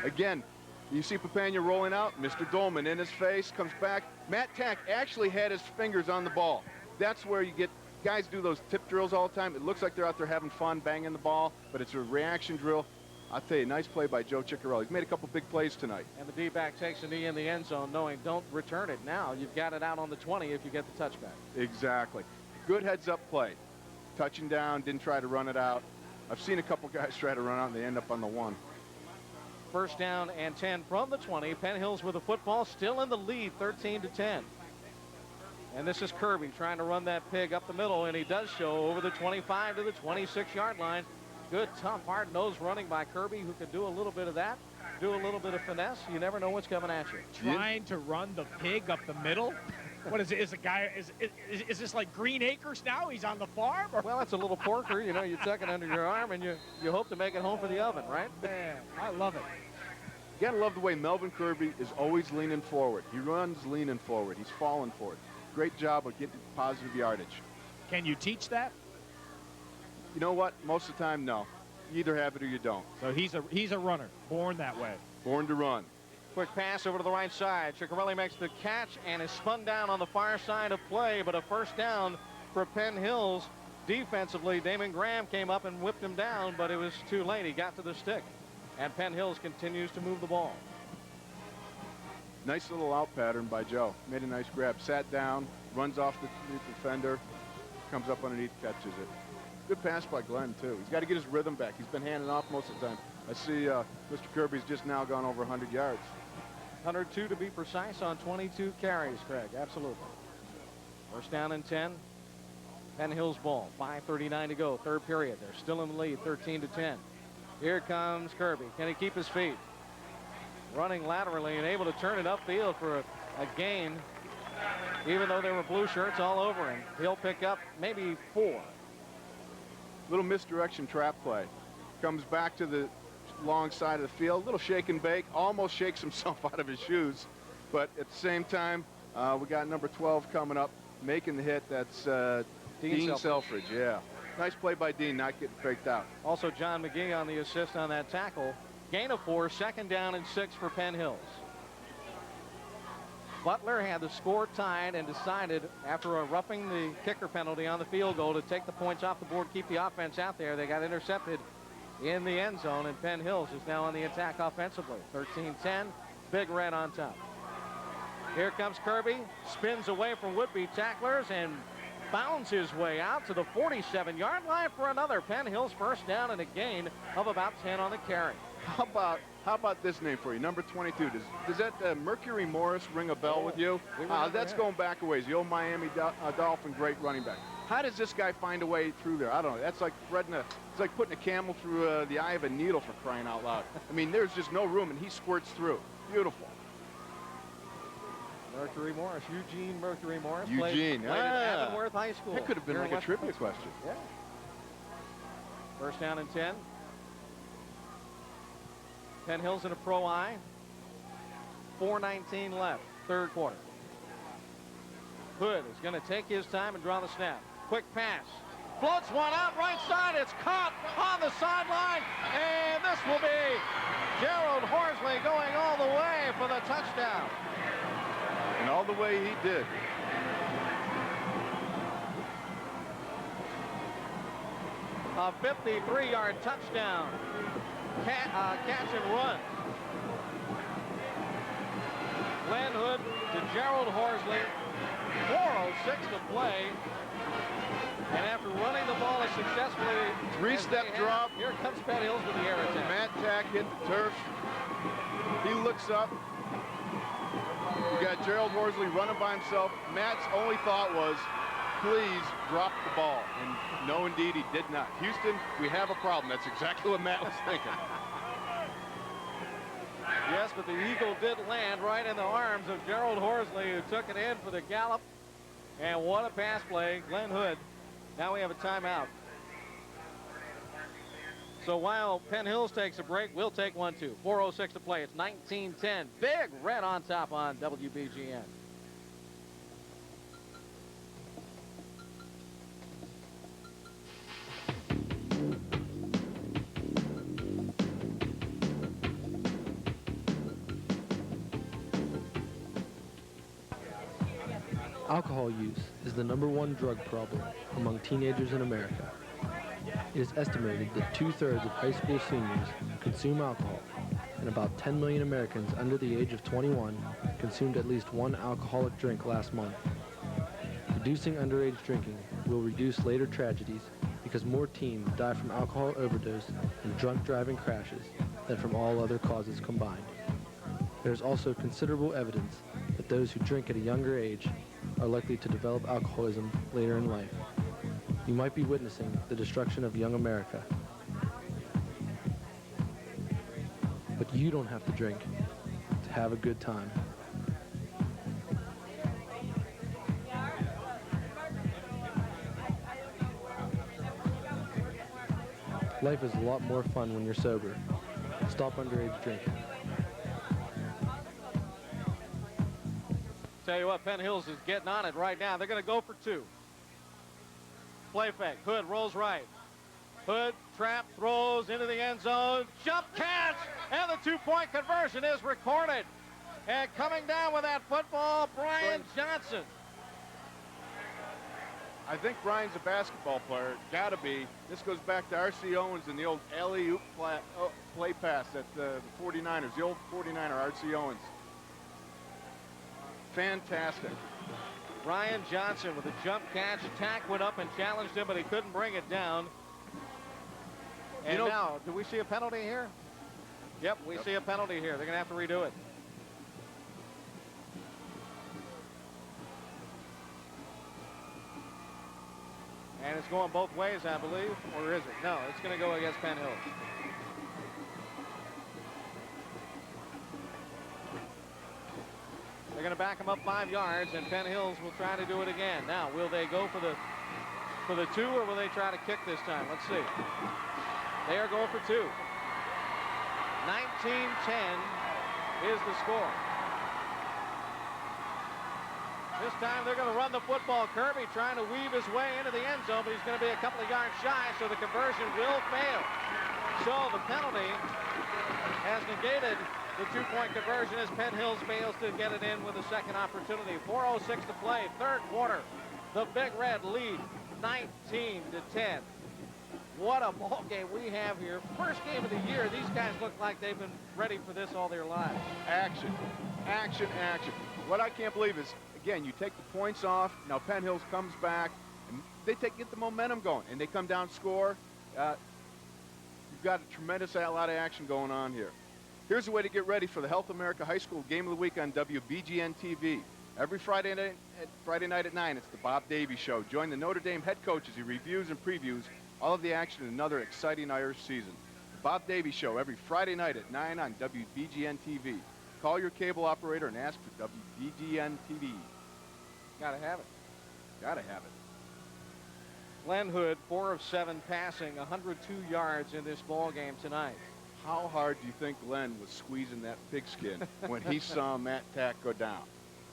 Again, you see Papania rolling out. Mr. Dolman in his face, comes back. Matt Tack actually had his fingers on the ball. That's where you get guys do those tip drills all the time. It looks like they're out there having fun banging the ball, but it's a reaction drill. I'll tell you, nice play by Joe Ciccarelli. He's made a couple big plays tonight. And the D-back takes a knee in the end zone, knowing don't return it now. You've got it out on the 20 if you get the touchback. Exactly. Good heads-up play. Touching down, didn't try to run it out. I've seen a couple guys try to run out, and they end up on the 1. First down and 10 from the 20. Penn Hills with the football, still in the lead, 13-10. And this is Kirby trying to run that pig up the middle, and he does so over the 25 to the 26-yard line. Good, tough, hard-nosed running by Kirby, who can do a little bit of that, do a little bit of finesse. You never know what's coming at you. Trying to run the pig up the middle? What is it? Is the guy, is this like Green Acres now? He's on the farm? Or? Well, it's a little porker. You know, you tuck it under your arm, and you hope to make it home for the oven, right? Man, I love it. You gotta love the way Melvin Kirby is always leaning forward. He runs leaning forward. He's falling forward. Great job of getting positive yardage. Can you teach that? You know what? Most of the time, no. You either have it or you don't. So he's a runner, born that way. Born to run. Quick pass over to the right side. Ciccarelli makes the catch and is spun down on the far side of play, but a first down for Penn Hills. Defensively, Damon Graham came up and whipped him down, but it was too late. He got to the stick, and Penn Hills continues to move the ball. Nice little out pattern by Joe. Made a nice grab. Sat down, runs off the defender, comes up underneath, catches it. Good pass by Glenn, too. He's got to get his rhythm back. He's been handing off most of the time. I see Mr. Kirby's just now gone over 100 yards. 102 to be precise on 22 carries, Craig. Absolutely. First down and 10. Penn Hills ball. 5:39 to go. Third period. They're still in the lead, 13-10. Here comes Kirby. Can he keep his feet? Running laterally and able to turn it upfield for a gain, even though there were blue shirts all over him. He'll pick up maybe 4. Little misdirection trap play. Comes back to the long side of the field. Little shake and bake. Almost shakes himself out of his shoes. But at the same time, we got number 12 coming up, making the hit. That's Dean Selfridge. Yeah. Nice play by Dean, not getting faked out. Also, John McGee on the assist on that tackle. Gain of 4, 2nd down and 6 for Penn Hills. Butler had the score tied and decided after a roughing the kicker penalty on the field goal to take the points off the board, keep the offense out there. They got intercepted in the end zone, and Penn Hills is now on the attack offensively. 13-10, Big Red on top. Here comes Kirby, spins away from would-be tacklers and bounds his way out to the 47-yard line for another Penn Hills first down and a gain of about 10 on the carry. How about this name for you, number 22? Does that Mercury Morris ring a bell with you? That's going back a ways. The old Miami Dolphin great running back. How does this guy find a way through there? I don't know. That's like it's like putting a camel through the eye of a needle, for crying out loud. I mean, there's just no room, and he squirts through. Beautiful. Mercury Morris, Eugene Mercury Morris. Eugene, played at Avonworth High School. That could have been like a trivia question. Yeah. First down and 10. Penn Hills in a pro eye. 4:19 left, third quarter. Hood is going to take his time and draw the snap. Quick pass. Floats one out right side. It's caught on the sideline. And this will be Gerald Horsley going all the way for the touchdown. And all the way he did. A 53-yard touchdown. Catch and run. Glenn Hood to Gerald Horsley. 4:06 to play. And after running the ball as successfully, three-step drop. Here comes Penn Hills with the air attack. Matt Tack hit the turf. He looks up. You got Gerald Horsley running by himself. Matt's only thought was, please drop the ball. And no, indeed, he did not. Houston, we have a problem. That's exactly what Matt was thinking. Yes, but the Eagle did land right in the arms of Gerald Horsley, who took it in for the gallop. And what a pass play. Glenn Hood. Now we have a timeout. So while Penn Hills takes a break, we'll take one too. 4:06 to play. It's 19-10. Big Red on top on WBGN. Alcohol use is the #1 drug problem among teenagers in America. It is estimated that 2/3 of high school seniors consume alcohol, and about 10 million Americans under the age of 21 consumed at least one alcoholic drink last month. Reducing underage drinking will reduce later tragedies because more teens die from alcohol overdose and drunk driving crashes than from all other causes combined. There is also considerable evidence that those who drink at a younger age are likely to develop alcoholism later in life. You might be witnessing the destruction of young America. But you don't have to drink to have a good time. Life is a lot more fun when you're sober. Stop underage drinking. Tell you what, Penn Hills is getting on it right now. They're going to go for two. Play fake. Hood rolls right. Hood, trap, throws into the end zone. Jump catch, and the two-point conversion is recorded. And coming down with that football, Brian Johnson. I think Brian's a basketball player. Gotta be. This goes back to R.C. Owens and the old alley-oop play pass at the 49ers, the old 49er R.C. Owens. Fantastic. Brian Johnson with a jump catch. Tack went up and challenged him, but he couldn't bring it down. And now, do we see a penalty here? Yep, we see a penalty here. They're going to have to redo it. And it's going both ways, I believe. Or is it? No, it's going to go against Penn Hills. They're going to back him up 5 yards, and Penn Hills will try to do it again. Now, will they go for the two, or will they try to kick this time? Let's see. They are going for two. 19-10 is the score. This time they're going to run the football. Kirby trying to weave his way into the end zone, but he's going to be a couple of yards shy, so the conversion will fail. So the penalty has negated the two-point conversion as Penn Hills fails to get it in with a second opportunity. 4:06 to play, third quarter. The Big Red lead 19-10. What a ball game we have here. First game of the year. These guys look like they've been ready for this all their lives. Action, action, action. What I can't believe is, again, you take the points off. Now Penn Hills comes back, and they get the momentum going, and they come down, score. You've got a tremendous lot of action going on here. Here's a way to get ready for the Health America High School Game of the Week on WBGN TV. Every Friday night at 9, it's the Bob Davie Show. Join the Notre Dame head coach as he reviews and previews all of the action in another exciting Irish season. The Bob Davie Show every Friday night at 9 on WBGN TV. Call your cable operator and ask for WBGN TV. Gotta have it. Gotta have it. Glenn Hood, 4 of 7 passing, 102 yards in this ball game tonight. How hard do you think Glenn was squeezing that pigskin when he saw Matt Tack go down?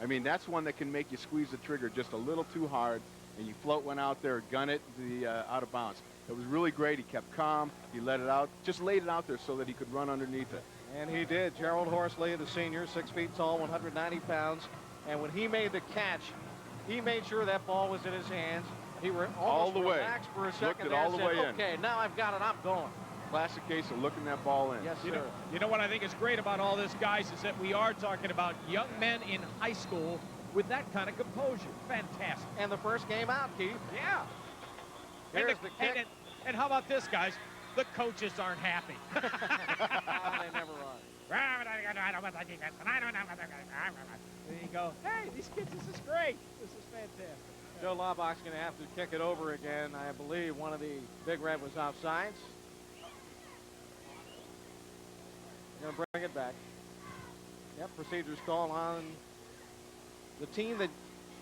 I mean, that's one that can make you squeeze the trigger just a little too hard, and you float one out there, gun it out of bounds. It was really great. He kept calm. He let it out, just laid it out there so that he could run underneath it. And he did. Gerald Horsley, the senior, 6 feet tall, 190 pounds. And when he made the catch, he made sure that ball was in his hands. He almost all the way. relaxed for a second. Looked it there all and the said, way in. okay, now I've got it. I'm going. Classic case of looking that ball in. Yes, sir. You know what I think is great about all this, guys, is that we are talking about young men in high school with that kind of composure. Fantastic. And the first game out, Keith. Yeah. Here's the kick. And how about this, guys? The coaches aren't happy. They never run. There you go. Hey, these kids, this is great. This is fantastic. Joe Laubach's going to have to kick it over again. I believe one of the Big Red was offsides. Going to bring it back. Yep, procedures call on the team that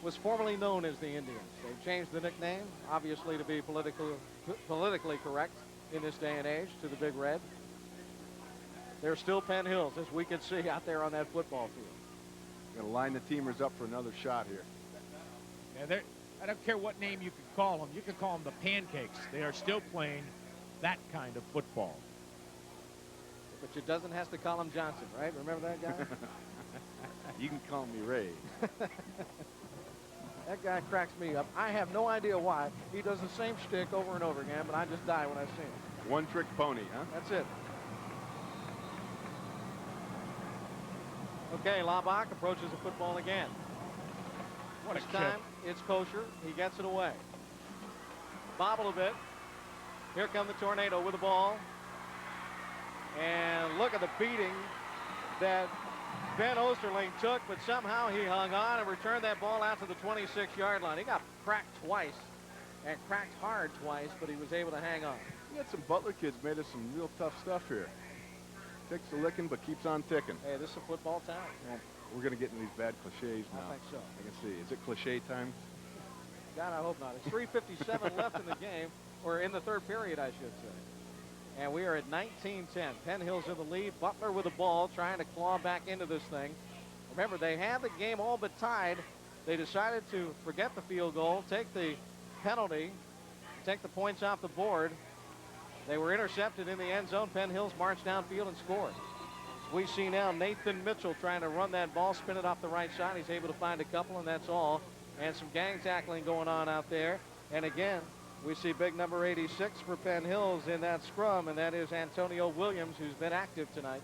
was formerly known as the Indians. They've changed the nickname, obviously, to be politically correct in this day and age, to the Big Red. They're still Penn Hills, as we can see out there on that football field. Going to line the teamers up for another shot here. Yeah, I don't care what name you can call them. You can call them the Pancakes. They are still playing that kind of football. But you doesn't have to call him Johnson, right? Remember that guy? You can call me Ray. That guy cracks me up. I have no idea why. He does the same shtick over and over again, but I just die when I see him. One-trick pony, huh? That's it. Okay, Laubach approaches the football again. What a this time, it's kosher. He gets it away. Bobble a bit. Here come the Tornado with the ball. And look at the beating that Ben Osterling took, but somehow he hung on and returned that ball out to the 26-yard line. He got cracked twice and cracked hard twice, but he was able to hang on. We got some Butler kids made us some real tough stuff here. Takes a licking, but keeps on ticking. Hey, this is a football town. Well, we're going to get into these bad cliches now. I think so. I can see. Is it cliche time? God, I hope not. It's 3:57 left in the game, or in the third period, I should say. And we are at 19-10. Penn Hills in the lead. Butler with the ball, trying to claw back into this thing. Remember, they had the game all but tied. They decided to forget the field goal, take the penalty, take the points off the board. They were intercepted in the end zone. Penn Hills marched downfield and scored. We see now Nathan Mitchell trying to run that ball, spin it off the right side. He's able to find a couple, and that's all. And some gang tackling going on out there. And again, we see big number 86 for Penn Hills in that scrum, and that is Antonio Williams, who's been active tonight.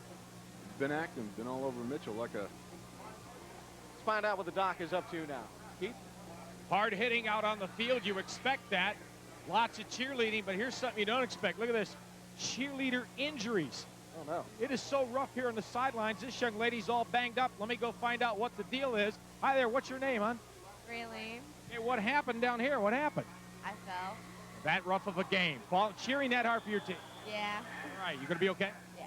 Been active, been all over Mitchell like a... Let's find out what the doc is up to now. Keith? Hard hitting out on the field. You expect that. Lots of cheerleading, but here's something you don't expect. Look at this. Cheerleader injuries. Oh, no. It is so rough here on the sidelines. This young lady's all banged up. Let me go find out what the deal is. Hi there. What's your name, hon? Raylene. Hey, what happened down here? What happened? I fell. That rough of a game. Cheering that hard for your team. Yeah. All right, you going to be okay? Yeah.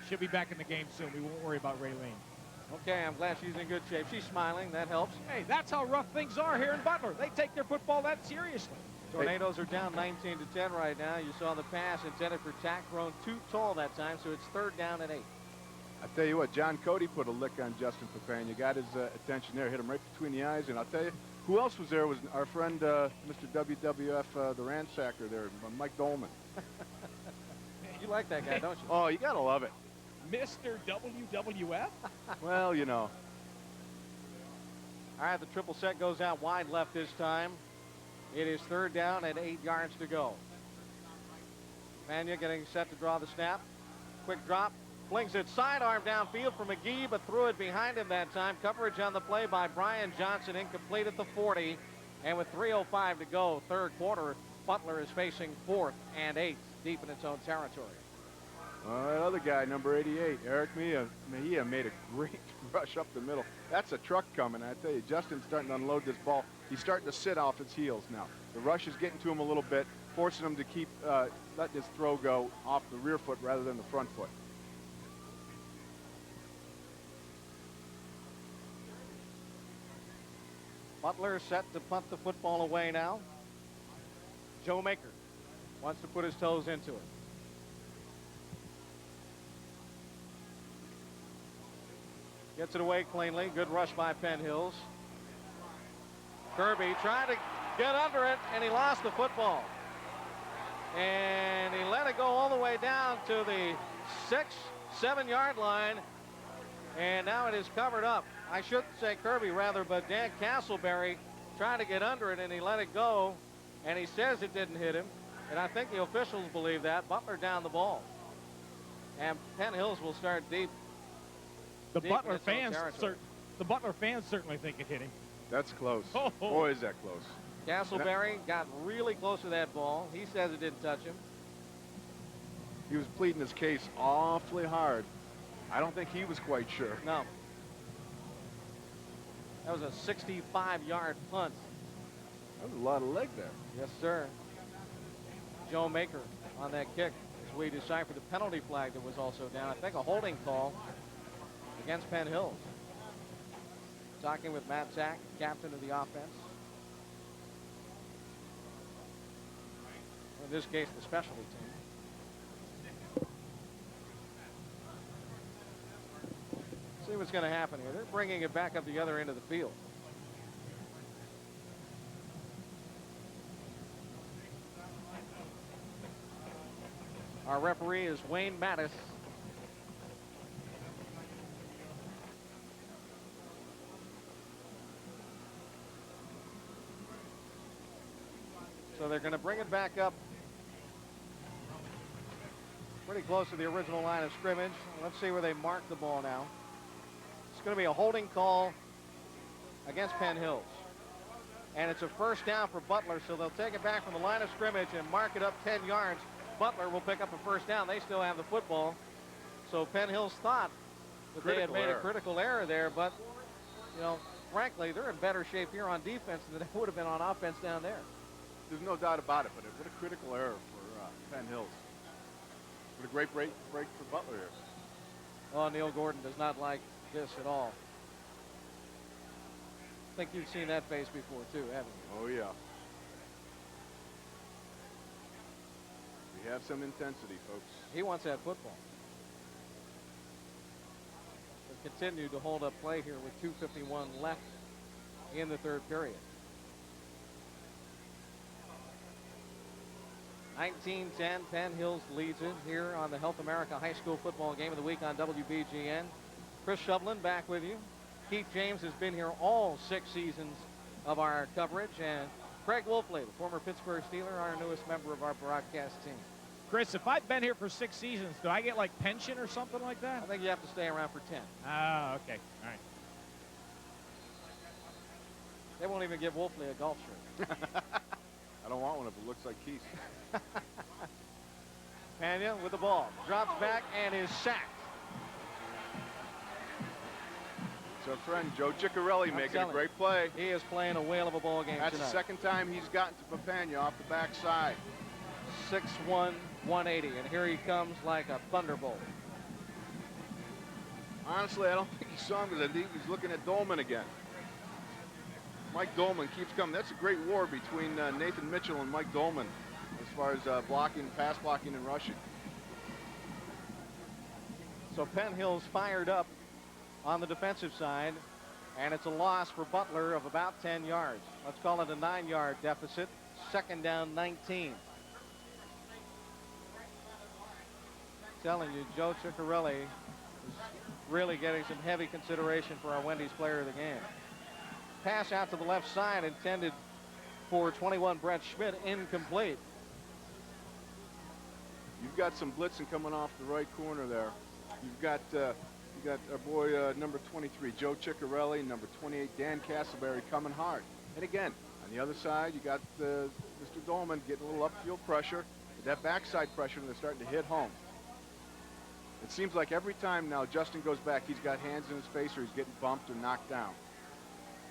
She'll be back in the game soon. We won't worry about Raylene. Okay, I'm glad she's in good shape. She's smiling. That helps. Hey, that's how rough things are here in Butler. They take their football that seriously. Tornadoes are down 19-10 right now. You saw the pass intended for Tack, thrown too tall that time, so it's 3rd down and 8. I tell you what, John Cody put a lick on Justin Papin. You got his attention there, hit him right between the eyes, and I'll tell you, who else was there was our friend, Mr. WWF, the ransacker there, Mike Dolman. You like that guy, don't you? Oh, you got to love it. Mr. WWF? Well, you know. All right, the triple set goes out wide left this time. It is 3rd down and 8 yards to go. Mania getting set to draw the snap. Quick drop. Flings it sidearm downfield for McGee, but threw it behind him that time. Coverage on the play by Brian Johnson, incomplete at the 40. And with 3:05 to go, 3rd quarter, Butler is facing 4th and 8 deep in its own territory. That other guy, number 88, Eric Mejia, made a great rush up the middle. That's a truck coming, I tell you. Justin's starting to unload this ball. He's starting to sit off his heels now. The rush is getting to him a little bit, forcing him to keep letting his throw go off the rear foot rather than the front foot. Butler set to punt the football away now. Joe Maker wants to put his toes into it. Gets it away cleanly. Good rush by Penn Hills. Kirby trying to get under it, and he lost the football. And he let it go all the way down to the 6-7 yard line. And now it is covered up. I shouldn't say Kirby, rather, but Dan Castleberry tried to get under it, and he let it go. And he says it didn't hit him. And I think the officials believe that. Butler down the ball. And Penn Hills will start deep. The Butler fans certainly think it hit him. That's close. Oh. Boy, is that close. Castleberry got really close to that ball. He says it didn't touch him. He was pleading his case awfully hard. I don't think he was quite sure. No. That was a 65-yard punt. That was a lot of leg there. Yes, sir. Joe Maker on that kick as we decipher the penalty flag that was also down. I think a holding call against Penn Hills. Talking with Matt Zack, captain of the offense. In this case, the specialty team. See what's going to happen here. They're bringing it back up the other end of the field. Our referee is Wayne Mattis. So they're going to bring it back up pretty close to the original line of scrimmage. Let's see where they mark the ball now. It's going to be a holding call against Penn Hills. And it's a 1st down for Butler, so they'll take it back from the line of scrimmage and mark it up 10 yards. Butler will pick up a 1st down. They still have the football. So Penn Hills thought that they had made a critical error there, but, you know, frankly, they're in better shape here on defense than they would have been on offense down there. There's no doubt about it, but what a critical error for Penn Hills. What a great break for Butler here. Oh, Neil Gordon does not like this at all. I think you've seen that face before, too, haven't you? Oh, yeah. We have some intensity, folks. He wants that football. They've continued to hold up play here with 2:51 left in the 3rd period. 19-10, Penn Hills leads it here on the Health America High School Football Game of the Week on WBGN. Chris Shovlin back with you. Keith James has been here all 6 seasons of our coverage, and Craig Wolfley, the former Pittsburgh Steeler, our newest member of our broadcast team. Chris, if I've been here for 6 seasons, do I get like pension or something like that? I think you have to stay around for 10. Ah, okay. All right. They won't even give Wolfley a golf shirt. I don't want one if it looks like Keith. Pena with the ball. Drops back and is sacked. It's our friend Joe Ciccarelli making a great play. He is playing a whale of a ball game That's tonight. the 2nd time he's gotten to Papania off the backside. 6'1", 180, and here he comes like a thunderbolt. Honestly, I don't think he saw him because I think he's looking at Dolman again. Mike Dolman keeps coming. That's a great war between Nathan Mitchell and Mike Dolman as far as blocking, pass blocking, and rushing. So Penn Hills fired up on the defensive side, and it's a loss for Butler of about 10 yards. Let's call it a 9-yard deficit. 2nd down, 19. telling you, Joe Ciccarelli is really getting some heavy consideration for our Wendy's player of the game. Pass out to the left side intended for 21 Brett Schmidt, incomplete. You've got some blitzing coming off the right corner there. You've got our boy number 23, Joe Ciccarelli, number 28, Dan Castleberry coming hard. And again, on the other side, you got Mr. Dolman getting a little upfield pressure. But that backside pressure, and they're starting to hit home. It seems like every time now Justin goes back, he's got hands in his face or he's getting bumped or knocked down.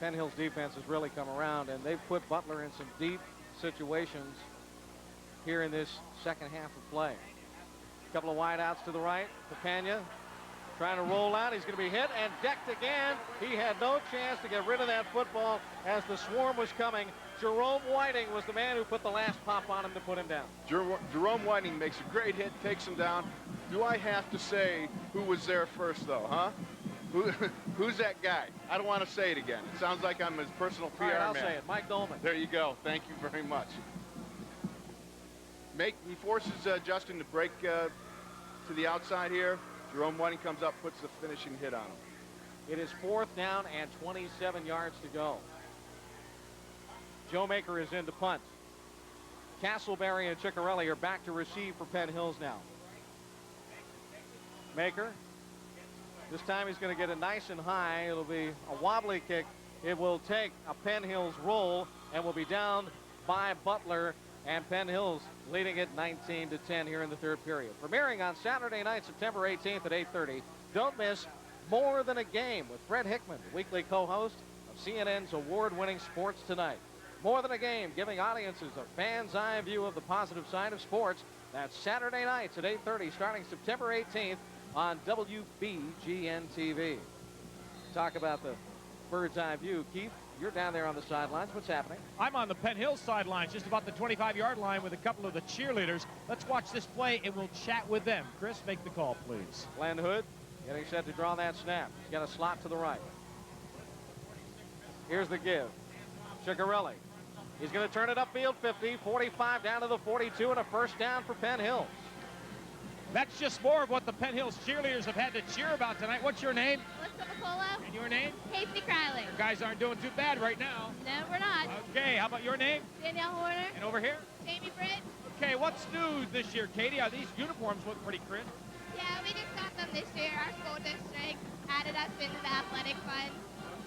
Penn Hill's defense has really come around, and they've put Butler in some deep situations here in this second half of play. A couple of wideouts to the right. Papania trying to roll out. He's going to be hit and decked again. He had no chance to get rid of that football as the swarm was coming. Jerome Whiting was the man who put the last pop on him to put him down. Jerome Whiting makes a great hit, takes him down. Do I have to say who was there first, though, huh? Who's that guy? I don't want to say it again. It sounds like I'm his personal PR All right, I'll man. say it. Mike Dolman. There you go. Thank you very much. He forces Justin to break to the outside here. Jerome Whiting comes up, puts the finishing hit on him. It is 4th down and 27 yards to go. Joe Maker is in to punt. Castleberry and Ciccarelli are back to receive for Penn Hills now. Maker. This time he's going to get it nice and high. It'll be a wobbly kick. It will take a Penn Hills roll and will be down by Butler, and Penn Hills leading it 19-10 here in the third period. Premiering on Saturday night, September 18th at 8:30. Don't miss More Than a Game with Fred Hickman, the weekly co-host of CNN's award-winning Sports Tonight. More Than a Game, giving audiences a fan's eye view of the positive side of sports. That's Saturday nights at 8:30, starting September 18th on WBGN TV. Talk about the bird's eye view. Keith, you're down there on the sidelines. What's happening? I'm on the Penn Hills sidelines, just about the 25-yard line with a couple of the cheerleaders. Let's watch this play, and we'll chat with them. Chris, make the call, please. Glenn Hood getting set to draw that snap. He's got a slot to the right. Here's the give. Ciccarelli. He's going to turn it upfield 50, 45 down to the 42, and a first down for Penn Hills. That's just more of what the Penn Hills cheerleaders have had to cheer about tonight. What's your name? Alyssa McCullough. And your name? Casey Crowley. You guys aren't doing too bad right now. No, we're not. Okay, how about your name? Danielle Horner. And over here? Jamie Britt. Okay, what's new this year, Katie? These uniforms look pretty crisp. Yeah, we just got them this year. Our school district added us into the athletic fund.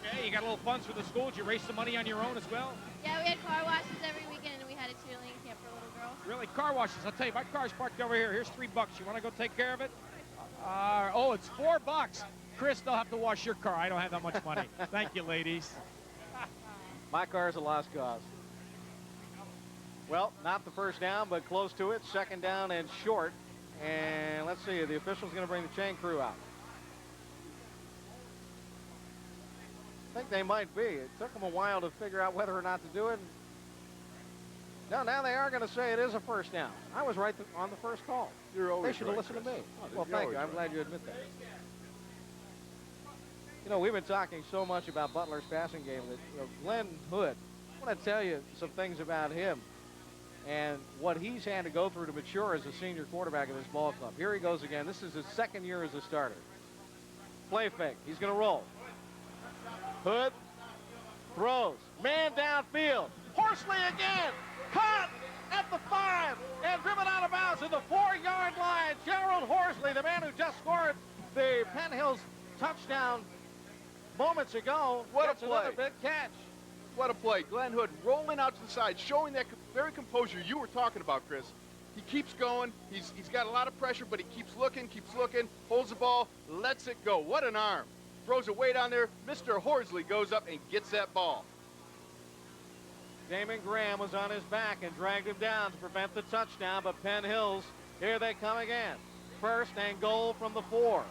Okay, you got a little funds for the school. Did you raise some money on your own as well? Yeah, we had car washes every weekend, and we had a cheerleading camp for little girls. Really? Car washes. I'll tell you, my car's parked over here. Here's $3. You want to go take care of it? Oh, it's $4. Chris, they'll have to wash your car. I don't have that much money. Thank you, ladies. My car is a lost cause. Well, not the first down, but close to it. Second down and short. And let's see, the official's going to bring the chain crew out. I think they might be. It took them a while to figure out whether or not to do it. No, now they are going to say it is a first down. I was right on the first call. They should have listened to me. Well, thank you. I'm glad you admit that. You know, we've been talking so much about Butler's passing game that Glenn Hood, I want to tell you some things about him and what he's had to go through to mature as a senior quarterback of this ball club. Here he goes again. This is his second year as a starter. Play fake. He's going to roll. Hood throws. Man downfield. Horsley again. Caught at the 5 and driven out of bounds to the 4-yard line. Gerald Horsley, the man who just scored the Penn Hills touchdown moments ago. What a gets another play. big catch. What a play. Glenn Hood rolling out to the side, showing that very composure you were talking about, Chris. He keeps going. He's got a lot of pressure, but he keeps looking, holds the ball, lets it go. What an arm. Throws a weight on there. Mr. Horsley goes up and gets that ball. Damon Graham was on his back and dragged him down to prevent the touchdown, but Penn Hills, here they come again. First and goal from the 4.